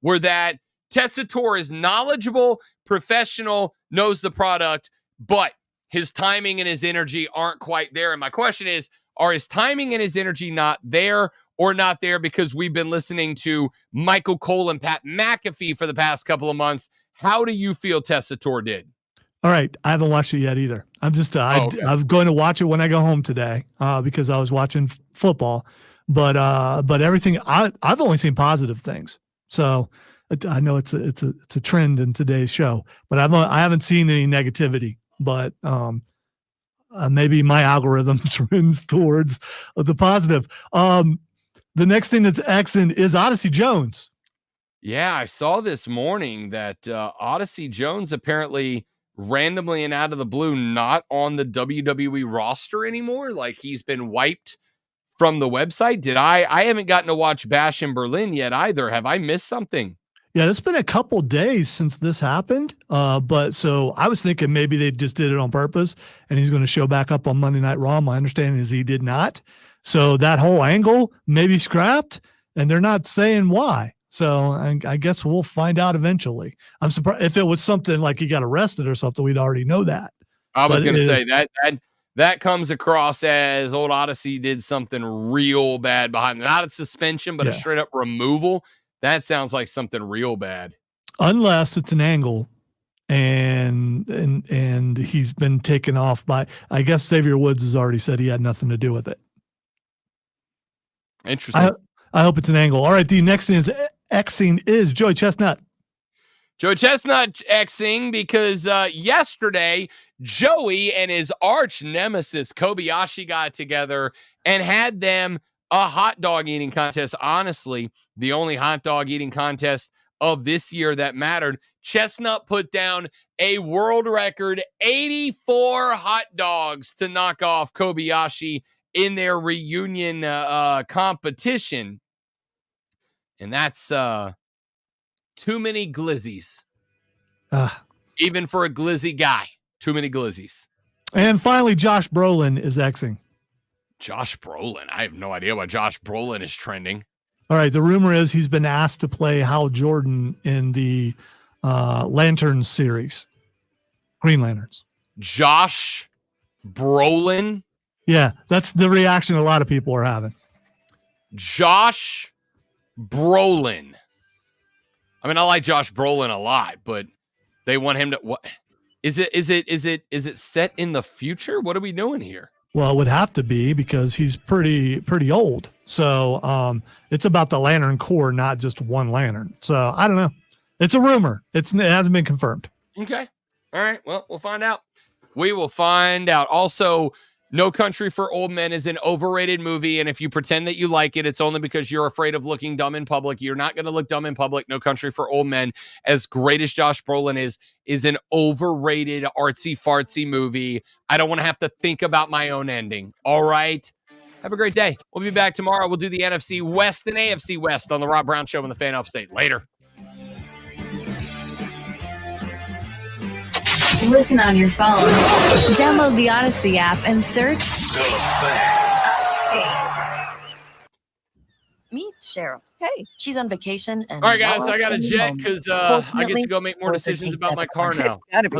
were that Tessitore is knowledgeable, professional, knows the product, but his timing and his energy aren't quite there. And my question is, are his timing and his energy not there or not there because we've been listening to Michael Cole and Pat McAfee for the past couple of months? How do you feel Tessitore did? All right. I haven't watched it yet either. I'm just, I'm going to watch it when I go home today because I was watching football, but everything I've only seen positive things. So I know it's a trend in today's show, but I haven't seen any negativity, but maybe my algorithm trends towards the positive. The next thing that's Xing is Odyssey Jones. Yeah, I saw this morning that Odyssey Jones apparently randomly and out of the blue not on the WWE roster anymore. Like he's been wiped from the website. I haven't gotten to watch Bash in Berlin yet either. Have I missed something? Yeah, it's been a couple days since this happened. But so I was thinking maybe they just did it on purpose and he's going to show back up on Monday Night Raw. My understanding is he did not. So that whole angle may be scrapped and they're not saying why. So I guess we'll find out eventually. I'm surprised if it was something like he got arrested or something, we'd already know that. I was going to say that comes across as old Odyssey did something real bad behind it. Not a suspension, but a straight up removal. That sounds like something real bad. Unless it's an angle and he's been taken off by, I guess Xavier Woods has already said he had nothing to do with it. Interesting. I hope it's an angle. All right. The next thing is Xing is Joey Chestnut. Joey Chestnut Xing because yesterday Joey and his arch nemesis Kobayashi got together and had them a hot dog eating contest. Honestly, the only hot dog eating contest of this year that mattered. Chestnut put down a world record 84 hot dogs to knock off Kobayashi in their reunion competition. And that's too many glizzies. Even for a glizzy guy, too many glizzies. And finally, Josh Brolin is Xing. Josh Brolin. I have no idea why Josh Brolin is trending. All right. The rumor is he's been asked to play Hal Jordan in the Lanterns series. Green Lanterns. Josh Brolin. Yeah, that's the reaction a lot of people are having. Josh Brolin. I mean, I like Josh Brolin a lot, but they want him to. What is it set in the future? What are we doing here? Well, it would have to be because he's pretty old. So it's about the Lantern Corps, not just one lantern. So I don't know. It's a rumor. It hasn't been confirmed. Okay. All right. Well, we'll find out. We will find out. Also, No Country for Old Men is an overrated movie, and if you pretend that you like it, it's only because you're afraid of looking dumb in public. You're not going to look dumb in public. No Country for Old Men, as great as Josh Brolin is an overrated artsy-fartsy movie. I don't want to have to think about my own ending. All right? Have a great day. We'll be back tomorrow. We'll do the NFC West and AFC West on the Rob Brown Show on the Fan Upstate. Later. Listen on your phone. Download the Odyssey app and search Upstate. Meet Cheryl. Hey, she's on vacation. And all right, guys, I got a jet because I get to go make more decisions about my car now. Maybe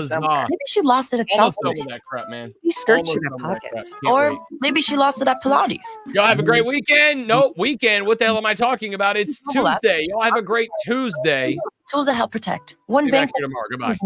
she lost it at Almost somewhere. done with that crap, man. Maybe searching her pockets. Or maybe she lost it at Pilates. Y'all have a great weekend. No, weekend. What the hell am I talking about? It's Tuesday. Y'all have a great Tuesday. Tools that help protect. See you back here tomorrow. Goodbye.